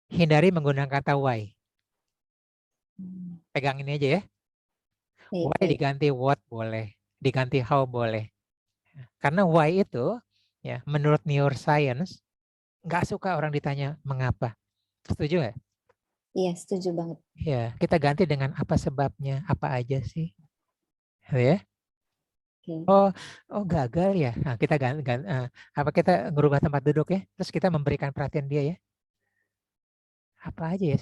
hindari menggunakan kata why. Pegang ini aja ya. Baik, Why baik. diganti what boleh, diganti how boleh. Karena why itu ya menurut neuroscience nggak suka orang ditanya mengapa. Setuju nggak? Iya, setuju banget. Ya, kita ganti dengan apa sebabnya, apa aja sih. Ya. Oke. Oh gagal ya. Nah, kita apa kita ngerubah tempat duduk ya. Terus kita memberikan perhatian dia ya. Apa aja ya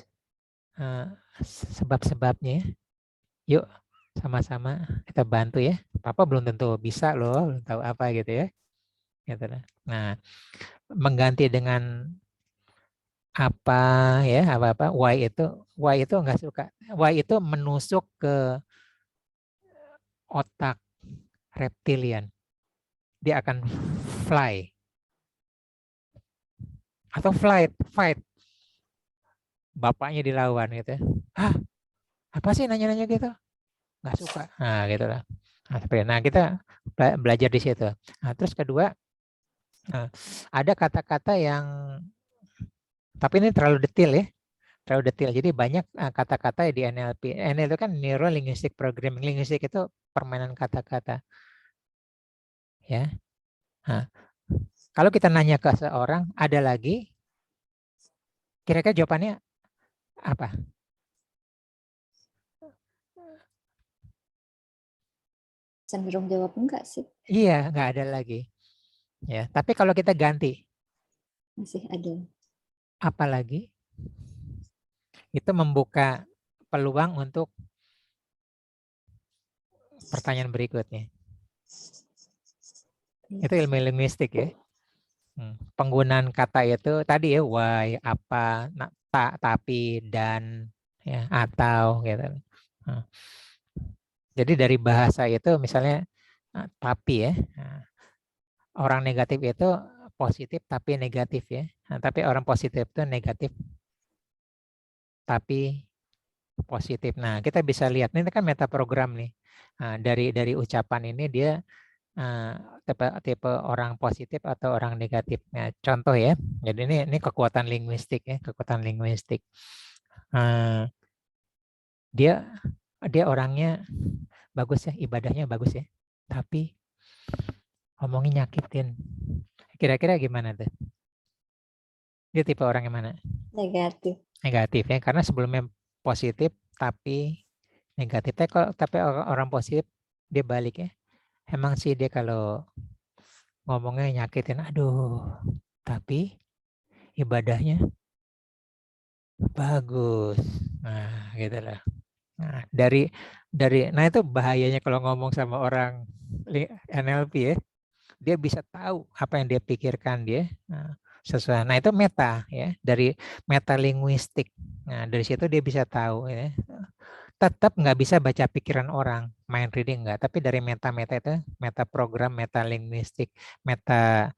sebab-sebabnya ya. Yuk sama-sama kita bantu ya. Papa belum tentu bisa loh, belum tahu apa gitu ya. Gitu. Nah, mengganti dengan apa ya, apa-apa, why itu nggak suka. Why itu menusuk ke otak reptilian. Dia akan fly atau fight. Bapaknya dilawan gitu ya. Hah, apa sih nanya-nanya gitu? Nggak suka. Nah, gitu lah. Nah, kita belajar di situ. Nah, terus kedua, ada kata-kata yang, tapi ini terlalu detail ya. Terlalu detail. Jadi banyak kata-kata di NLP. NLP itu kan Neuro Linguistic Programming. Linguistik itu permainan kata-kata. Ya. Nah, kalau kita nanya ke seorang, ada lagi, kira-kira jawabannya apa? Cenderung jawab enggak sih? Iya, nggak ada lagi. Ya, tapi kalau kita ganti, Masih ada. apa lagi? Itu membuka peluang untuk pertanyaan berikutnya. Itu ilmu linguistik ya. Penggunaan kata itu tadi ya, why, apa, tapi, dan, ya, atau gitu. Jadi dari bahasa itu misalnya tapi ya, orang negatif itu positif tapi negatif ya. Tapi orang positif itu negatif tapi positif. Nah, kita bisa lihat ini kan metaprogram nih. Dari ucapan ini dia tipe orang positif atau orang negatif. Nah, contoh ya. Jadi ini kekuatan linguistik ya, kekuatan linguistik. Dia orangnya bagus ya, ibadahnya bagus ya. Tapi ngomongnya nyakitin. Kira-kira gimana tuh? Dia tipe orang yang mana? Negatif. Negatif ya, karena sebelumnya positif tapi negatif. Tapi orang positif dia balik ya. Emang sih dia kalau ngomongnya nyakitin, aduh, tapi ibadahnya bagus. Nah, gitu lah. Nah, nah itu bahayanya kalau ngomong sama orang NLP ya. Dia bisa tahu apa yang dia pikirkan dia sesuai. Nah, itu meta ya, dari meta linguistik. Nah, dari situ dia bisa tahu ya. Tetap nggak bisa baca pikiran orang, mind reading nggak, tapi dari meta-meta itu, meta program, meta linguistik, meta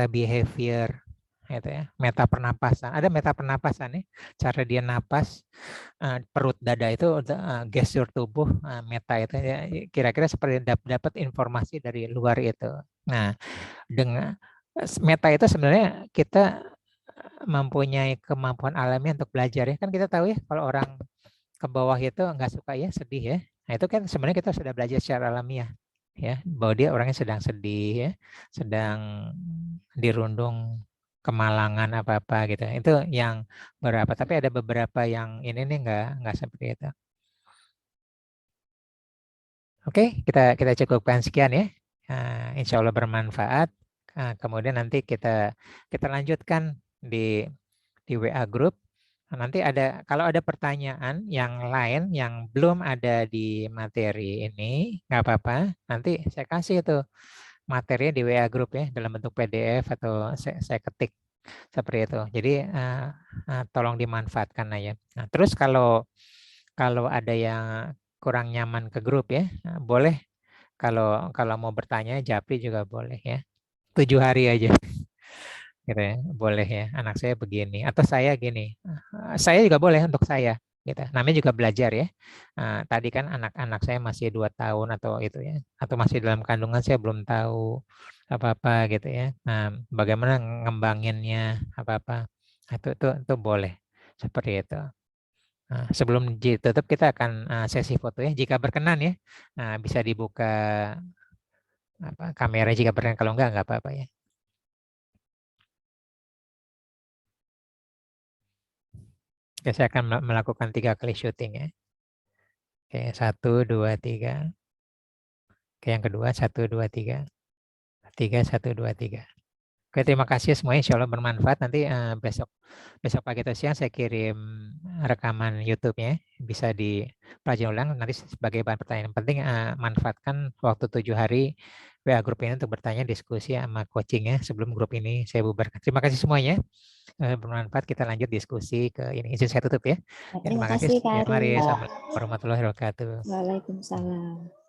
behavior, gitu ya, meta pernapasan. Ada meta pernapasan nih, cara dia napas, perut dada itu, gestur tubuh, meta itu ya, kira-kira seperti dapat informasi dari luar itu. Nah, dengan meta itu sebenarnya kita mempunyai kemampuan alami untuk belajar ya, kan kita tahu ya kalau orang ke bawah itu nggak suka ya, sedih ya. Nah itu kan sebenarnya kita sudah belajar secara alamiah ya, bahwa dia orangnya sedang sedih ya, sedang dirundung kemalangan apa-apa gitu. Itu yang berapa, tapi ada beberapa yang ini nih nggak seperti itu. Oke, kita cukupkan sekian ya. Insya Allah bermanfaat. Kemudian nanti kita lanjutkan di WA group. Nanti kalau ada pertanyaan yang lain yang belum ada di materi ini, nggak apa-apa. Nanti saya kasih itu materinya di WA group ya, dalam bentuk PDF atau saya ketik seperti itu. Jadi tolong dimanfaatkan aja. Nah, terus kalau ada yang kurang nyaman ke grup ya, boleh kalau mau bertanya Japri juga boleh ya. 7 hari aja. Gitu ya, boleh ya, anak saya begini atau saya gini, saya juga boleh untuk saya gitu, namanya juga belajar ya. Tadi kan anak-anak saya masih 2 tahun atau itu ya, atau masih dalam kandungan, saya belum tahu apa-apa gitu ya. Nah, bagaimana ngembanginnya apa-apa, itu boleh seperti itu. Nah, sebelum ditutup kita akan sesi foto ya, jika berkenan ya. Nah, bisa dibuka kamera jika berkenan, kalau enggak apa-apa ya. Oke, saya akan melakukan 3 kali syuting ya. Oke, 1, 2, 3. Oke, yang kedua 1, 2, 3. 3, 1, 2, 3. Oke, terima kasih semuanya. Insya Allah bermanfaat. Nanti besok pagi atau siang saya kirim rekaman YouTube-nya. Bisa dipelajari ulang nanti sebagai bahan pertanyaan. Yang penting manfaatkan waktu 7 hari WA grup ini untuk bertanya, diskusi sama coachingnya sebelum grup ini saya bubarkan. Terima kasih semuanya. Bermanfaat. Kita lanjut diskusi ke ini. Izin saya tutup ya. Terima kasih Kak Ari. Mari. Assalamualaikum warahmatullahi wabarakatuh. Waalaikumsalam.